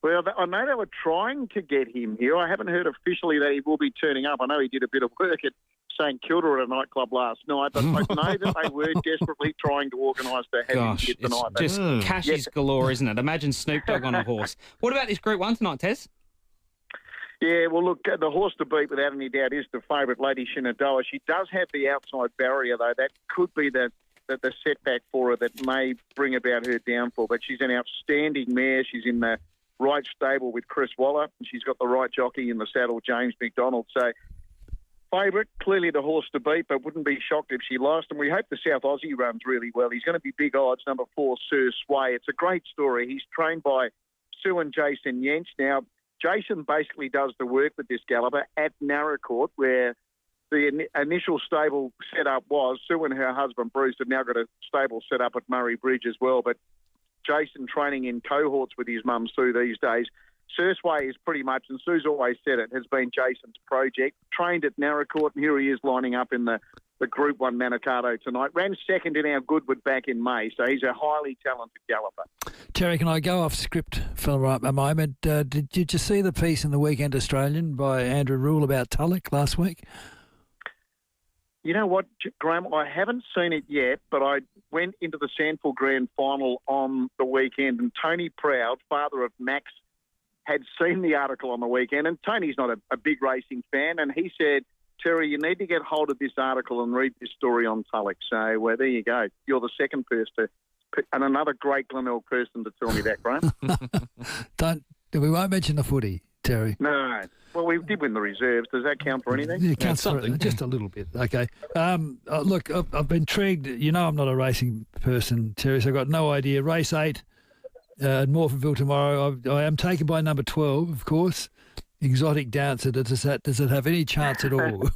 Well, I know they were trying to get him here. I haven't heard officially that he will be turning up. I know he did a bit of work at St Kilda at a nightclub last night, but I know that they were desperately trying to organise to have him here tonight. It's just cashes galore, isn't it? Imagine Snoop Dogg on a horse. What about this Group 1 tonight, Tez? Yeah, well, look, the horse to beat, without any doubt, is the favourite, Lady Shenandoah. She does have the outside barrier, though. That could be the setback for her that may bring about her downfall. But she's an outstanding mare. She's in the right stable with Chris Waller, and she's got the right jockey in the saddle, James McDonald. So, favourite, clearly the horse to beat, but wouldn't be shocked if she lost. And we hope the South Aussie runs really well. He's going to be big odds, number 4, Sir Sway. It's a great story. He's trained by Sue and Jason Yench. Now, Jason basically does the work with this galloper at Narracourt, where the initial stable setup was Sue and her husband Bruce have now got a stable set up at Murray Bridge as well. But Jason training in cohorts with his mum Sue these days. Surfway is pretty much, and Sue's always said it, has been Jason's project. Trained at Narracourt, and here he is lining up in the Group 1 Manikato tonight. Ran second in our Goodwood back in May, so he's a highly talented galloper. Terry, can I go off script for a moment? Did you see the piece in the Weekend Australian by Andrew Rule about Tulloch last week? You know what, Graham? I haven't seen it yet, but I went into the Sandford Grand Final on the weekend, and Tony Proud, father of Max, had seen the article on the weekend, and Tony's not a big racing fan, and he said, Terry, you need to get hold of this article and read this story on Tulloch. So there you go. You're the second person and another great Glenelg person to tell me that, Graham. We won't mention the footy, Terry. No. Well, we did win the reserves. Does that count for anything? Yeah, it counts for just a little bit. Okay. Look, I've been intrigued. You know I'm not a racing person, Terry, so I've got no idea. Race 8 at Morphettville tomorrow. I am taken by number 12, of course. Exotic Dancer. Does it have any chance at all?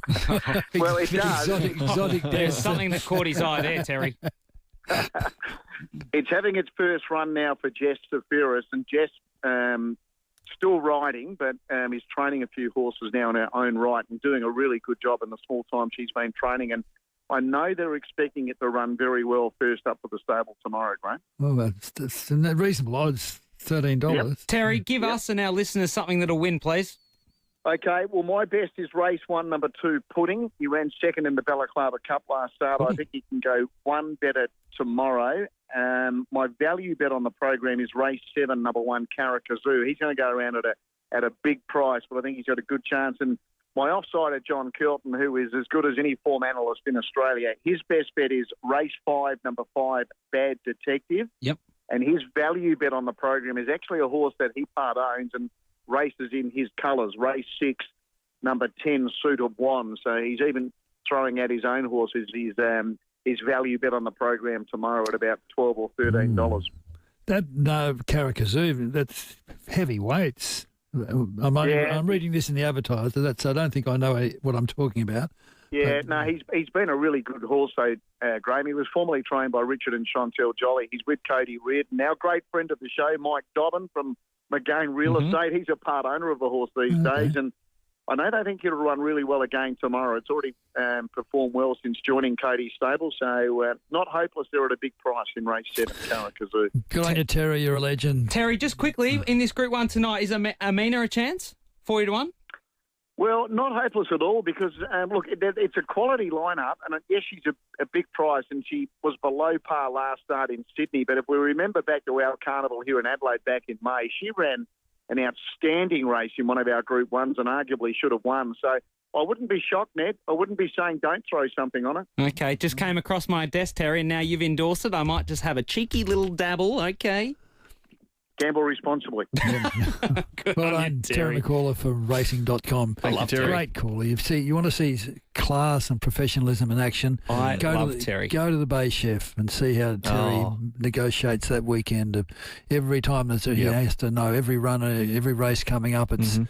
Well, it does. Exotic There's Dancer. something that caught his eye there, Terry. It's having its first run now for Jess Safiris, and Jess still riding, but is training a few horses now in her own right and doing a really good job in the small time she's been training. And I know they're expecting it to run very well first up for the stable tomorrow, Graham. Well, that's reasonable odds, $13. Yep. Terry, give us and our listeners something that'll win, please. Okay, well, my best is race 1, number 2, Pudding. He ran second in the Balaclava Cup last start. I think he can go one better tomorrow. My value bet on the program is race 7, number 1, Karakazoo. He's going to go around at a big price, but I think he's got a good chance. And my offsider, John Kelton, who is as good as any form analyst in Australia, his best bet is race 5, number 5, Bad Detective. Yep. And his value bet on the program is actually a horse that he part owns and races in his colours. Race 6, number 10, Suit of One. So he's even throwing out his own horses. His value bet on the program tomorrow at about $12 or $13. Karakazoo, that's heavy weights. I'm reading this in the advertiser, so I don't think I know what I'm talking about. Yeah, he's been a really good horse, though, Graham. He was formerly trained by Richard and Chantel Jolly. He's with Cody Reardon, now great friend of the show, Mike Dobbin from McGain Real Estate. He's a part owner of the horse these days, and I know they think it'll run really well again tomorrow. It's already performed well since joining Cody's stable, so not hopeless. They're at a big price in race 7, Karakazoo. Good on you, Terry. You're a legend. Terry, just quickly, in this Group 1 tonight, is Amina a chance? 40-1? Well, not hopeless at all because, look, it's a quality lineup. And, yes, she's a big price and she was below par last start in Sydney. But if we remember back to our carnival here in Adelaide back in May, she ran an outstanding race in one of our Group 1s and arguably should have won. So I wouldn't be shocked, Ned. I wouldn't be saying don't throw something on it. Okay, just came across my desk, Terry, and now you've endorsed it. I might just have a cheeky little dabble, okay? Gamble responsibly. Well done, Terry McCaller for racing.com. I love Terry. Great caller. You want to see class and professionalism in action. I love Terry. Go to the Bay Chef and see how Terry negotiates that weekend. Every time he has to know every runner, every race coming up. It's a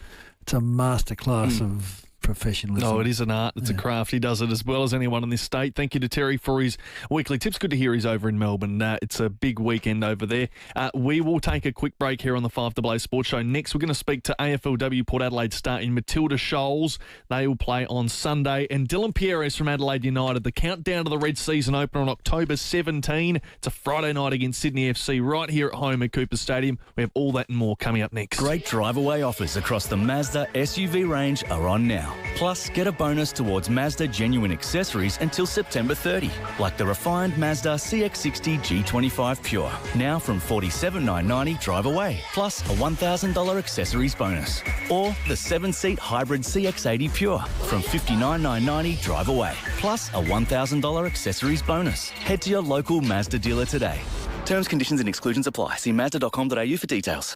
masterclass of professionalism. Oh, it is an art. It's a craft. He does it as well as anyone in this state. Thank you to Terry for his weekly tips. Good to hear he's over in Melbourne. It's a big weekend over there. We will take a quick break here on the 5AA Sports Show. Next, we're going to speak to AFLW Port Adelaide star in Matilda Scholes. They will play on Sunday. And Dylan Pierres from Adelaide United. The countdown to the Red season opener on October 17. It's a Friday night against Sydney FC right here at home at Cooper Stadium. We have all that and more coming up next. Great drive-away offers across the Mazda SUV range are on now. Plus, get a bonus towards Mazda genuine accessories until September 30, like the refined Mazda CX-60 G25 Pure, now from $47,990 drive away, plus a $1,000 accessories bonus. Or the 7-seat hybrid CX-80 Pure from $59,990 drive away, plus a $1,000 accessories bonus. Head to your local Mazda dealer today. Terms, conditions and exclusions apply. See Mazda.com.au for details.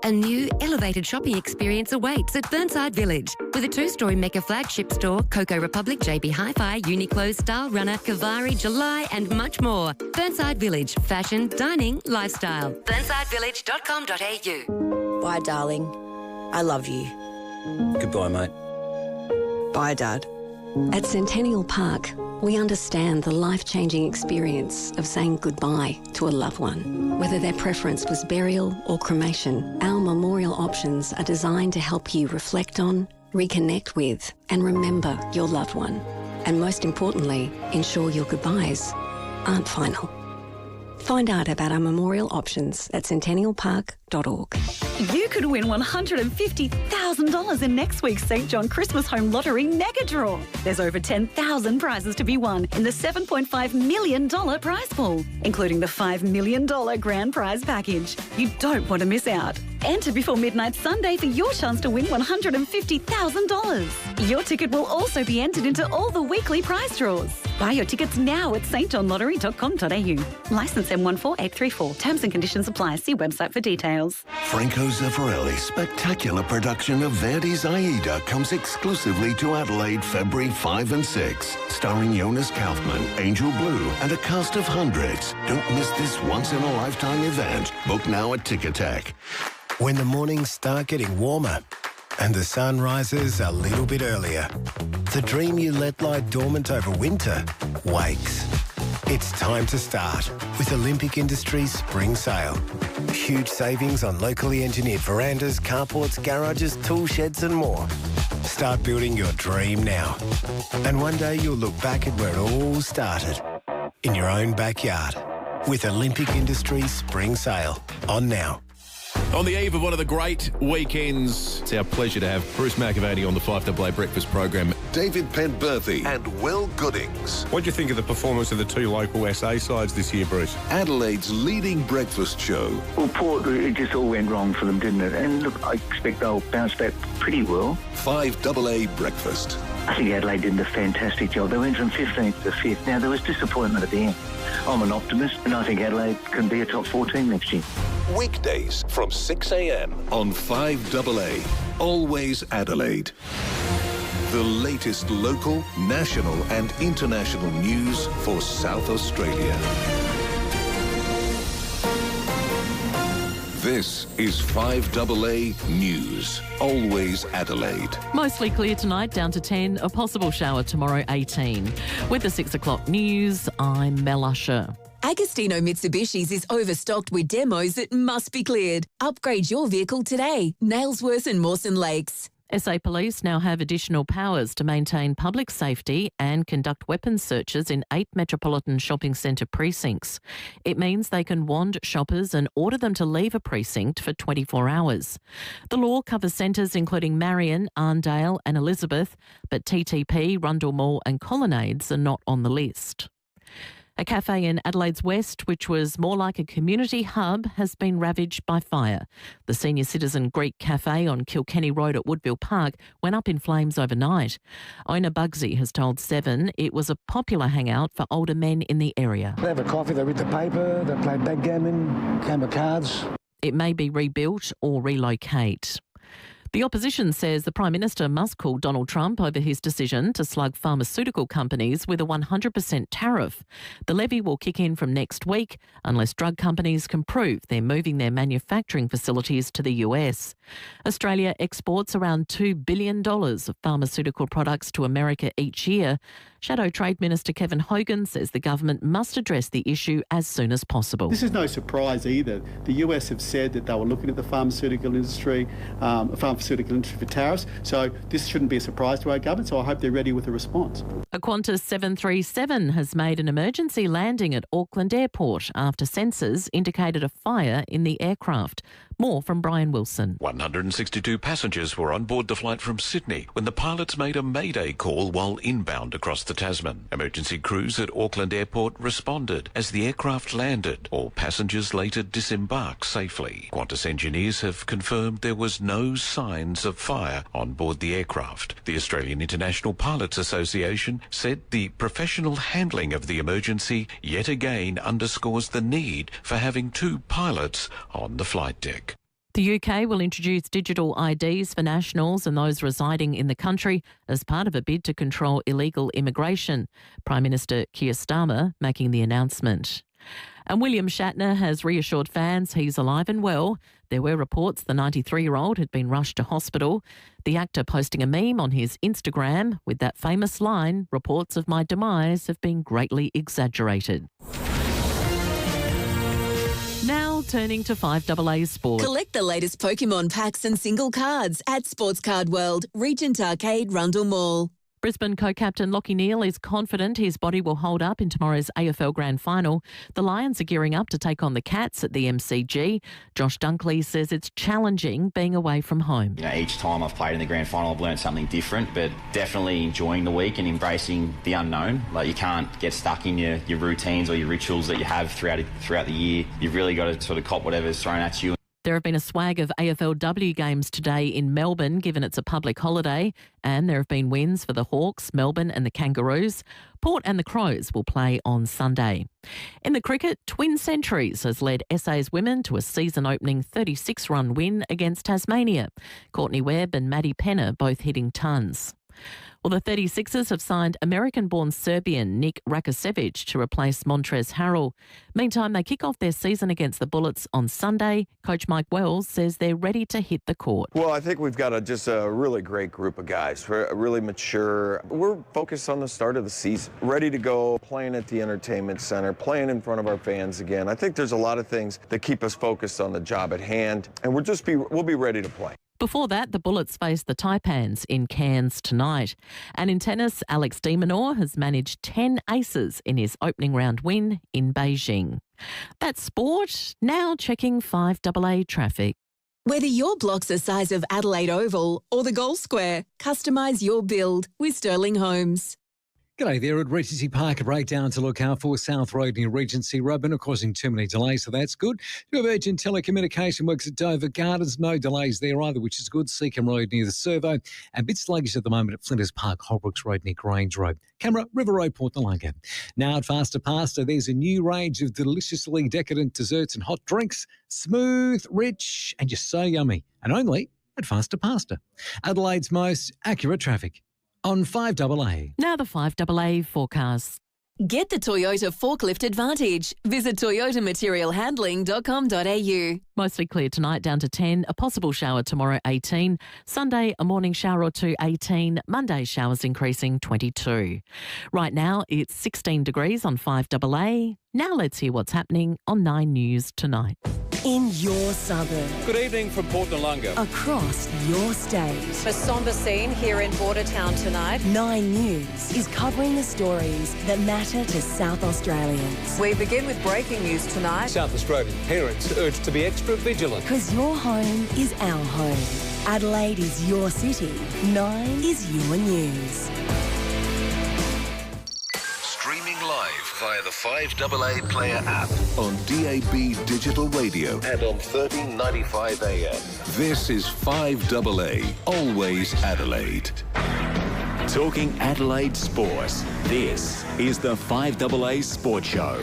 A new elevated shopping experience awaits at Burnside Village. With a 2-story Mecca flagship store, Coco Republic, JB Hi-Fi, Uniqlo, Style Runner, Kavari, July and much more. Burnside Village. Fashion, dining, lifestyle. BurnsideVillage.com.au. Bye, darling. I love you. Goodbye, mate. Bye, Dad. At Centennial Park, we understand the life-changing experience of saying goodbye to a loved one. Whether their preference was burial or cremation, our memorial options are designed to help you reflect on, reconnect with, and remember your loved one. And most importantly, ensure your goodbyes aren't final. Find out about our memorial options at centennialpark.org. You could win $150,000 in next week's St. John Christmas Home Lottery Mega Draw. There's over 10,000 prizes to be won in the $7.5 million prize pool, including the $5 million grand prize package. You don't want to miss out. Enter before midnight Sunday for your chance to win $150,000. Your ticket will also be entered into all the weekly prize draws. Buy your tickets now at stjohnlottery.com.au. Licence M14834. Terms and conditions apply. See website for details. Franco Zeffirelli's spectacular production of Verdi's Aida comes exclusively to Adelaide February 5 and 6, starring Jonas Kaufman, Angel Blue, and a cast of hundreds. Don't miss this once-in-a-lifetime event. Book now at Ticketek. When the mornings start getting warmer and the sun rises a little bit earlier, the dream you let lie dormant over winter wakes. It's time to start with Olympic Industries Spring Sale. Huge savings on locally engineered verandas, carports, garages, tool sheds and more. Start building your dream now. And one day you'll look back at where it all started, in your own backyard, with Olympic Industries Spring Sale on now. On the eve of one of the great weekends, it's our pleasure to have Bruce McAvaney on the 5AA Breakfast program. David Penberthy and Will Goodings. What do you think of the performance of the two local SA sides this year, Bruce? Adelaide's leading breakfast show. Well, Port, it just all went wrong for them, didn't it? And look, I expect they'll bounce back pretty well. 5AA Breakfast. I think Adelaide did a fantastic job. They went from 15th to 5th. Now, there was disappointment at the end. I'm an optimist, and I think Adelaide can be a top 4 team next year. Weekdays from 6 a.m. on 5AA. Always Adelaide. The latest local, national and international news for South Australia. This is 5AA News. Always Adelaide. Mostly clear tonight, down to 10. A possible shower tomorrow, 18. With the 6 o'clock news, I'm Mel Usher. Agostino Mitsubishi's is overstocked with demos that must be cleared. Upgrade your vehicle today. Nailsworth and Mawson Lakes. SA Police now have additional powers to maintain public safety and conduct weapons searches in 8 metropolitan shopping centre precincts. It means they can wand shoppers and order them to leave a precinct for 24 hours. The law covers centres including Marion, Arndale and Elizabeth, but TTP, Rundle Mall and Colonnades are not on the list. A cafe in Adelaide's West, which was more like a community hub, has been ravaged by fire. The Senior Citizen Greek Cafe on Kilkenny Road at Woodville Park went up in flames overnight. Owner Bugsy has told Seven it was a popular hangout for older men in the area. They have a coffee, they read the paper, they play backgammon, game of cards. It may be rebuilt or relocate. The opposition says the Prime Minister must call Donald Trump over his decision to slug pharmaceutical companies with a 100% tariff. The levy will kick in from next week unless drug companies can prove they're moving their manufacturing facilities to the US. Australia exports around $2 billion of pharmaceutical products to America each year. Shadow Trade Minister Kevin Hogan says the government must address the issue as soon as possible. This is no surprise either. The US have said that they were looking at the pharmaceutical industry for tariffs, so this shouldn't be a surprise to our government, so I hope they're ready with a response. A Qantas 737 has made an emergency landing at Auckland Airport after sensors indicated a fire in the aircraft. More from Brian Wilson. 162 passengers were on board the flight from Sydney when the pilots made a mayday call while inbound across the Tasman. Emergency crews at Auckland Airport responded as the aircraft landed. All passengers later disembarked safely. Qantas engineers have confirmed there was no signs of fire on board the aircraft. The Australian International Pilots Association said the professional handling of the emergency yet again underscores the need for having 2 pilots on the flight deck. The UK will introduce digital IDs for nationals and those residing in the country as part of a bid to control illegal immigration. Prime Minister Keir Starmer making the announcement. And William Shatner has reassured fans he's alive and well. There were reports the 93-year-old had been rushed to hospital. The actor posting a meme on his Instagram with that famous line, "Reports of my demise have been greatly exaggerated." Now turning to 5AA Sport. Collect the latest Pokemon packs and single cards at Sports Card World, Regent Arcade, Rundle Mall. Brisbane co-captain Lachie Neale is confident his body will hold up in tomorrow's AFL Grand Final. The Lions are gearing up to take on the Cats at the MCG. Josh Dunkley says it's challenging being away from home. Each time I've played in the Grand Final, I've learned something different, but definitely enjoying the week and embracing the unknown. You can't get stuck in your routines or your rituals that you have throughout the year. You've really got to sort of cop whatever's thrown at you. There have been a swag of AFLW games today in Melbourne, given it's a public holiday, and there have been wins for the Hawks, Melbourne and the Kangaroos. Port and the Crows will play on Sunday. In the cricket, Twin Centuries has led SA's women to a season-opening 36-run win against Tasmania. Courtney Webb and Maddie Penner both hitting tons. Well, the 36ers have signed American-born Serbian Nick Rakosevic to replace Montrezl Harrell. Meantime, they kick off their season against the Bullets on Sunday. Coach Mike Wells says they're ready to hit the court. Well, I think we've got just a really great group of guys. We're really mature. We're focused on the start of the season, ready to go, playing at the entertainment center, playing in front of our fans again. I think there's a lot of things that keep us focused on the job at hand, and we'll be ready to play. Before that, the Bullets face the Taipans in Cairns tonight. And in tennis, Alex de Minaur has managed 10 aces in his opening round win in Beijing. That's sport. Now checking 5AA traffic. Whether your block's the size of Adelaide Oval or the Gold Square, customise your build with Sterling Homes. G'day there. At Regency Park, a breakdown to look out for South Road near Regency Road, but not causing too many delays, so that's good. You have urgent telecommunication works at Dover Gardens, no delays there either, which is good. Seacombe Road near the Servo, and a bit sluggish at the moment at Flinders Park, Holbrooks Road near Grange Road. Camera, River Road, Port Noarlunga. Now at Faster Pasta, there's a new range of deliciously decadent desserts and hot drinks, smooth, rich, and just so yummy, and only at Faster Pasta. Adelaide's most accurate traffic on 5AA. Now the 5AA forecast. Get the Toyota Forklift Advantage. Visit toyotamaterialhandling.com.au. Mostly clear tonight, down to 10. A possible shower tomorrow, 18. Sunday, a morning shower or two, 18. Monday, showers increasing, 22. Right now, it's 16 degrees on 5AA. Now let's hear what's happening on 9 News tonight. In your suburb. Good evening from Port Noarlunga. Across your state. A sombre scene here in Bordertown tonight. 9 News is covering the stories that matter to South Australians. We begin with breaking news tonight. South Australian parents urged to be extra vigilant. Because your home is our home. Adelaide is your city. 9 is your news. Streaming live via the 5AA Player app on DAB Digital Radio and on 1395 AM. This is 5AA, always Adelaide. Talking Adelaide sports. This is the 5AA Sports Show.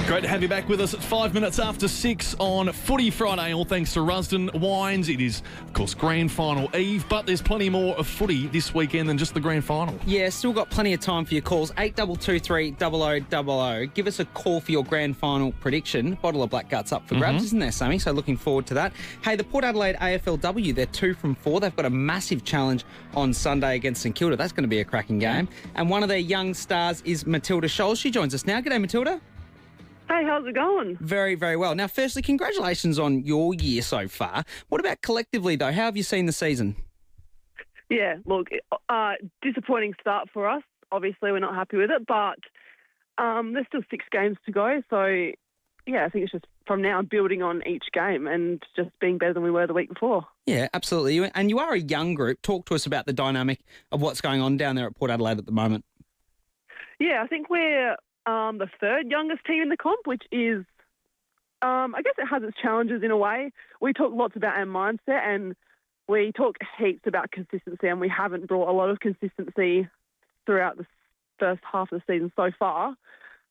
Great to have you back with us at 5 minutes after 6 on Footy Friday, all thanks to Rusden Wines. It is, of course, Grand Final Eve, but there's plenty more of footy this weekend than just the Grand Final. Yeah, still got plenty of time for your calls. 8223 0000. Give us a call for your Grand Final prediction. Bottle of Black Guts up for grabs, isn't there, Sammy? So looking forward to that. Hey, the Port Adelaide AFLW, they're 2 from 4. They've got a massive challenge on Sunday against St Kilda. That's going to be a cracking game. And one of their young stars is Matilda Scholes. She joins us now. G'day, Matilda. Hey, how's it going? Very, very well. Now, firstly, congratulations on your year so far. What about collectively, though? How have you seen the season? Yeah, look, disappointing start for us. Obviously, we're not happy with it, but there's still 6 games to go. So, yeah, I think it's just from now building on each game and just being better than we were the week before. Yeah, absolutely. And you are a young group. Talk to us about the dynamic of what's going on down there at Port Adelaide at the moment. Yeah, I think we're the 3rd youngest team in the comp, which is, I guess it has its challenges in a way. We talk lots about our mindset and we talk heaps about consistency, and we haven't brought a lot of consistency throughout the first half of the season so far.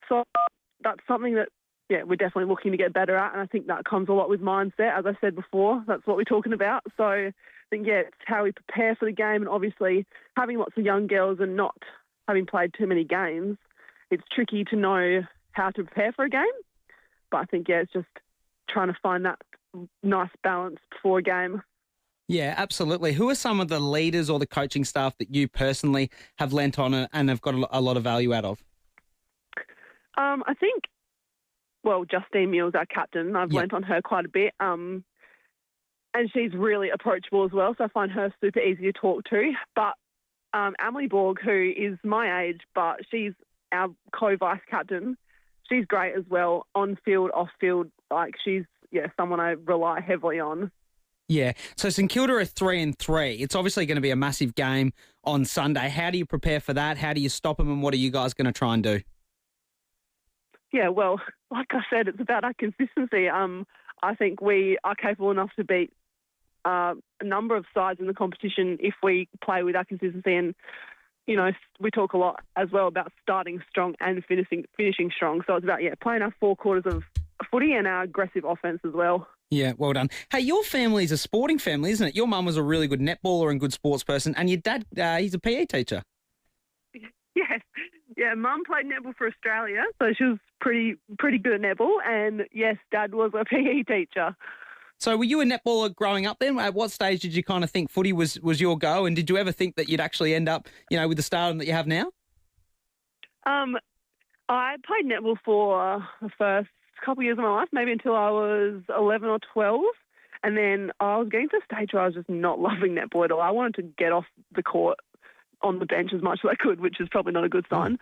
So that's something that, yeah, we're definitely looking to get better at, and I think that comes a lot with mindset. As I said before, that's what we're talking about. So I think, yeah, it's how we prepare for the game, and obviously having lots of young girls and not having played too many games, it's tricky to know how to prepare for a game. But I think, it's just trying to find that nice balance before a game. Yeah, absolutely. Who are some of the leaders or the coaching staff that you personally have lent on and have got a lot of value out of? I think, Justine Mills, our captain, I've lent on her quite a bit. And she's really approachable as well, so I find her super easy to talk to. But Emily Borg, who is my age, but she's our co-vice captain, she's great as well, on field, off field. Like, she's someone I rely heavily on. Yeah. So St Kilda are 3-3. It's obviously going to be a massive game on Sunday. How do you prepare for that? How do you stop them, and what are you guys going to try and do? Yeah, well, like I said, it's about our consistency. I think we are capable enough to beat a number of sides in the competition if we play with our consistency. And, we talk a lot as well about starting strong and finishing strong. So it's about, playing our 4 quarters of footy and our aggressive offence as well. Yeah, well done. Hey, your family's a sporting family, isn't it? Your mum was a really good netballer and good sports person, and your dad, he's a PE teacher. Yes. Yeah, Mum played netball for Australia, so she was pretty good at netball, and yes, Dad was a PE teacher. So were you a netballer growing up then? At what stage did you kind of think footy was your go, and did you ever think that you'd actually end up, with the stardom that you have now? I played netball for the first couple of years of my life, maybe until I was 11 or 12. And then I was getting to a stage where I was just not loving netball at all. I wanted to get off the court on the bench as much as I could, which is probably not a good sign.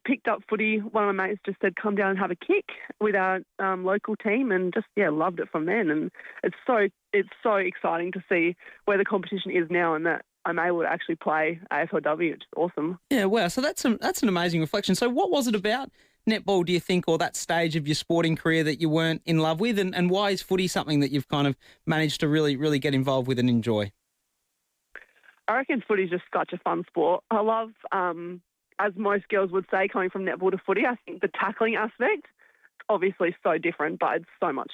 Picked up footy. One of my mates just said, come down and have a kick with our local team, and just, loved it from then. And it's so exciting to see where the competition is now, and that I'm able to actually play AFLW, which is awesome. Yeah, wow. So that's an amazing reflection. So what was it about netball, do you think, or that stage of your sporting career that you weren't in love with? And why is footy something that you've kind of managed to really, really get involved with and enjoy? I reckon footy is just such a fun sport. I love, as most girls would say, coming from netball to footy, I think the tackling aspect, obviously so different, but it's so much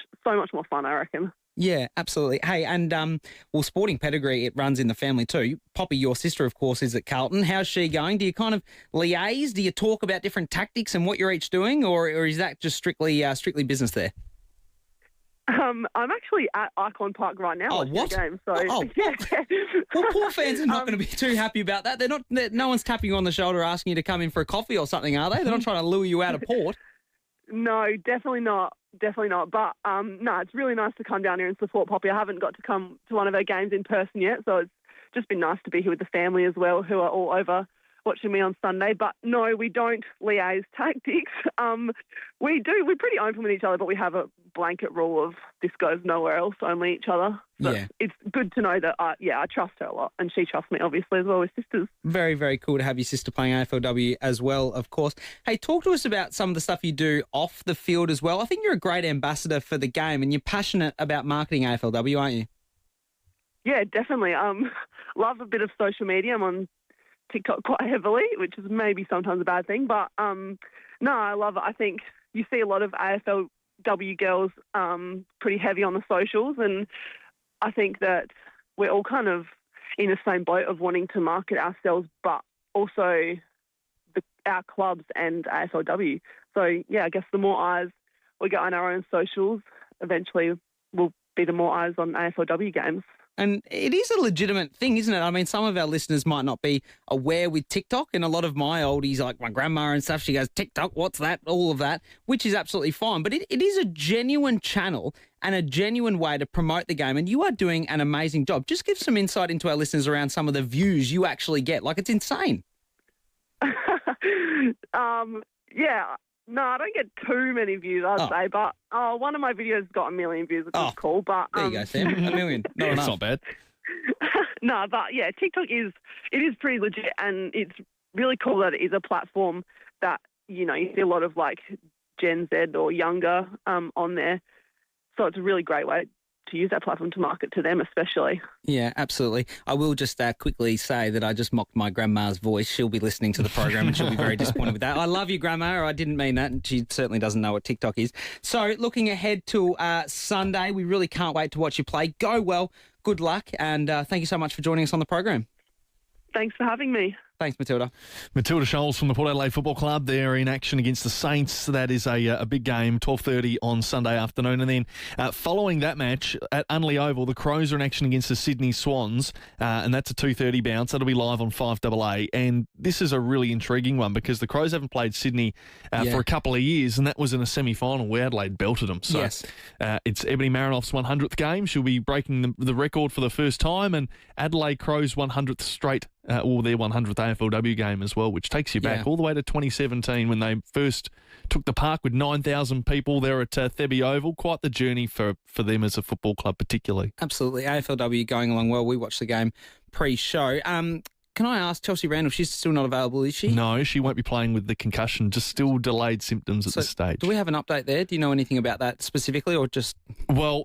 more fun, I reckon. Yeah, absolutely. Hey, and sporting pedigree, it runs in the family too. Poppy, your sister, of course, is at Carlton. How's she going? Do you kind of liaise? Do you talk about different tactics and what you're each doing, or is that just strictly business there? I'm actually at Icon Park right now watching the game. So, Well, poor fans are not going to be too happy about that. No one's tapping you on the shoulder asking you to come in for a coffee or something, are they? They're not trying to lure you out of port. No, definitely not. Definitely not. But, it's really nice to come down here and support Poppy. I haven't got to come to one of her games in person yet, so it's just been nice to be here with the family as well, who are all over watching me on Sunday. But, no, we don't liaise tactics. We're pretty open with each other, but we have a blanket rule of this goes nowhere else, only each other. So it's good to know that, I trust her a lot, and she trusts me, obviously, as well. We're sisters. Very, very cool to have your sister playing AFLW as well, of course. Hey, talk to us about some of the stuff you do off the field as well. I think you're a great ambassador for the game, and you're passionate about marketing AFLW, aren't you? Yeah, definitely. Love a bit of social media. I'm on TikTok quite heavily, which is maybe sometimes a bad thing, but no, I love it. I think you see a lot of AFLW girls pretty heavy on the socials, and I think that we're all kind of in the same boat of wanting to market ourselves, but also our clubs and AFLW. So, yeah, I guess the more eyes we get on our own socials, eventually will be the more eyes on AFLW games. And it is a legitimate thing, isn't it? I mean, some of our listeners might not be aware with TikTok, and a lot of my oldies, like my grandma and stuff, she goes, TikTok, what's that? All of that, which is absolutely fine. But it is a genuine channel and a genuine way to promote the game, and you are doing an amazing job. Just give some insight into our listeners around some of the views you actually get. Like, it's insane. Yeah. No, I don't get too many views, I'd say, but one of my videos got 1 million views, which is cool. But there you go, Sam. 1 million. Not enough. That's not bad. No, but yeah, TikTok is pretty legit, and it's really cool that it is a platform that, you see a lot of like Gen Z or younger on there. So it's a really great way to use that platform to market to them, especially. Yeah, absolutely. I will just quickly say that I just mocked my grandma's voice. She'll be listening to the program and she'll be very disappointed with that. I love you, Grandma. I didn't mean that, and she certainly doesn't know what TikTok is. So looking ahead to Sunday, we really can't wait to watch you play. Go well, good luck, and thank you so much for joining us on the program. Thanks for having me. Thanks, Matilda. Matilda Scholes from the Port Adelaide Football Club. They're in action against the Saints. That is a big game, 12:30 on Sunday afternoon. And then following that match at Unley Oval, the Crows are in action against the Sydney Swans, and that's a 2:30 bounce. That'll be live on 5AA. And this is a really intriguing one because the Crows haven't played Sydney for a couple of years, and that was in a semi-final where Adelaide belted them. So yes. It's Ebony Marinoff's 100th game. She'll be breaking the record for the first time, and Adelaide Crows 100th straight, or their 100th AFLW game as well, which takes you back all the way to 2017 when they first took the park with 9,000 people there at Thebby Oval. Quite the journey for them as a football club particularly. Absolutely. AFLW going along well. We watched the game pre-show. Can I ask Chelsea Randall, she's still not available, is she? No, she won't be playing with the concussion, just still delayed symptoms at this stage. Do we have an update there? Do you know anything about that specifically or just... Well,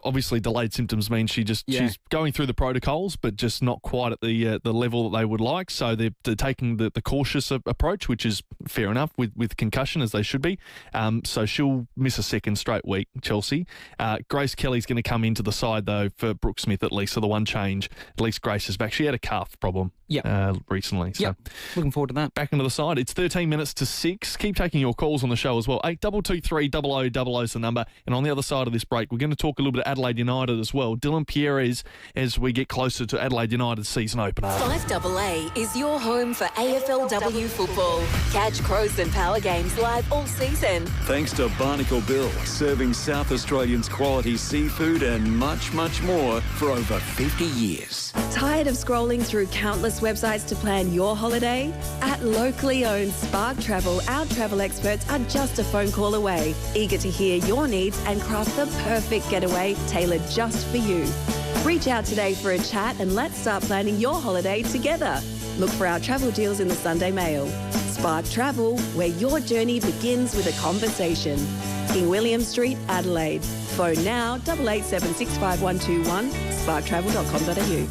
obviously delayed symptoms means she's going through the protocols, but just not quite at the level that they would like. So they're taking the cautious approach, which is fair enough with concussion, as they should be. So she'll miss a second straight week, Chelsea. Grace Kelly's going to come into the side, though, for Brooke Smith at least. So the one change, at least Grace is back. She had a calf problem. Recently. So looking forward to that. Back into the side. It's 13 minutes to 6. Keep taking your calls on the show as well. 8223 0000 is the number. And on the other side of this break, we're going to talk a little bit of Adelaide United as well. Dylan Pierres as we get closer to Adelaide United's season opener. 5AA is your home for AFLW football. Catch Crows and Power games live all season. Thanks to Barnacle Bill, serving South Australians quality seafood and much, much more for over 50 years. Tired of scrolling through countless websites to plan your holiday? At locally owned Spark Travel, our travel experts are just a phone call away, eager to hear your needs and craft the perfect getaway tailored just for you. Reach out today for a chat and let's start planning your holiday together. Look for our travel deals in the Sunday Mail. Spark Travel, where your journey begins with a conversation. King William Street, Adelaide. Phone now 88765121, sparktravel.com.au.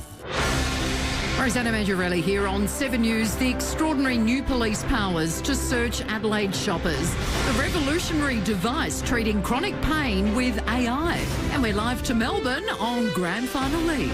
Rosanna Maggiorelli here on 7 News. The extraordinary new police powers to search Adelaide shoppers. A revolutionary device treating chronic pain with AI. And we're live to Melbourne on Grand Final Leave.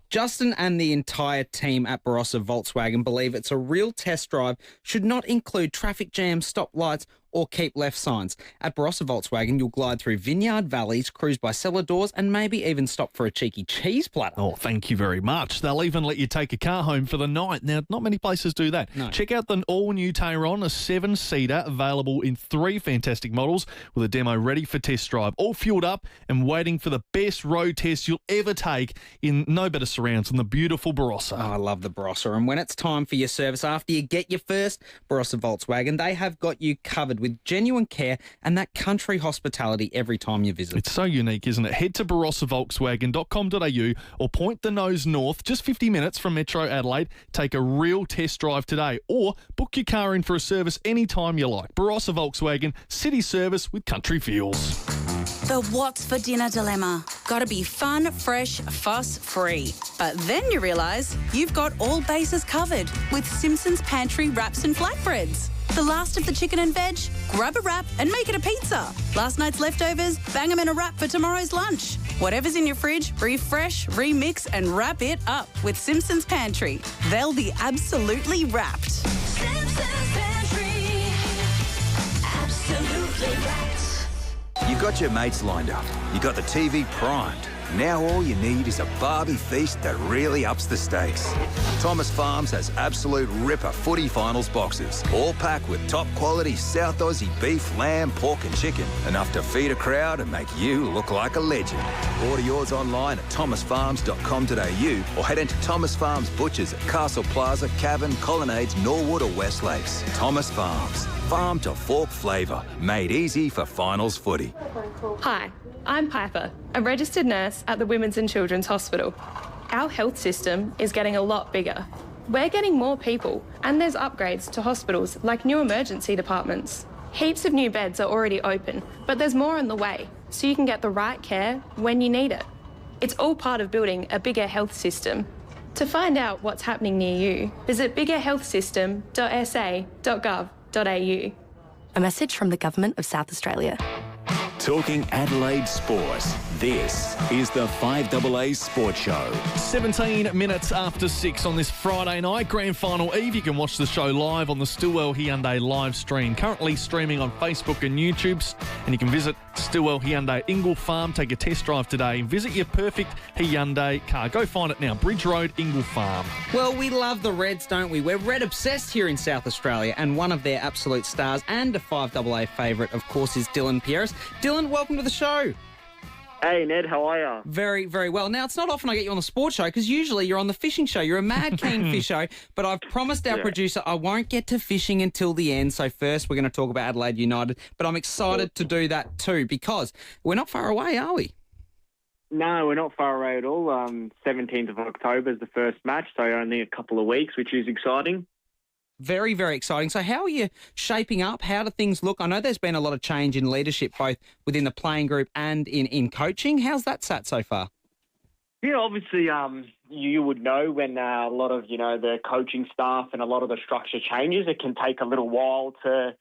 Justin and the entire team at Barossa Volkswagen believe it's a real test drive should not include traffic jams, stop lights or keep left signs. At Barossa Volkswagen, you'll glide through vineyard valleys, cruise by cellar doors and maybe even stop for a cheeky cheese platter. Oh, thank you very much. They'll even let you take a car home for the night. Now, not many places do that. No. Check out the all-new Tayron, a 7-seater, available in 3 fantastic models with a demo ready for test drive. All fueled up and waiting for the best road test you'll ever take in no better surrounds than the beautiful Barossa. Oh, I love the Barossa. And when it's time for your service after you get your first Barossa Volkswagen, they have got you covered with genuine care and that country hospitality every time you visit. It's so unique, isn't it? Head to barossavolkswagen.com.au or point the nose north, just 50 minutes from Metro Adelaide. Take a real test drive today or book your car in for a service anytime you like. Barossa Volkswagen, city service with country feels. The what's for dinner dilemma. Gotta be fun, fresh, fuss-free. But then you realise you've got all bases covered with Simpson's Pantry wraps and flatbreads. The last of the chicken and veg? Grab a wrap and make it a pizza. Last night's leftovers? Bang them in a wrap for tomorrow's lunch. Whatever's in your fridge, refresh, remix and wrap it up with Simpson's Pantry. They'll be absolutely wrapped. Simpson's Pantry. Absolutely wrapped. You got your mates lined up. You got the TV primed. Now all you need is a Barbie feast that really ups the stakes. Thomas Farms has absolute ripper footy finals boxes, all packed with top quality South Aussie beef, lamb, pork and chicken. Enough to feed a crowd and make you look like a legend. Order yours online at thomasfarms.com.au or head into Thomas Farms Butchers at Castle Plaza, Cavan, Colonnades, Norwood or West Lakes. Thomas Farms. Farm to fork flavour. Made easy for finals footy. Hi, I'm Piper, a registered nurse at the Women's and Children's Hospital. Our health system is getting a lot bigger. We're getting more people, and there's upgrades to hospitals like new emergency departments. Heaps of new beds are already open, but there's more on the way, so you can get the right care when you need it. It's all part of building a bigger health system. To find out what's happening near you, visit biggerhealthsystem.sa.gov.au. A message from the Government of South Australia. Talking Adelaide sport. This is the 5AA Sports Show. 17 minutes after 6 on this Friday night, grand final eve. You can watch the show live on the Stillwell Hyundai live stream. Currently streaming on Facebook and YouTube. And you can visit Stillwell Hyundai Ingle Farm. Take a test drive today. Visit your perfect Hyundai car. Go find it now. Bridge Road, Ingle Farm. Well, we love the Reds, don't we? We're Red obsessed here in South Australia, and one of their absolute stars and a 5AA favourite, of course, is Dylan Pierce. Dylan, welcome to the show. Hey, Ned, how are you? Very, very well. Now, it's not often I get you on the sports show because usually you're on the fishing show. You're a mad keen fisho, but I've promised our producer I won't get to fishing until the end. So first we're going to talk about Adelaide United, but I'm excited to do that too because we're not far away, are we? No, we're not far away at all. 17th of October is the first match, so only a couple of weeks, which is exciting. Very, very exciting. So how are you shaping up? How do things look? I know there's been a lot of change in leadership, both within the playing group and in coaching. How's that sat so far? Yeah, obviously, you would know when a lot of, the coaching staff and a lot of the structure changes, it can take a little while to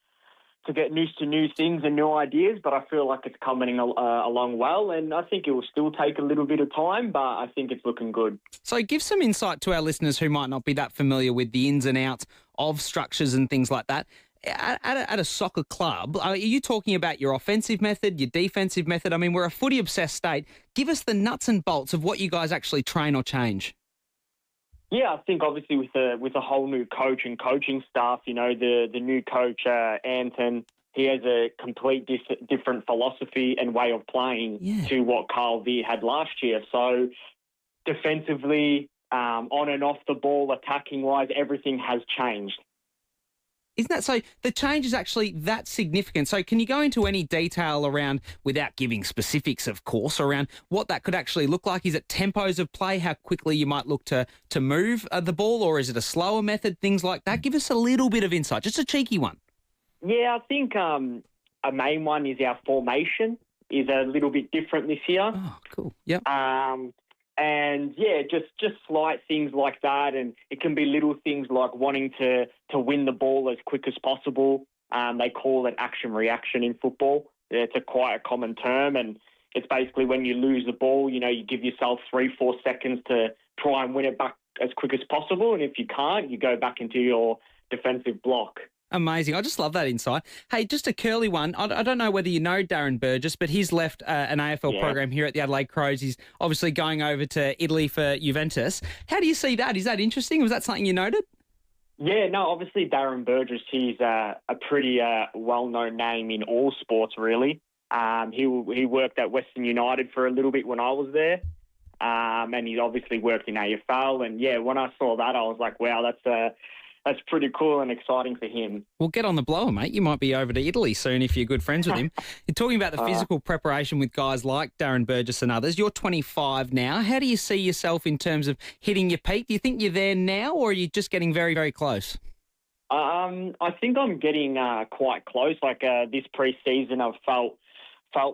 get used to new things and new ideas, but I feel like it's coming along well, and I think it will still take a little bit of time, but I think it's looking good. So give some insight to our listeners who might not be that familiar with the ins and outs of structures and things like that. At a soccer club, are you talking about your offensive method, your defensive method? I mean, we're a footy-obsessed state. Give us the nuts and bolts of what you guys actually train or change. Yeah, I think obviously with a whole new coach and coaching staff, the new coach, Anton, he has a complete different philosophy and way of playing to what Carl Veer had last year. So defensively, on and off the ball, attacking-wise, everything has changed. Isn't that so? The change is actually that significant. So can you go into any detail around, without giving specifics, of course, around what that could actually look like? Is it tempos of play, how quickly you might look to move the ball, or is it a slower method, things like that? Give us a little bit of insight, just a cheeky one. Yeah, I think a main one is our formation is a little bit different this year. Oh, cool. Yep. And, yeah, just slight things like that. And it can be little things like wanting to win the ball as quick as possible. They call it action-reaction in football. It's quite a common term. And it's basically when you lose the ball, you give yourself 3-4 seconds to try and win it back as quick as possible. And if you can't, you go back into your defensive block. Amazing. I just love that insight. Hey, just a curly one. I don't know whether you know Darren Burgess, but he's left an AFL program here at the Adelaide Crows. He's obviously going over to Italy for Juventus. How do you see that? Is that interesting? Was that something you noted? Yeah, no, obviously Darren Burgess, he's a pretty well-known name in all sports, really. He worked at Western United for a little bit when I was there, and he's obviously worked in AFL. And, yeah, when I saw that, I was like, wow, that's pretty cool and exciting for him. Well, get on the blower, mate. You might be over to Italy soon if you're good friends with him. You're talking about the physical preparation with guys like Darren Burgess and others. You're 25 now. How do you see yourself in terms of hitting your peak? Do you think you're there now, or are you just getting very, very close? I think I'm getting quite close. Like this pre-season, I've felt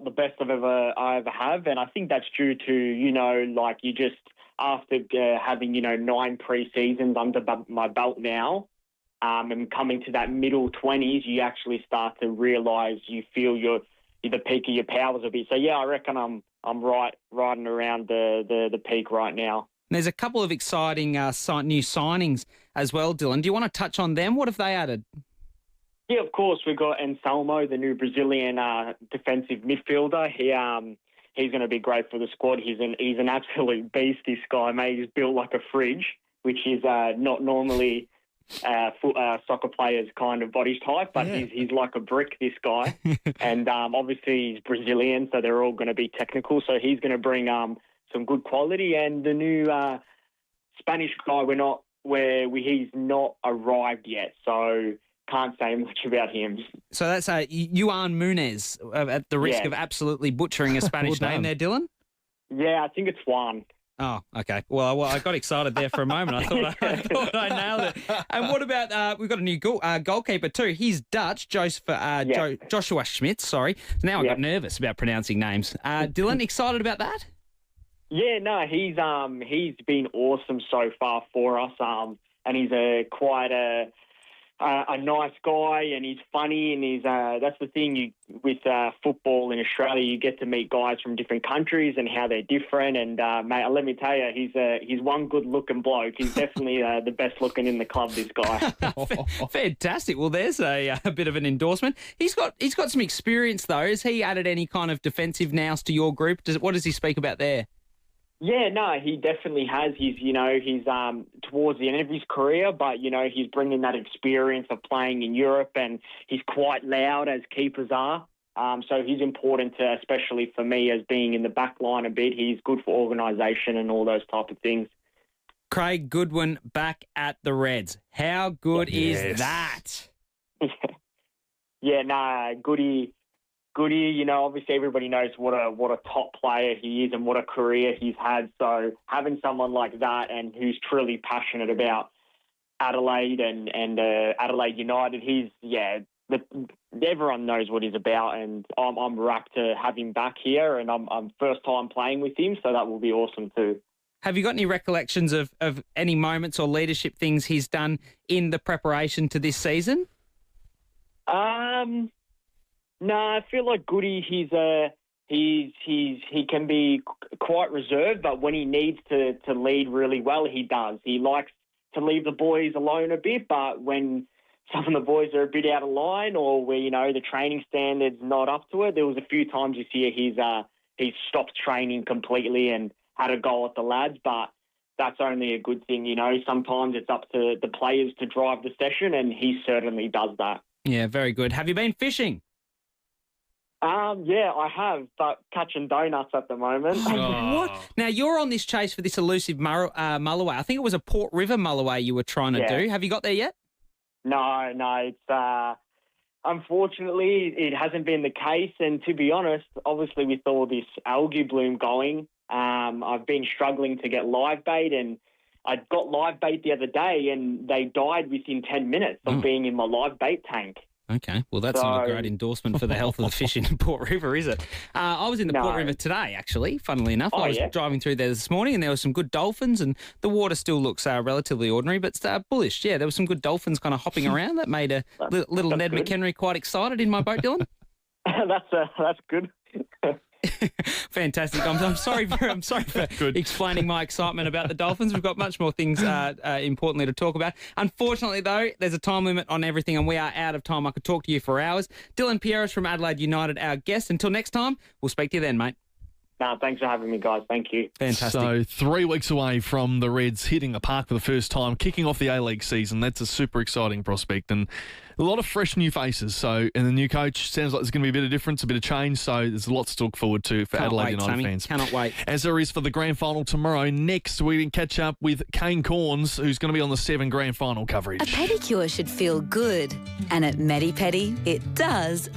the best I ever have, and I think that's due to, after having, 9 pre-seasons under my belt now, and coming to that middle 20s, you actually start to realise you feel you're the peak of your powers a bit. So, yeah, I reckon I'm riding around the peak right now. There's a couple of exciting new signings as well, Dylan. Do you want to touch on them? What have they added? Yeah, of course. We've got Anselmo, the new Brazilian defensive midfielder. He's going to be great for the squad. He's an absolute beast, this guy, mate. He's built like a fridge, which is not normally soccer players' kind of body type, but he's like a brick, this guy. And obviously he's Brazilian, so they're all going to be technical. So he's going to bring some good quality. And the new Spanish guy, he's not arrived yet, so can't say much about him. So that's Juan Munez, at the risk of absolutely butchering a Spanish name there, Dylan? Yeah, I think it's Juan. Oh, okay. Well, I got excited there for a moment. I thought I nailed it. And what about, we've got a new goalkeeper too. He's Dutch, Joshua Schmidt, sorry. Now I got nervous about pronouncing names. Dylan, excited about that? Yeah, no, he's been awesome so far for us, and he's quite a a nice guy, and he's funny, and that's the thing with football in Australia. You get to meet guys from different countries and how they're different. And mate, let me tell you, he's one good-looking bloke. He's definitely the best looking in the club. This guy. Fantastic. Well, there's a bit of an endorsement. He's got some experience though. Has he added any kind of defensive nous to your group? What does he speak about there? Yeah, no, he definitely has. He's towards the end of his career, but, he's bringing that experience of playing in Europe, and he's quite loud, as keepers are. So he's important, especially for me, as being in the back line a bit. He's good for organisation and all those type of things. Craig Goodwin back at the Reds. How good is that? Yeah, no, Goody, obviously everybody knows what a top player he is and what a career he's had. So having someone like that and who's truly passionate about Adelaide and Adelaide United, everyone knows what he's about, and I'm rapt to have him back here, and I'm first time playing with him, so that will be awesome too. Have you got any recollections of any moments or leadership things he's done in the preparation to this season? No, I feel like Goody, he can be quite reserved, but when he needs to lead really well, he does. He likes to leave the boys alone a bit, but when some of the boys are a bit out of line, or where, the training standard's not up to it, there was a few times this year he's stopped training completely and had a go at the lads, but that's only a good thing. Sometimes it's up to the players to drive the session, and he certainly does that. Yeah, very good. Have you been fishing? Yeah, I have, but catching donuts at the moment. What? Now, you're on this chase for this elusive mulloway. I think it was a Port River mulloway you were trying to do. Have you got there yet? No, it's unfortunately it hasn't been the case. And to be honest, obviously with all this algae bloom going, I've been struggling to get live bait, and I got live bait the other day, and they died within 10 minutes of being in my live bait tank. Okay, well, that's not a great endorsement for the health of the fish in Port River, is it? I was in the Port River today, actually, funnily enough. I was driving through there this morning, and there were some good dolphins, and the water still looks relatively ordinary, but bullish. Yeah, there were some good dolphins kind of hopping around. That made little Ned good. McHenry quite excited in my boat, Dylan. That's good. Fantastic. I'm sorry for explaining my excitement about the Dolphins. We've got much more things importantly to talk about. Unfortunately, though, there's a time limit on everything, and we are out of time. I could talk to you for hours. Dylan Pieris from Adelaide United, our guest. Until next time, we'll speak to you then, mate. No, thanks for having me, guys. Thank you. Fantastic. So 3 weeks away from the Reds hitting the park for the first time, kicking off the A-League season. That's a super exciting prospect, and a lot of fresh new faces. So, and the new coach sounds like there's going to be a bit of difference, a bit of change. So there's lots to look forward to for Adelaide United fans. Cannot wait. As there is for the grand final tomorrow. Next, we can catch up with Kane Cornes, who's going to be on the 7 grand final coverage. A pedicure should feel good, and at Medi-Pedi, it does.